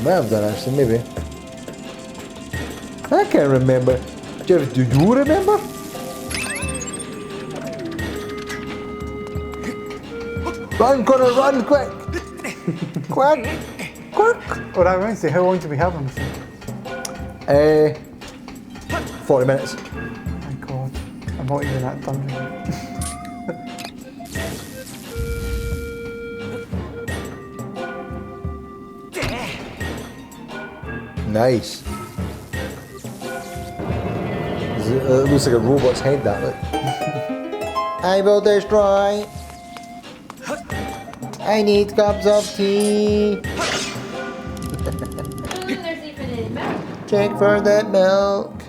Might have done actually, maybe. I can't remember. Jeff, do you remember? Run, Connor, run, quick! Quick! Quick! Oh, that reminds me, how long do we have on this thing? 40 minutes. My god, I'm not even at dungeon. Nice. It looks like a robot's head, that look. I will destroy. I need cups of tea. I don't think there's even any milk. Check for that milk.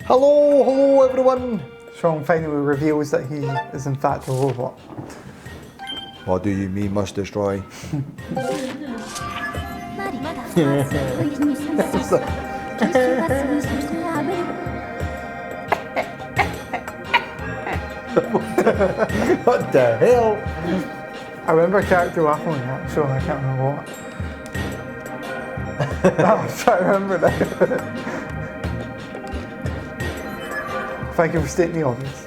Hello, hello everyone. Sean finally reveals that he is in fact a robot. What do you mean must destroy? What the hell? I remember a character laughing at that, Sean, I can't remember what. I'm trying to remember that. Thank you for stating the obvious.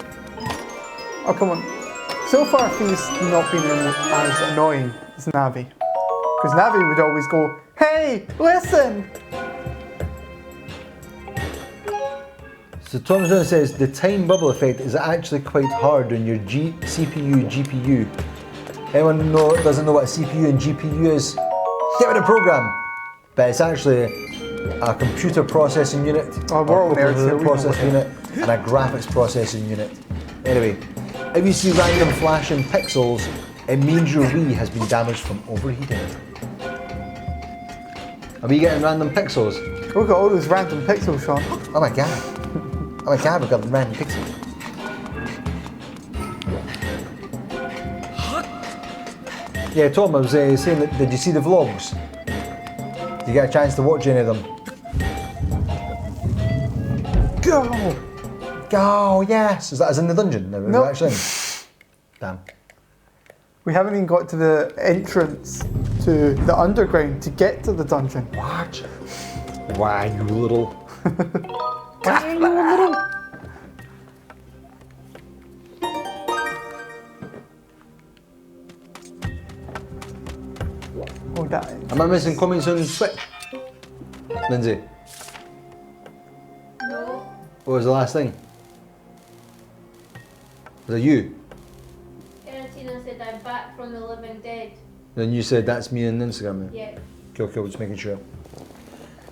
Oh, come on. So far, he's not been as annoying as Navi. Because Navi would always go, hey, listen! So Tom Jones says the time bubble effect is actually quite hard on your CPU, GPU. Anyone doesn't know what a CPU and GPU is? Get with the program! But it's actually a computer processing unit, Oh, we're all nerds here, we know what processing unit, and a graphics processing unit. Anyway, if you see random flashing pixels, it means your Wii has been damaged from overheating. Are we getting random pixels? Look at all those random pixels, Sean. Oh my god. Oh my god, we've got random pixels. Yeah, Tom, I was saying that, did you see the vlogs? Did you get a chance to watch any of them? Go! Oh, yes! Is that as in the dungeon? No. No. Actually. Damn. We haven't even got to the entrance to the underground to get to the dungeon. What? Why, you little... Why are you a little? Oh, that. Am I missing comments on Switch? Lindsay, No. what was the last thing? Was it you? Tina said I'm back from the living dead. Then you said that's me on Instagram. Yeah. Cool, just making sure.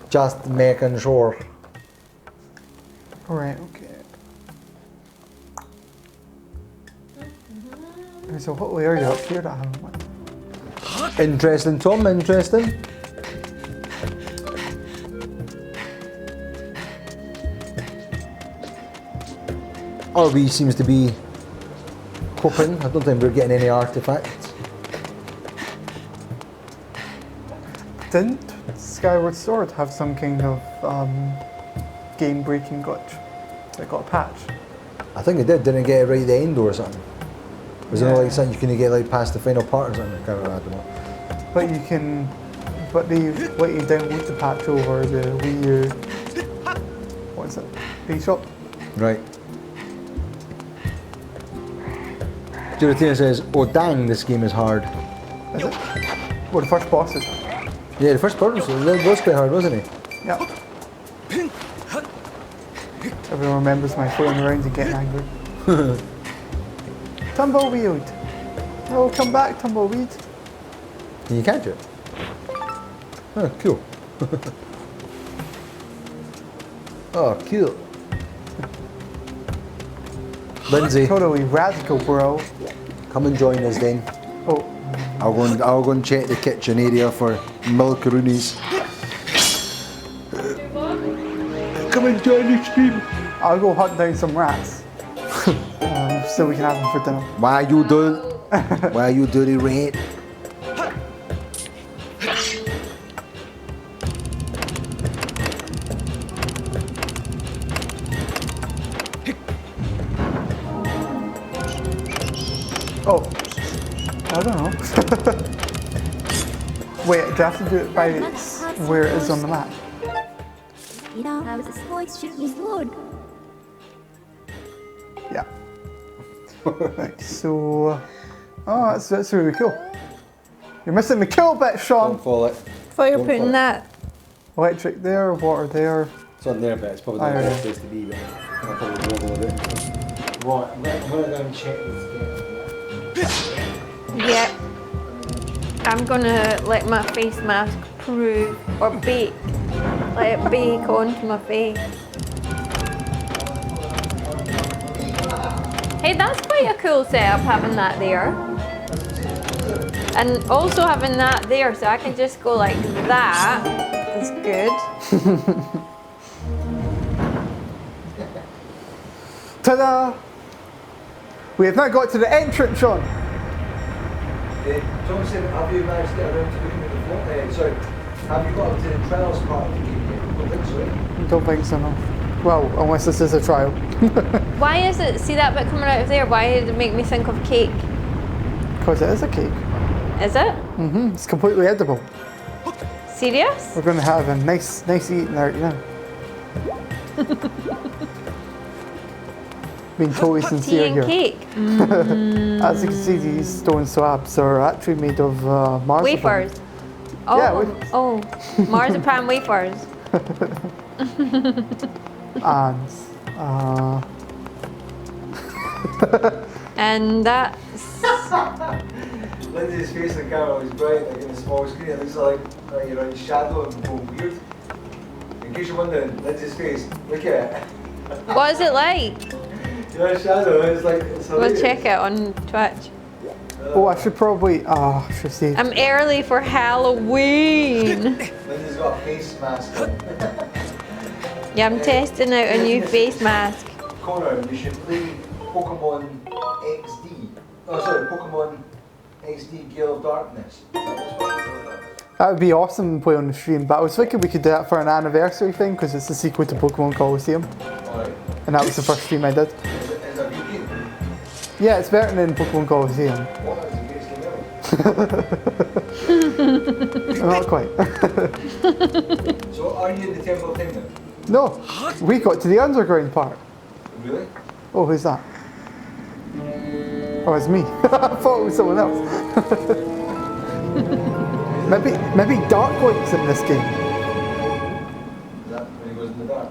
Just making sure. Alright, okay. There's a whole area up here that I haven't went. Interesting, Tom, interesting. RB seems to be coping. I don't think we're getting any artifacts. Didn't Skyward Sword have some kind of game-breaking glitch? It got a patch. I think it did. Didn't it get it right at the end or something? Was it not Yeah. like something you couldn't get like past the final part or something? I don't know. But you can, but they let you download the patch over the Wii U. What is it? eShop. Right. Dorothea says, "Oh dang, this game is hard." Is it? Well, the first boss is. Yeah, the first part was quite hard, wasn't it? Yeah. Everyone remembers my throwing around and getting angry. Tumbleweed! Oh, come back, Tumbleweed. Can you catch it? Oh, cool. Oh, cool. Lindsay, Totally radical, bro. come and join us then. Oh, I'll go and check the kitchen area for milkaroonies. Come and join the stream. I'll go hunt down some rats. So we can have them for dinner. Why you dirty rat? Oh, I don't know. Wait, do I have to do it by where it is on the map? Yeah. Right, so... Oh, that's really cool. You're missing the cool bit, Sean! Don't fall it. Thought you were Don't putting fall. that. Electric there, water there. It's on there, but it's probably not the best place to be. But I'll probably go over it. Right, I'm gonna go and check this again. Yep. I'm gonna let my face mask prove or bake. Let it bake onto my face. Hey, that's quite a cool setup having that there. And also having that there, so I can just go like that. That's good. Ta-da! We have now got to the entrance, Sean. John said, have you managed to get around to looking at the floor? Sorry, have you got up to the trials part of the game yet? I don't think so, eh? Don't think so, no. Well, unless this is a trial. Why is it, see that bit coming out of there? Why did it make me think of cake? Because it is a cake. Is it? It's completely edible. Serious? We're going to have a nice eating out now. Being totally Tea sincere and here. cake. As you can see, these stone slabs are actually made of marzipan. Wafers. Oh, Yeah, wafers. oh, marzipan wafers. And And that's Lindsay's face in the camera was bright, like in the small screen. It looks like you're in shadow and go weird. In case you're wondering, Lindsay's face, look at it. what is it like? You're in shadow, it's like, it's We'll hilarious. check it on Twitch. oh, I should probably I should say. I'm early for Halloween. Lindsay's got a face mask on. Yeah, I'm testing out a new face mask. Connor, you should play Pokemon XD. Oh, sorry, Pokemon XD Gale of Darkness. That would be awesome to play on the stream, but I was thinking we could do that for an anniversary thing because it's the sequel to Pokemon Colosseum, Alright. and that was the first stream I did. Is it a good game? Yeah, it's better than Pokemon Colosseum. What is the greatest game ever? Not quite. So, are you in the Temple of Kingdom? No, we got to the underground part. Really? Oh, who's that? Oh, it's me. I thought it was someone else. maybe Dark Link's in this game. Is that when he goes in the dark?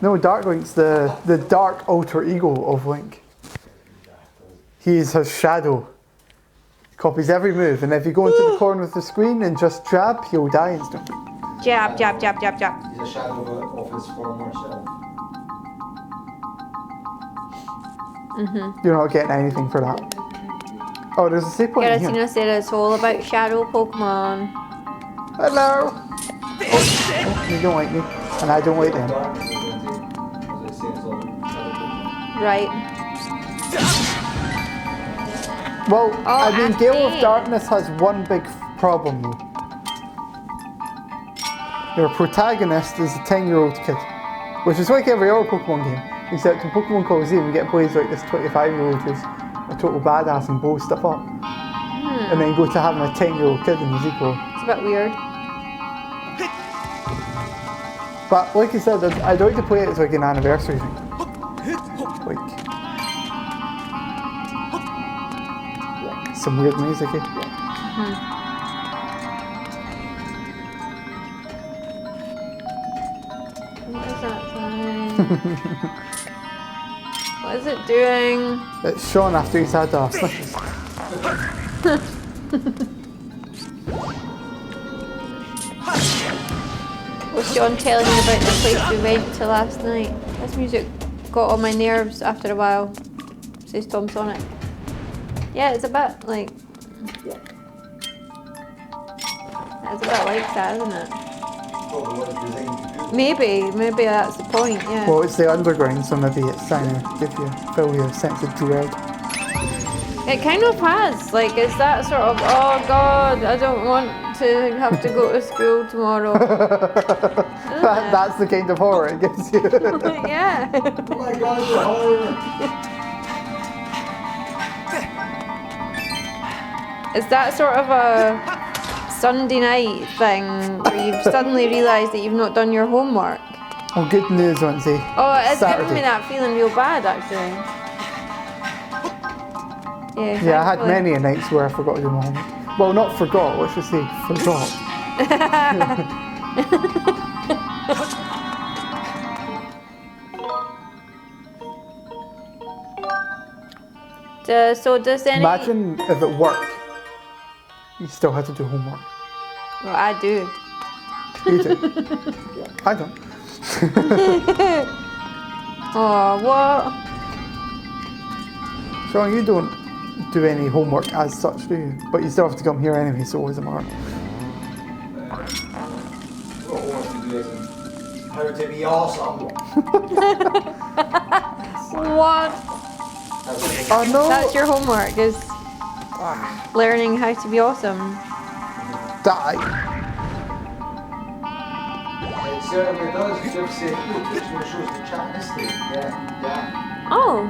No, Dark Link's the dark alter ego of Link. He is his shadow. Copies every move, and if you go into the corner of the screen and just jab, he'll die instantly. Jab, jab, jab, jab, jab. He's a shadow of his former self. You're not getting anything for that. Oh, there's a save point in here. Garatina said it's all about shadow Pokemon. Hello! Oh, you don't like me, and I don't like them. Darkness is going to, as I say, it's all shadow Right. Well, Oh, I mean, I Gale of see. Darkness has one big problem though. Your protagonist is a 10-year-old kid, which is like every other Pokemon game, except in Pokemon Colosseum you get players like this 25-year-old who's a total badass and blows stuff up. And then you go to having a 10-year-old kid and he's equal. It's a bit weird. But like I said, I'd like to play it as like an anniversary thing. Like some weird music here. What is that thing? What is it doing? It's Sean after he's had a Snickers. Was Sean telling you about the place we went to last night? This music got on my nerves after a while, says Tom Sonic. Yeah, it's a bit like... It's a bit like that, isn't it? Maybe that's the point, yeah. Well, it's the underground, so maybe it's trying to fill you a sense of dread. It kind of has, like, it's that sort of, oh God, I don't want to have to go to school tomorrow. That's the kind of horror it gives you. Yeah. Oh my God, the horror! Is that sort of a Sunday night thing where you've suddenly realised that you've not done your homework? Well, good news, Lindsay. Oh, it's Saturday. giving me that feeling real bad, actually. Yeah, I had thankfully. many a nights where I forgot to do my homework. Well, not forgot, let's just say forgot. So does any... Imagine if at work you still had to do homework. Well, I do. You do. I don't. Oh, what? Sean, you don't do any homework as such, do you? But you still have to come here anyway, so it doesn't matter. What I want to do is how to be awesome. What? Oh no! That's your homework, is learning how to be awesome. Die! It certainly does. Just say, look, it shows the chat history. Yeah. Oh,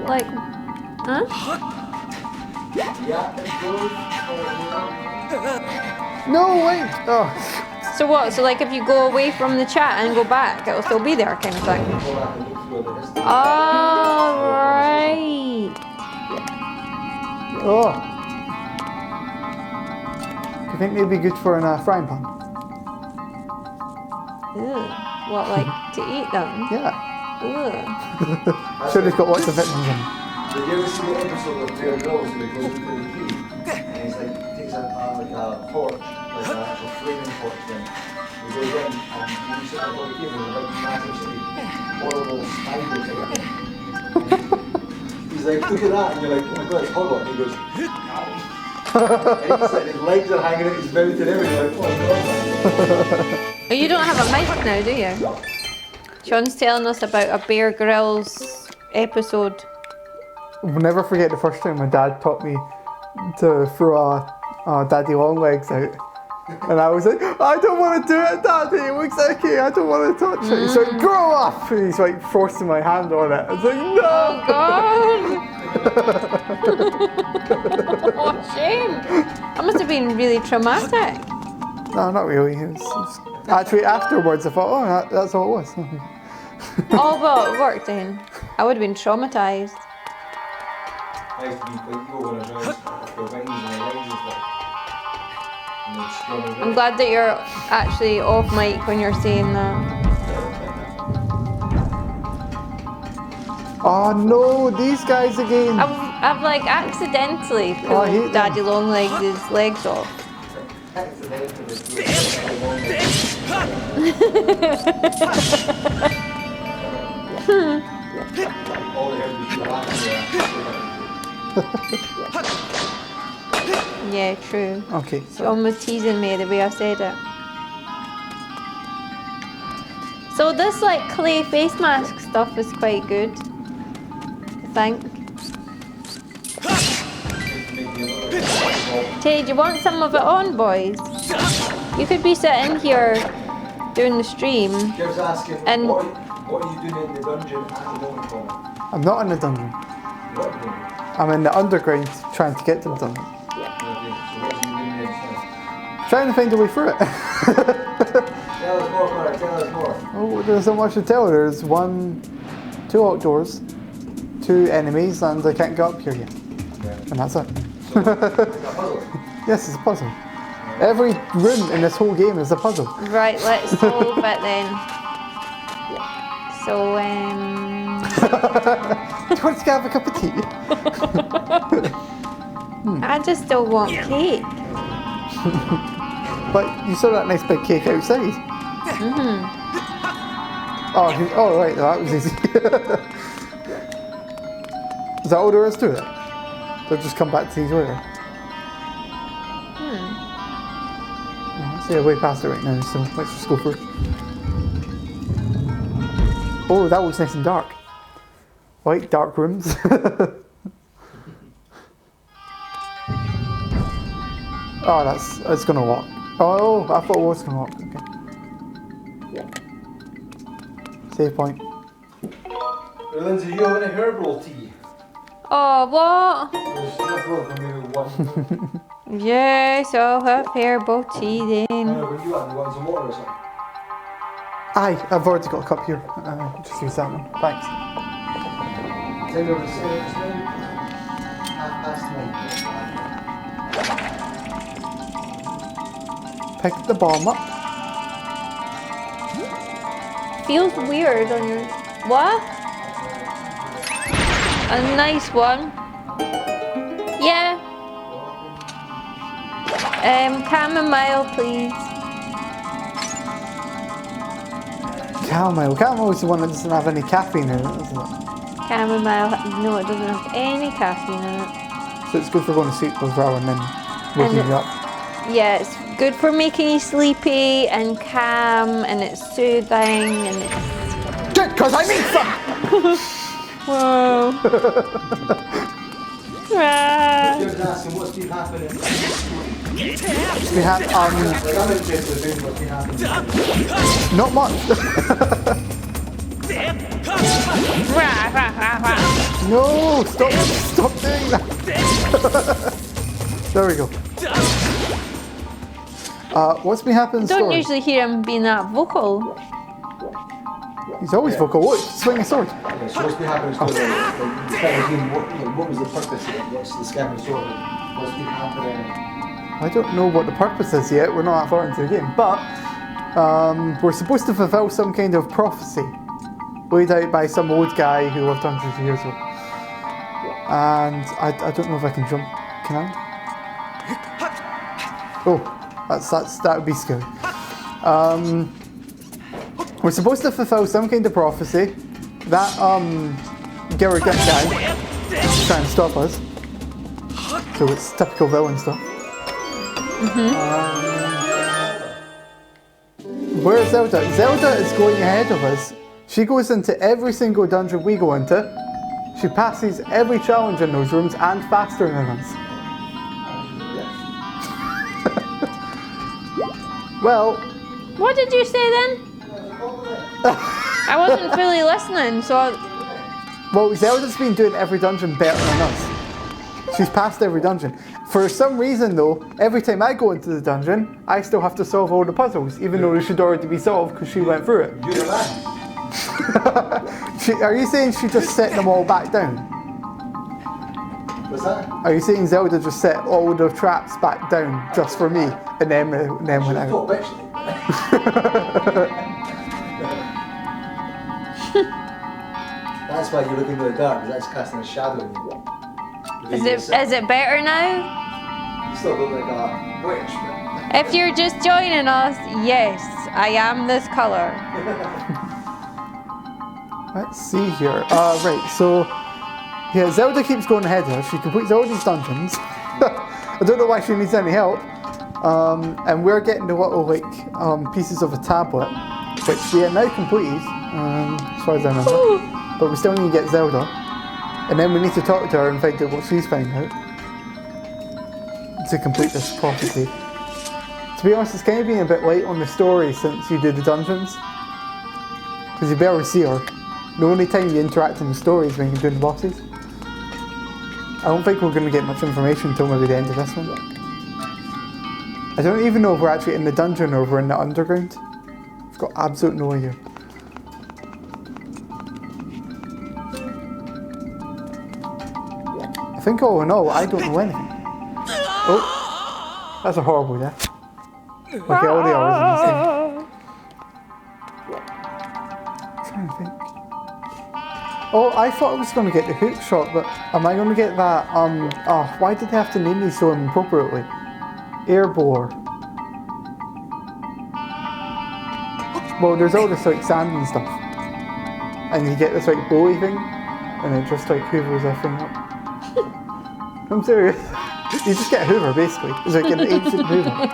like, huh? Yeah, it goes. No, wait! Oh. So what, so like if you go away from the chat and go back, it'll still be there kind of thing? Oh, right. Oh. Do you think they'd be good for a frying pan? Ew. What, like to eat them? Yeah. Ew. Sure, they've got lots of vitamins in them. Did you ever see the episode of Bear Grylls where he goes into the cave and he's like, takes like a torch, like an actual flaming torch thing. He goes in and you sit in the cave and there's a big massive sort of horrible spider thing. He's like, look at that, and you're like, oh my God, it's horrible. And he goes, and he's like, his legs are hanging out his mouth and everything. You're like, oh my God. Oh, you don't have a mic now, do you? Sean's telling us about a Bear Grylls episode. I'll never forget the first time my dad taught me to throw a daddy long legs out. And I was like, I don't want to do it, Daddy, it looks icky, I don't want to touch it. He's like, grow up! And he's like forcing my hand on it. I was like, no! Oh God! What a shame! That must have been really traumatic. No, not really. Actually, afterwards I thought, oh, that's all it was. Oh, well, it worked then. I would have been traumatised. I used to be quite evil when I was young, for wings and my legs and stuff. And they'd scrum around. I'm glad that you're actually off mic when you're saying that. Oh no, these guys again. I've like accidentally I hate pulled them. Daddy Longlegs' legs off. All they heard was you laughing. Yeah, true. Okay, Sean was teasing me the way I said it. So this like clay face mask stuff is quite good, I think. Tay, do you want some of it on, boys? You could be sitting here doing the stream. Jeff's asking, And- what are you doing in the dungeon at the moment, Connor? I'm not in the dungeon. What are you doing? I'm in the underground trying to get to the dungeon. Okay, so what are you doing next? Trying to find a way through it. Tell us more, Connor, tell us more. Oh, there's so much to tell. There's two outdoors, 2 enemies, and I can't get up here yet. And that's it. It's a puzzle. Yes, it's a puzzle. Every room in this whole game is a puzzle. Right, let's solve it then. So, Do you want to have a cup of tea? I just still want cake. But you saw that nice big cake outside. Oh, right, that was easy. Is that all there is to it? They'll just come back to these later. Oh, see, way past it right now, so let's just go for it. Oh, that looks nice and dark. I like dark rooms. Oh, it's gonna lock. Oh, I thought it was gonna lock. Okay. Save point. Lindsay, you have any herbal tea? Oh, what? There's enough room for maybe one. Yes, I'll have herbal tea then. I know, but you want some water or something? Aye, I've already got a cup here. Just use that one. Thanks. Time over the same now. 9:30. Pick the bomb up. Feels weird on your... What? A nice one. Yeah. Chamomile, please. Chamomile. Chamomile is the one that doesn't have any caffeine in it, isn't it? Chamomile, no, it doesn't have any caffeine in it. So it's good for going to sleep as well and then waking you up. Yeah, it's good for making you sleepy and calm, and it's soothing, and it's... Good, because I need some! Whoa. Ah. Just asking what's been happening. We have, Like, I'm interested in what's been happening. not much. No, stop doing that. There we go. What's been happening? Don't Story? usually hear him being that vocal. He's always vocal. Look, swing a sword. Yeah, so what's been happening? What was the purpose of it? What's the scam and sword? What's been happening? I don't know what the purpose is yet. We're not that far into the game, but we're supposed to fulfill some kind of prophecy laid out by some old guy who lived hundreds of years ago. And I don't know if I can jump. Can I? Oh, that would be scary. We're supposed to fulfill some kind of prophecy. That Garrett guy is trying to stop us. So it's typical villain stuff. Where's Zelda? Zelda is going ahead of us. She goes into every single dungeon we go into. She passes every challenge in those rooms and faster than us. Well, What did you say then? I wasn't fully listening, so... well, Zelda's been doing every dungeon better than us. She's passed every dungeon. For some reason though, every time I go into the dungeon, I still have to solve all the puzzles, even though they should already be solved because she went through it. You're the man. Are you saying she just set them all back down? What's that? Are you saying Zelda just set all the traps back down just for me and then went out? Oh, bitch. That's why you're looking in the dark, because that's casting a shadow on you. Is it better now? You still look like a witch, but... If you're just joining us, yes, I am this color. Let's see here. Right, so yeah, Zelda keeps going ahead of us. She completes all these dungeons. I don't know why she needs any help. And we're getting the little pieces of a tablet, which we are now completed, as far as I remember. But we still need to get Zelda. And then we need to talk to her and find out what she's found out to complete this prophecy. To be honest, it's kind of been a bit late on the story since you did the dungeons. Because you barely see her. The only time you interact in the story is when you're doing the bosses. I don't think we're going to get much information until maybe the end of this one. I don't even know if we're actually in the dungeon or if we're in the underground. I've got absolute no idea. I think all in all, I don't know anything. Oh, that's a horrible death. Like all the others in this game. I'm trying to think. Oh, I thought I was going to get the hook shot, but am I going to get that, why did they have to name these so inappropriately? Air bore. Well, there's all this like sand and stuff. And you get this like blowy thing. and it just like hoovers everything up. I'm serious. You just get a hoover basically. It's like an ancient hoover.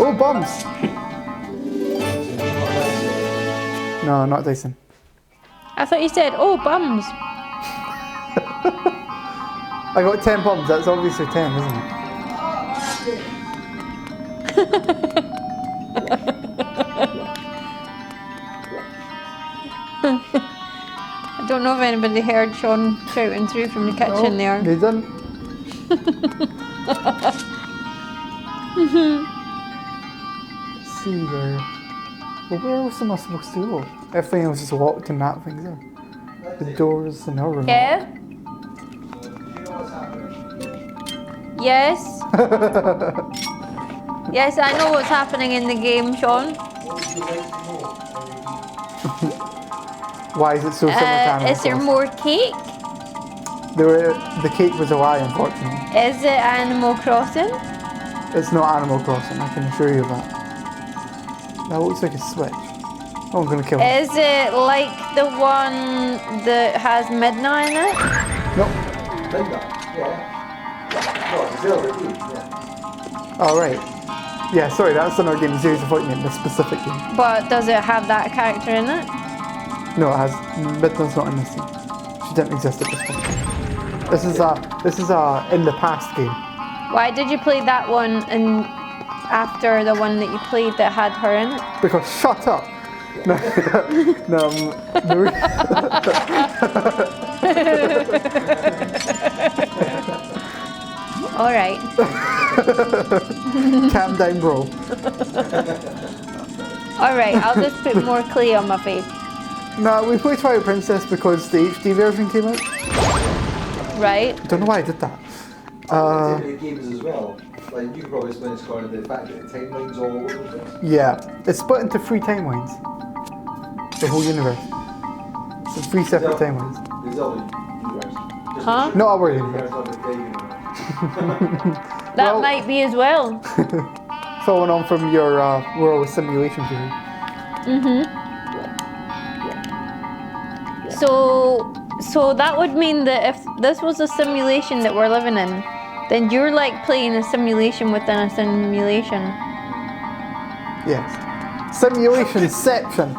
Oh, bombs! No, not Dyson. I thought you said, oh, bums. I got 10 bombs, that's obviously 10, isn't it? I don't know if anybody heard Sean shouting through from the kitchen there. They didn't. Let's see where. Well, where else am I supposed to go? Everything else is locked in that thing there. The doors and our room. Yeah? Yes? Yes, I know what's happening in the game, Sean. Why is it so similar to Animal Is there Crossing? more cake? The cake was a lie, unfortunately. Is it Animal Crossing? It's not Animal Crossing, I can assure you of that. That looks like a switch. Oh, I'm gonna kill him. Is it like the one that has midnight in it? Nope. Linda, yeah. No, it's Zelda, yeah. Oh, right. Yeah, sorry, that's another game. Series of Fighting in this specific game. But does it have that character in it? No, it has. Midnight's not in this game. She didn't exist at this point. This is a in the past game. Why did you play that one and after the one that you played that had her in it? Because shut up. No, no. All right. Calm down, bro. All right, I'll just put more clay on my face. No, we played Twilight Princess because the HD version came out. Right. Don't know why I did that. The games as well. Like you could probably explain this, Colin, the fact that the timeline's all over the place. Yeah, it's split into 3 timelines. The whole universe. So 3 separate timelines. The Zelda universe. Huh? Not our universe. That Well- might be as well. Following on from your world simulation theory. So that would mean that if this was a simulation that we're living in, then you're like playing a simulation within a simulation. Yes. Simulationception.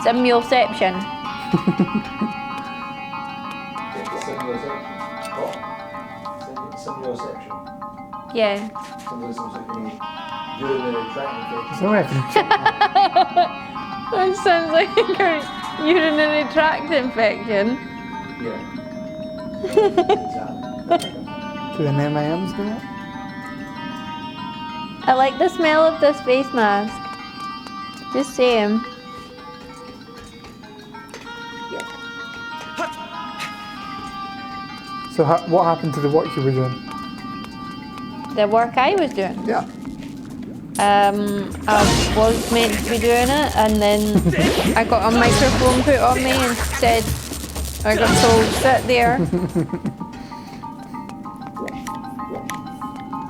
Simulception. Simulation. Yeah. Something like urinary tract infection. So I can check that. That sounds like a urinary tract infection. Yeah. Exactly. Do an M&M's do that? I like the smell of this face mask. Just saying. So what happened to the work you were doing? The work I was doing. Yeah. I was meant to be doing it, and then I got a microphone put on me and said, I got told, sit there.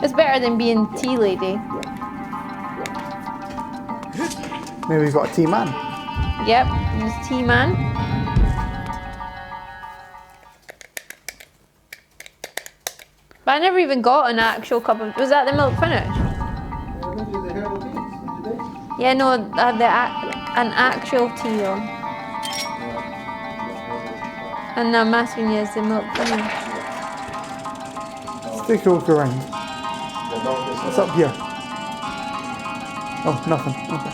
It's better than being tea lady. Maybe he's got a tea man. Yep, he's tea man. But I never even got an actual cup of. Was that the milk finish? Yeah, no, I had an actual tea on. And I'm asking you, is the milk finished? Let's take a look around. What's up here? Oh, nothing. Okay.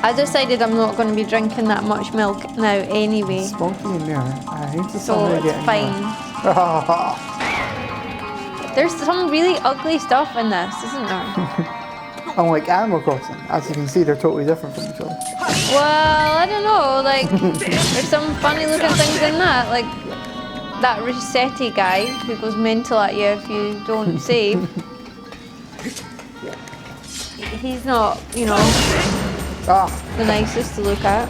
I decided I'm not going to be drinking that much milk now anyway, It's spunky in there. I need to so somehow it's get in fine. there. There's some really ugly stuff in this, isn't there? Unlike Animal Crossing, as you can see, they're totally different from each other. Well, I don't know, like, there's some funny looking things in that, like that Rossetti guy who goes mental at you if you don't save. He's not, you know, Ah, the nicest to look at.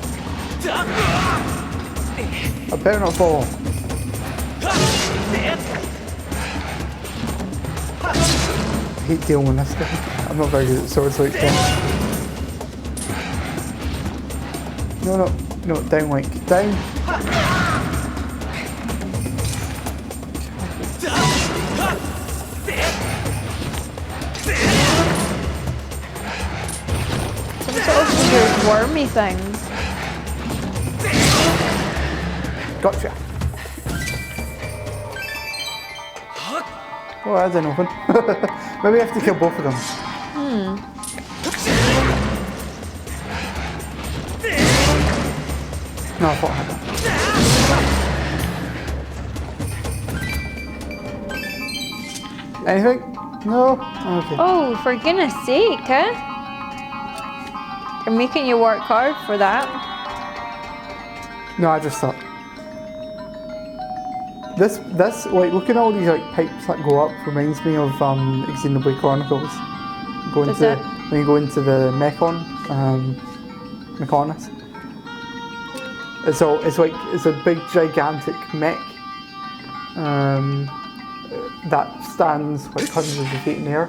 I better not fall. I hate dealing with this guy. I'm not very good at sword fights. No, no, no, down, Link. Down. Some sort of weird wormy thing. Gotcha. Oh, that didn't open. Maybe I have to kill both of them. No, I thought I had that. Anything? No? Okay. Oh, for goodness sake, huh? I'm making you work hard for that. No, I just thought. This, like, look at all these like pipes that go up. Reminds me of Xenoblade Chronicles. Does it? When you go into the Mechonis. It's a big gigantic mech that stands like hundreds of feet in the air.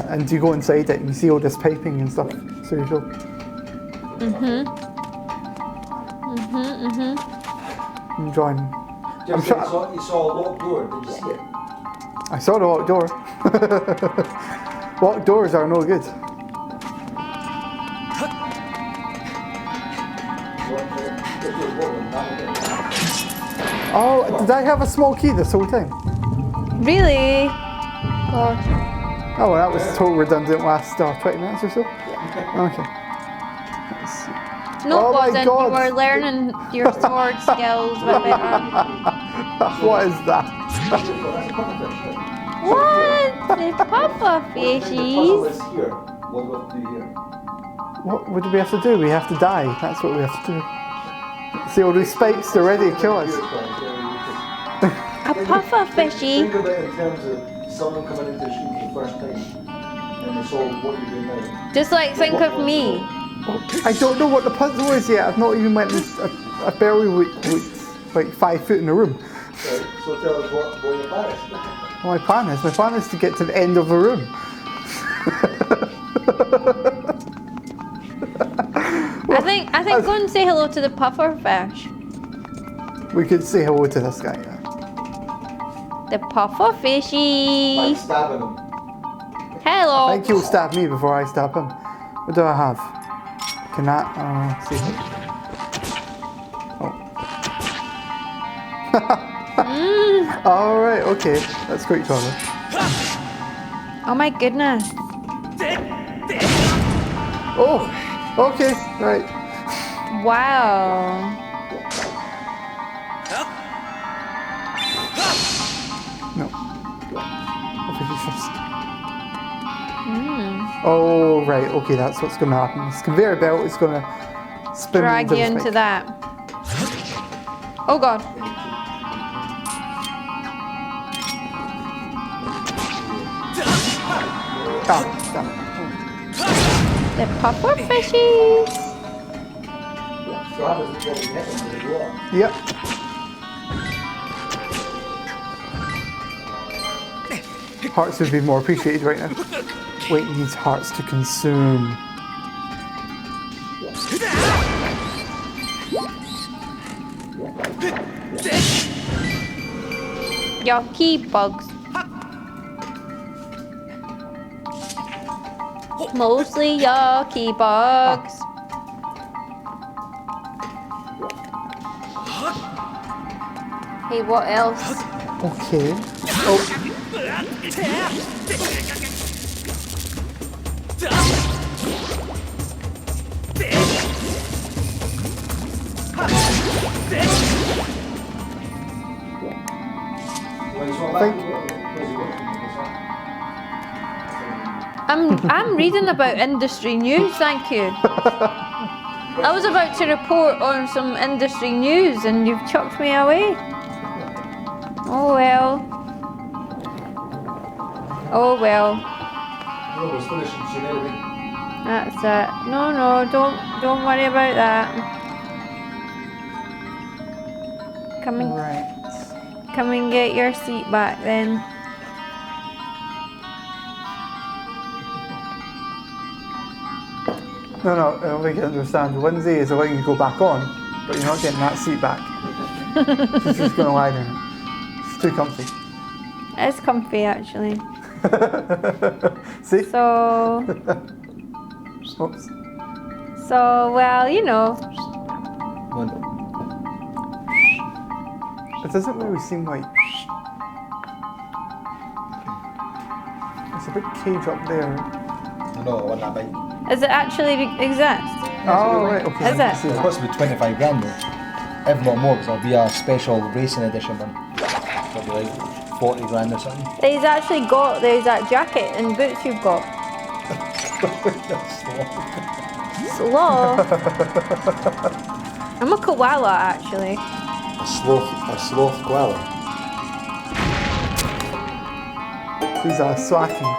And you go inside it and you see all this piping and stuff. So you feel. I'm enjoying. You saw a locked door, did you see it? I saw the locked door. Locked doors are no good. Oh, did I have a small key this whole time? Really? Gosh. Oh, well, that was total redundant last 20 minutes or so? Okay. Let's see. No, Oh it my wasn't. God. You were learning your sword skills a bit better. What is that? What? The puffer fishies? is here. What do we have to do here? What do we have to do? We have to die. That's what we have to do. See all these spikes, they're ready to kill us. A puffer fishy? Think of it in terms of someone coming into the stream for the first time and they saw what you're doing now. Just like think of me. I don't know what the puzzle is yet. I've not even went. I barely looked like 5 foot in the room. Right, so tell us what your plan is. What my plan is to get to the end of the room. I think go and say hello to the puffer fish. We could say hello to this guy. The puffer By fishy. stabbing him. I Hello. think he'll stab me before I stab him. What do I have? Can that? See. Oh. All right. Okay. That's quite clever. Oh my goodness. Oh. Okay. Right. Wow. No. I think it's just. Oh right. Okay. That's what's going to happen. This conveyor belt is going to spin me Drag you this into bike. that. Oh god. Ah, damn it. The puffer fishies. So how does it get hit him? Does it go up? Yep. Hearts would be more appreciated right now. Wait, needs hearts to consume. Yucky bugs. Mostly yucky bugs. Hey, what else? Okay. Oh, I'm reading about industry news, thank you. I was about to report on some industry news and you've chucked me away. Oh well. Oh well. No, we're finishing soon anyway. That's it. No, don't worry about that. right. Come and get your seat back then. No, I don't think you understand. Lindsay is allowing you to go back on, but you're not getting that seat back. She's just going to lie there. It's too comfy. It's comfy actually. See? So, Oops. well, you know. It doesn't really seem like... There's a big cage up there. No, I want that bike. Does it actually exist? Oh, right, okay. Is I it? see It's that. supposed to be 25 grand though. If not more, because it'll be a special racing edition one. It'll be like 40 grand or something. He's actually got the exact jacket and boots you've got. Sloth. I'm a koala actually. A sloth koala. He's slacking.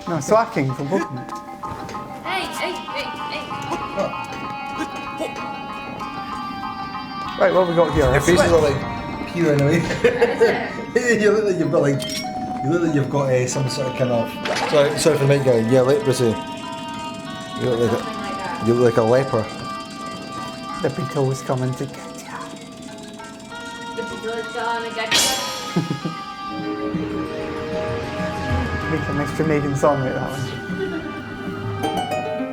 No, slacking from Pokemon. Hey. Right, what have we got here? Your faces are like peeling away. You look like you've got some sort of kind of. Sorry for the mic guy. Yeah, like Brucey. You look like a leper. The beetle is coming to get ya. The people is gonna get you. Make a nice Jamaican song like that one.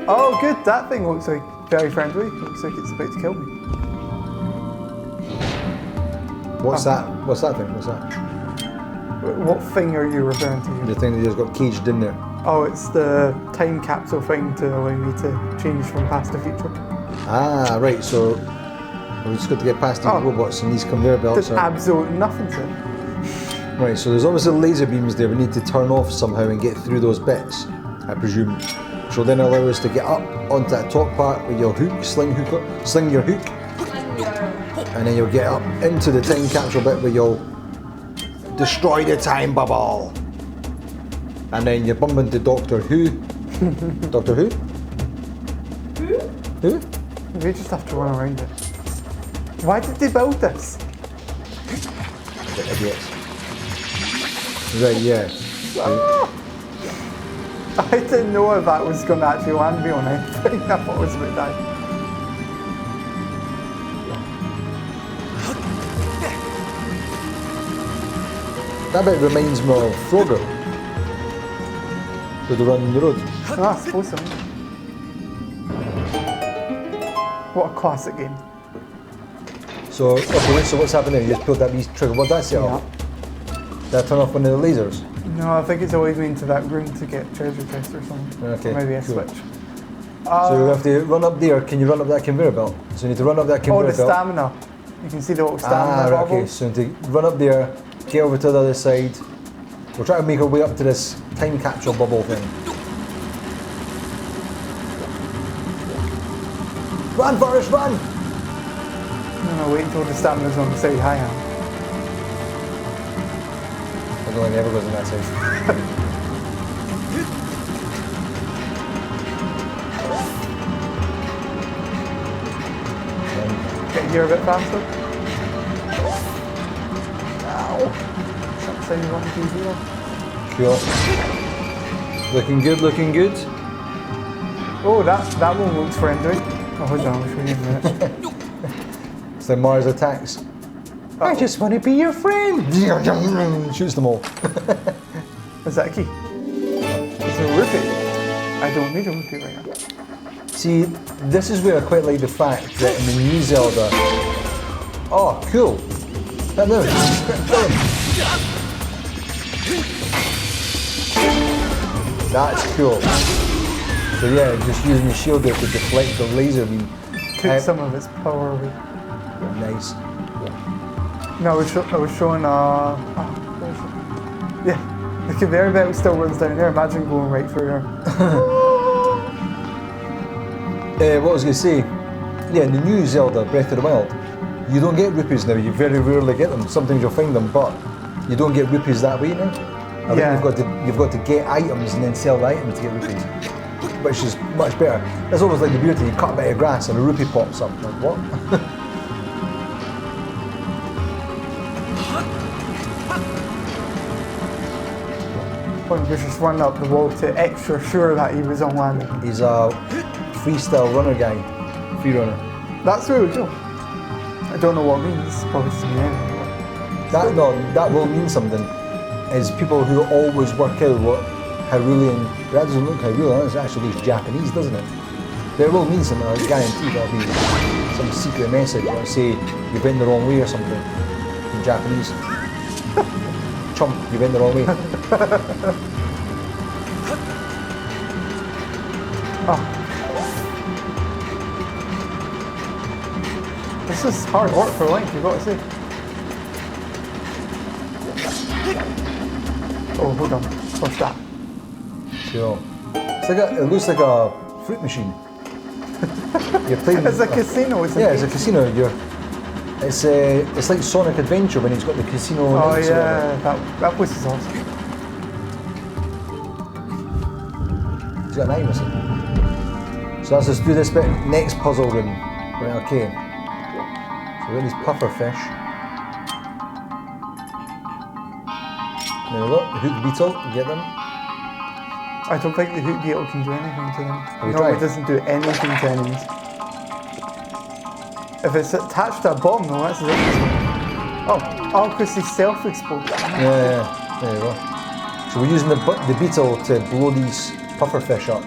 Oh, good. That thing looks like very friendly. Looks like it's about to kill me. What's that? What's that thing? What's that? What thing are you referring to? The thing that just got caged in there. Oh, it's the time capsule thing to allow me to change from past to future. Ah, right. So we've just got to get past these robots and these conveyor belts. There's absolutely nothing to it. Right. So there's obviously laser beams there. We need to turn off somehow and get through those bits, I presume. Which will then allow us to get up onto that top part with your hook, sling your hook, and then you'll get up into the time capsule bit where you'll destroy the time bubble. And then you bump into Doctor Who. Doctor Who? Who? We just have to run around it. Why did they build this? The idiots. Right, yeah. I didn't know if that was going to actually land me on anything. I thought it was about that. That bit reminds me of Frogger. With the run in the road. Ah, I suppose so. What a classic game. So, okay, so what's happening there? You just pulled that wee trigger. What that set off? Did I turn off one of the lasers? No, I think it's always me into that room to get treasure chest or something. Okay, Or maybe a cool. switch. So you have to run up there. Can you run up that conveyor belt? So you need to run up that Oh, conveyor the belt. stamina. You can see the little stamina Ah, right, okay. bubbles. So to run up there, get over to the other side. We'll try to make our way up to this time capsule bubble thing. Run, Forrest, run! No, wait until the stamina's on the side high hand. I don't think it ever goes on that side. Get here a bit faster. Ow! Something you want to do here. Cool. Looking good, looking good. Oh, that one looks friendly. Oh, hold on, I'll show you in a minute. It's like Mars Attacks. I just want to be your friend. Shoots them all. Is that a key? It's a rupee. I don't need a rupee right now. See, this is where I quite like the fact that in the new Zelda. Oh, cool. No. That's cool. So yeah, just using the shield there to deflect the laser beam. Took some of its power away. Nice. No, I was showing, yeah, the conveyor belt still runs down there. Imagine going right through there. What I was going to say, yeah, in the new Zelda, Breath of the Wild, you don't get rupees now. You very rarely get them. Sometimes you'll find them, but you don't get rupees that way now. I think you've got to get items and then sell the item to get rupees, which is much better. It's almost like the beauty. You cut a bit of grass and a rupee pops up. Like what? When he was just running up the wall to extra sure that he was on land. He's a freestyle runner guy. Free runner. That's really cool. I don't know what it means. Probably doesn't mean anything. That will mean something. Is people who always work out what Hyrulean, that doesn't look Hyrulean, it actually looks Japanese, doesn't it? There will mean something, I guarantee there'll be some secret message, like say, you've been the wrong way or something, in Japanese. Chump, you've been the wrong way. Oh. This is hard work for Link, you've got to say. Oh, hold on. What's that? So, it looks like a fruit machine. You're playing. It's a casino, isn't it? Yeah, it's a casino. It's like Sonic Adventure when he's got the casino. Oh yeah, that place is awesome. He's got an eye missing. So let's just do this bit. Next puzzle room. Right, okay. So we've got these puffer fish. There we go. The hook beetle. Get them. I don't think the hook beetle can do anything to them. you No, tried? it doesn't do anything to enemies. If it's attached to a bomb, though, that's a different thing. Oh, because they self-explode. Yeah, there you go. So we're using the beetle to blow these puffer fish up.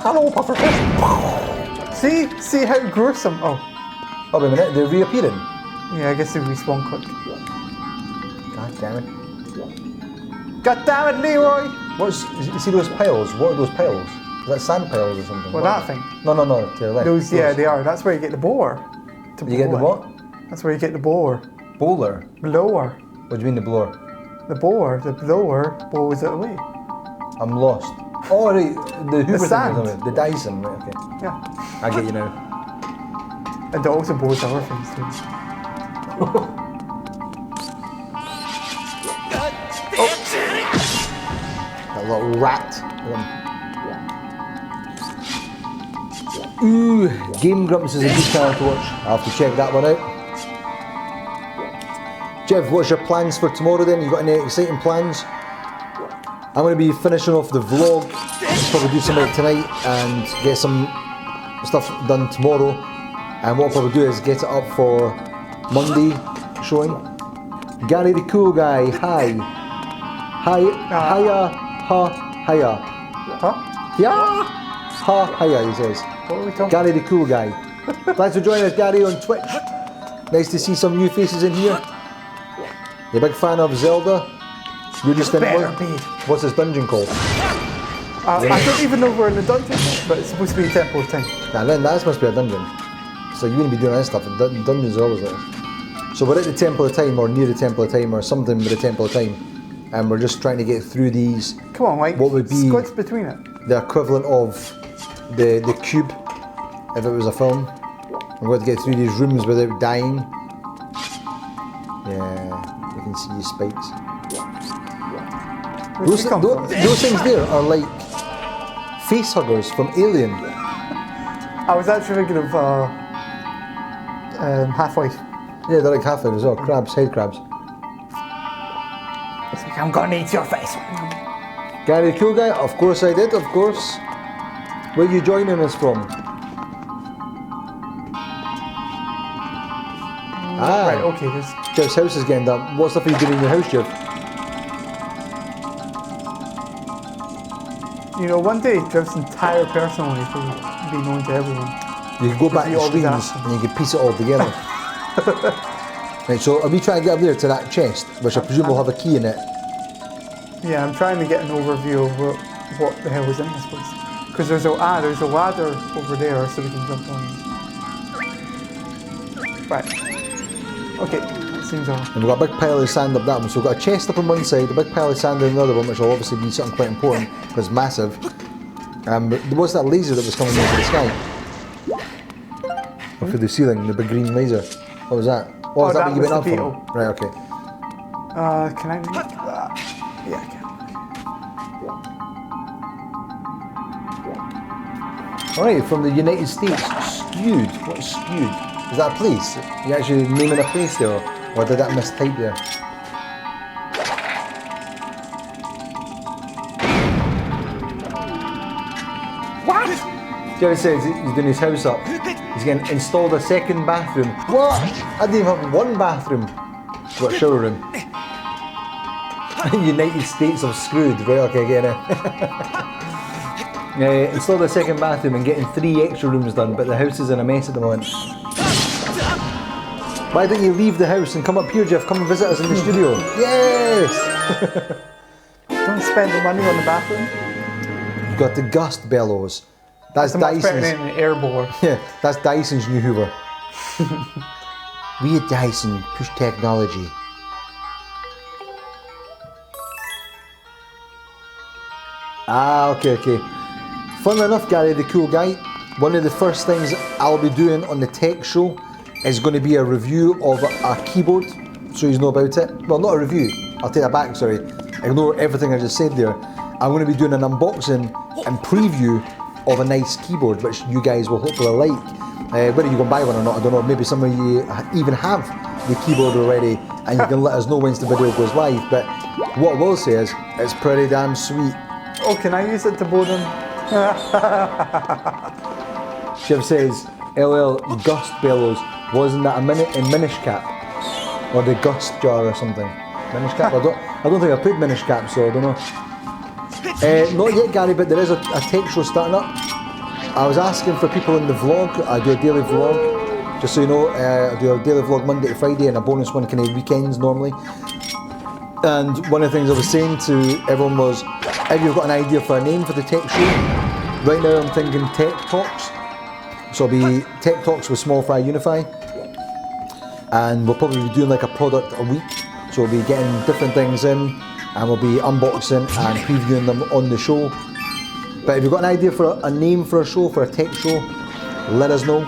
Hello, puffer fish. See how gruesome. Oh, Wait a minute, they're reappearing. yeah, I guess they respawn quick. God damn it. God damn it, Leroy! You see those piles? What are those piles? Is that sand piles or something? Well, What? that thing. No, to the left. Those, yeah, they are. That's where you get the blower. You get the blow it. what? That's where you get the blower. Bowler? Blower. What do you mean the blower? The blower blows it away. I'm lost. Oh, right, the Hoover thing, sand. isn't it? The Dyson, right, okay. Yeah. I get you now. And it also blows other things too. That little rat. Ooh, Game Grumps is a good channel to watch. I'll have to check that one out. Jeff, what's your plans for tomorrow then? You got any exciting plans? I'm going to be finishing off the vlog, probably do some of it tonight and get some stuff done tomorrow. And what I'll probably do is get it up for Monday showing. Gary the Cool Guy, hi. Hi, hiya, ha, hiya. Huh? Yeah, ha, hiya, he says. What are we talking Gary the Cool Guy. Thanks for joining us, Gary, on Twitch. Nice to see some new faces in here. You a big fan of Zelda? Better be. What's this dungeon called? I don't even know we're in the dungeon, but it's supposed to be a Temple of Time. Nah, then that must be a dungeon. So you wouldn't be doing that stuff. Dungeons are always like this. So we're at the Temple of Time, or near the Temple of Time, or something with the Temple of Time, and we're just trying to get through these. Come on, Mike. What would be What's between it? the equivalent of the cube, if it was a film? We're going to get through these rooms without dying. Yeah, you can see these spikes. Where'd you come from? Those things there are like face huggers from Alien. I was actually thinking of Half-Life. Yeah, they're like Half-Life as well. Crabs, head crabs. It's like, I'm gonna eat your face. Gary the Cool Guy? Of course I did, of course. Where are you joining us from? Right, okay, there's... Jeff's house is getting done. What stuff are you doing in your house, Jeff? You know, one day Jeff's entire personal life will be known to everyone. You can go back you to always streams ask them. and you can piece it all together. Right, so are we trying to get up there to that chest, which I presume will have a key in it? Yeah, I'm trying to get an overview of what the hell is in this place. Because there's a ladder over there so we can jump on it. Right. Okay, that seems alright. And we've got a big pile of sand up that one. So we've got a chest up on one side, a big pile of sand on the other one, which will obviously be something quite important because it's massive. But what's that laser that was coming into the sky? Or through the ceiling, the big green laser. What was that? What was that you was went up the beetle. from? Right, okay. Can I make that? Yeah, I can. Alright, from the United States, skewed. What's skewed? Is that a place? You actually naming a place there? Or did that mistype there? What? Jerry says he's doing his house up. He's getting installed a second bathroom. What? I didn't even have one bathroom. Got a shower room. United States of screwed. Right, okay, get it. Installed a second bathroom and getting 3 extra rooms done, but the house is in a mess at the moment. Why don't you leave the house and come up here, Jeff? Come and visit us in the studio. Yes! Don't spend the money on the bathroom. You've got the Gust bellows. That's Much better Dyson's. than an air blower. Yeah, that's Dyson's new Hoover. We at Dyson push technology. Ah, okay. Funnily enough, Gary, the cool guy, one of the first things I'll be doing on the tech show is going to be a review of a keyboard, so you know about it. Well, not a review, I'll take that back, sorry. Ignore everything I just said there. I'm going to be doing an unboxing and preview of a nice keyboard, which you guys will hopefully like. Whether you can buy one or not, I don't know. Maybe some of you even have the keyboard already, and you can let us know once the video goes live. But what I will say is, it's pretty damn sweet. Oh, can I use it to blow them? Shiv says, LL Gust bellows. Wasn't that a Minish Cap? Or the Gust jar or something? Minish Cap? I don't think I played Minish Cap, so I don't know. Not yet, Gary, but there is a tech show starting up. I was asking for people in the vlog. I do a daily vlog, just so you know. I do a daily vlog Monday to Friday and a bonus one kind of weekends normally. And one of the things I was saying to everyone was, if you've got an idea for a name for the tech show, right now I'm thinking Tech Talks. So it'll be Tech Talks with SmallFryUnify. And we'll probably be doing like a product a week. So we'll be getting different things in, and we'll be unboxing and previewing them on the show. But if you've got an idea for a name for a show, for a tech show, let us know.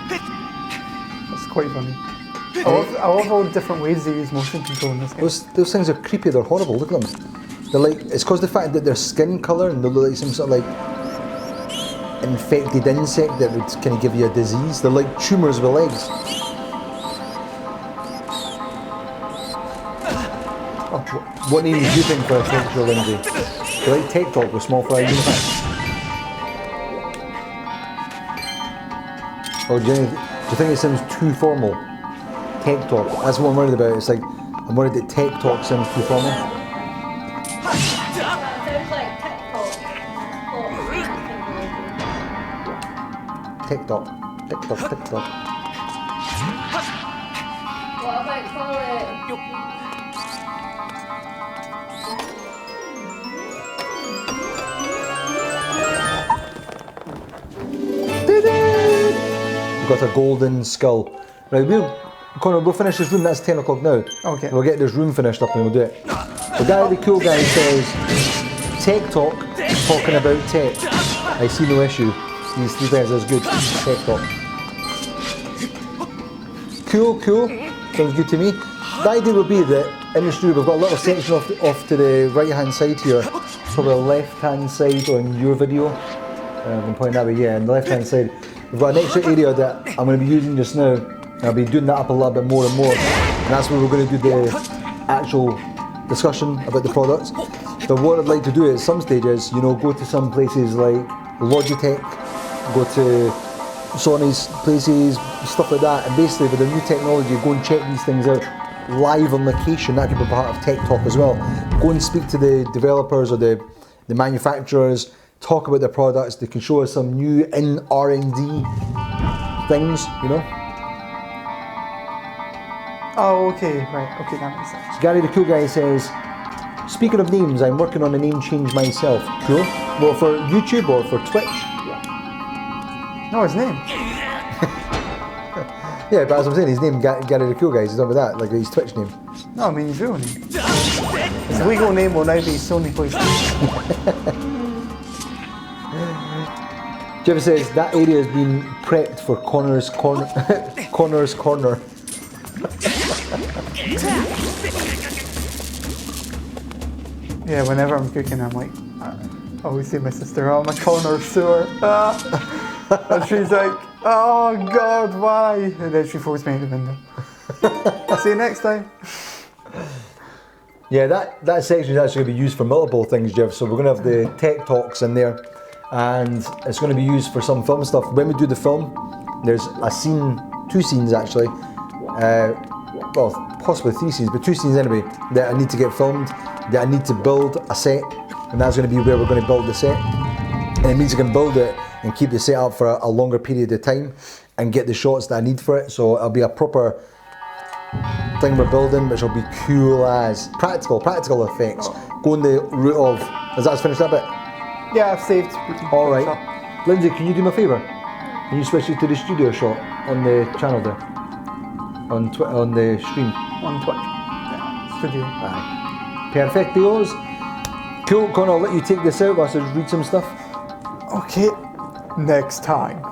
That's quite funny. I love all the different ways they use motion control in this game. Those things are creepy, they're horrible, look at them. They're like, it's because of the fact that their skin colour and they look like some sort of like infected insect that would kind of give you a disease. They're like tumours with legs. Oh, what name do you think for a tech show, Lindsay? Do you like Tech Talk with SmallFryUnify? Or do you think it sounds too formal? Tech Talk, that's what I'm worried about. It's like, I'm worried that Tech Talk sounds too formal. That sounds like TikTok. TikTok. What about call it? We've got a golden skull. Right, Connor, we'll finish this room, that's 10 o'clock now. Okay. We'll get this room finished up and we'll do it. The guy, the cool guy says, Tech Talk, talking about tech. I see no issue. These 3 things is good. Tech Talk. Cool. Sounds good to me. The idea would be that in the studio we've got a little section off to the right hand side here. Probably the left hand side on your video. I'm pointing that way, yeah, on the left hand side. We've got an extra area that I'm going to be using just now. I'll be doing that up a little bit more and more. And that's where we're going to do the actual discussion about the products. But what I'd like to do at some stages, you know, go to some places like Logitech, go to Sony's places, stuff like that. And basically with the new technology, go and check these things out live on location. That could be part of Tech Talk as well. Go and speak to the developers or the manufacturers, talk about their products. They can show us some new in R&D things, you know. Oh, okay, right. Okay, that makes sense. Gary the cool guy says, speaking of names, I'm working on a name change myself. Cool. Well, for YouTube or for Twitch? No, his name. Yeah, but as I'm saying, his name, Gary the cool guy, he's done with that, like his Twitch name. No, I mean his real name. His legal name will now be Sony PlayStation. Jeff says, that area has been prepped for Connor's Corner. Connor's Corner. Yeah, whenever I'm cooking, I'm like, I always see my sister, oh, my corner sewer. And she's like, oh God, why? And then she throws me out the window. See you next time. Yeah, that section is actually going to be used for multiple things, Jeff. So we're going to have the Tech Talks in there. and it's going to be used for some film stuff. When we do the film, there's a scene, 2 scenes actually, well, possibly 3 scenes, but 2 scenes anyway, that I need to get filmed, that I need to build a set, and that's going to be where we're going to build the set. And it means I can build it and keep the set up for a longer period of time and get the shots that I need for it. So it'll be a proper thing we're building, which will be cool as practical effects. Going the route of, has that finished that bit? Yeah, I've saved. All right. Lindsay, can you do me a favour? Can you switch it to the studio shot on the channel there? On the stream? On Twitch. Yeah, studio. Aye. Perfectios. Cool, Connor, I'll let you take this out whilst I read some stuff. Okay, next time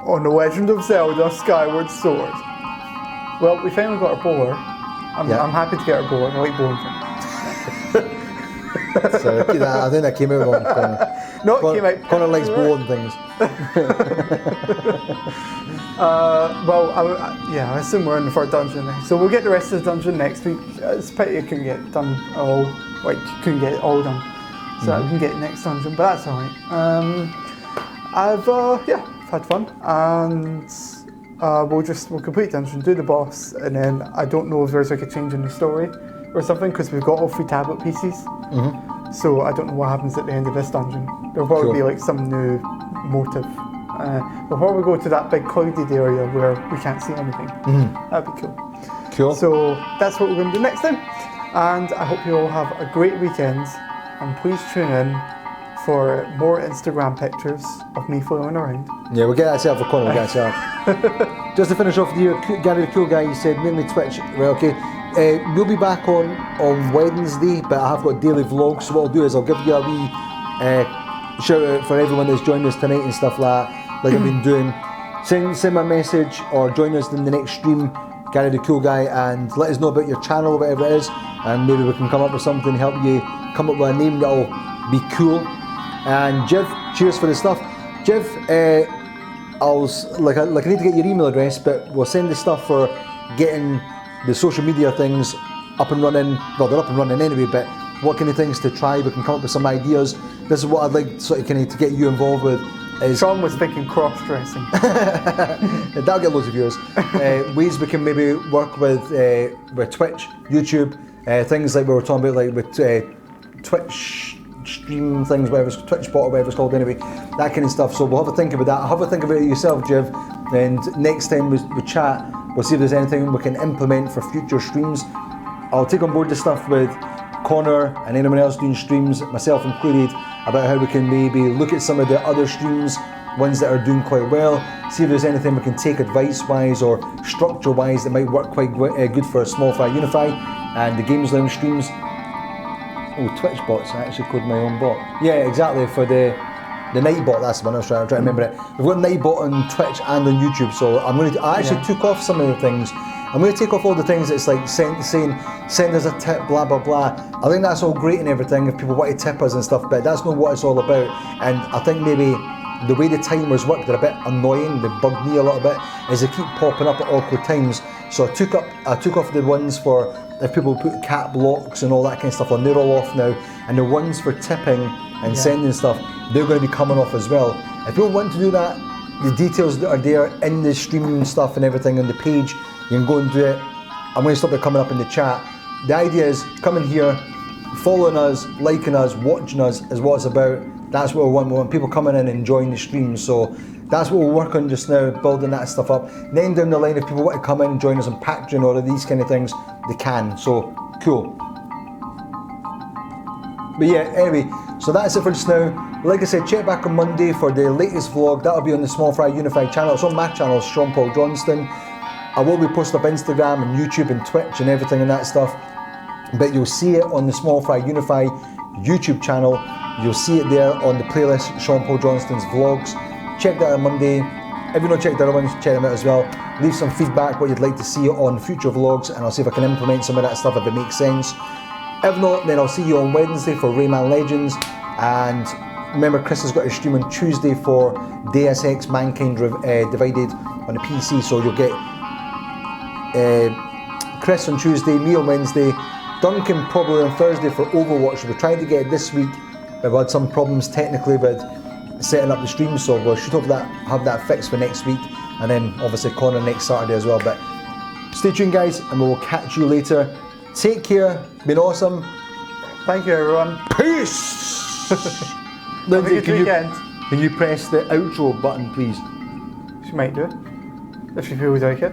on The Legend of Zelda Skyward Sword. Well, we finally got our bowler. I'm happy to get our bowler. I like bowling things. So I think that came out wrong, Connor. No, it came out. Connor likes bowling things. I assume we're in the 3rd dungeon now. So we'll get the rest of the dungeon next week. It's a pity I couldn't get it done all. Couldn't get it all done. So I can get it next dungeon, but that's alright. I've had fun, and we'll complete dungeon, do the boss, and then I don't know if there's like a change in the story or something, because we've got all 3 tablet PCs. So I don't know what happens at the end of this dungeon. There'll probably be like some new motive. We'll probably go to that big clouded area where we can't see anything. That'd be cool. Cool. So that's what we're going to do next time. And I hope you all have a great weekend. And please tune in for more Instagram pictures of me flailing around. Yeah, we'll get that set up for Connor, we'll get that set up. Just to finish off with you, Gary the Cool Guy, you said mainly Twitch. Right, okay. We'll be back on Wednesday, but I have got daily vlogs, so what I'll do is I'll give you a wee shout out for everyone that's joined us tonight and stuff like that, like I've been doing. Send my message or join us in the next stream, Gary the Cool Guy, and let us know about your channel, whatever it is, and maybe we can come up with something, help you come up with a name that'll be cool. And Jiv, cheers for the stuff. Jiv, I need to get your email address, but we'll send the stuff for getting the social media things up and running. Well, they're up and running anyway, but what kind of things to try? We can come up with some ideas. This is what I'd like to get you involved with. Sean was thinking cross-dressing. That'll get loads of viewers. Ways we can maybe work with Twitch, YouTube, things like we were talking about, like with Twitch stream things, whatever, Twitch bot or whatever it's called anyway, that kind of stuff. So we'll have a think about that. Have a think about it yourself, Jiv, and next time we chat, we'll see if there's anything we can implement for future streams. I'll take on board the stuff with Connor and anyone else doing streams, myself included, about how we can maybe look at some of the other streams, ones that are doing quite well, see if there's anything we can take advice-wise or structure-wise that might work quite good for SmallFryUnify and the Games Lounge streams. Oh, Twitch bots, I actually coded my own bot. Yeah, exactly, for the night bot, that's the one I was trying to remember it. We've got night bot on Twitch and on YouTube, so I actually took off some of the things. I'm going to take off all the things that's like saying, send us a tip, blah, blah, blah. I think that's all great and everything if people want to tip us and stuff, but that's not what it's all about. And I think maybe the way the timers work, they're a bit annoying, they bug me a little bit, is they keep popping up at awkward times. So I took off the ones for if people put cap locks and all that kind of stuff on, they're all off now. And the ones for tipping and sending stuff, they're going to be coming off as well. If you want to do that, the details that are there in the streaming stuff and everything on the page, you can go and do it. I'm going to stop it coming up in the chat. The idea is coming here, following us, liking us, watching us is what it's about. That's what we want. We want people coming in and enjoying the stream. So that's what we'll work on just now, building that stuff up. Then down the line, if people want to come in and join us on Patreon or these kind of things, they can. So cool. But yeah, anyway, so that's it for just now. Like I said, check back on Monday for the latest vlog. That'll be on the SmallFryUnify channel. It's on my channel, Sean Paul Johnston. I will be posting up Instagram and YouTube and Twitch and everything and that stuff. But you'll see it on the SmallFryUnify YouTube channel. You'll see it there on the playlist, Sean Paul Johnston's vlogs. Check that out on Monday. If you've not checked the other ones, check them out as well. Leave some feedback, what you'd like to see on future vlogs, and I'll see if I can implement some of that stuff if it makes sense. If not, then I'll see you on Wednesday for Rayman Legends. And remember, Chris has got a stream on Tuesday for Deus Ex Mankind Divided on the PC, so you'll get Chris on Tuesday, me on Wednesday, Duncan probably on Thursday for Overwatch. We're trying to get it this week, but we've had some problems technically with setting up the stream, so we should have that fixed for next week, and then obviously Connor next Saturday as well. But stay tuned, guys, and we will catch you later. Take care. Been awesome. Thank you, everyone. Peace. Have a Lindsay, good weekend. can you press the outro button, please? She might do it if she feels like it.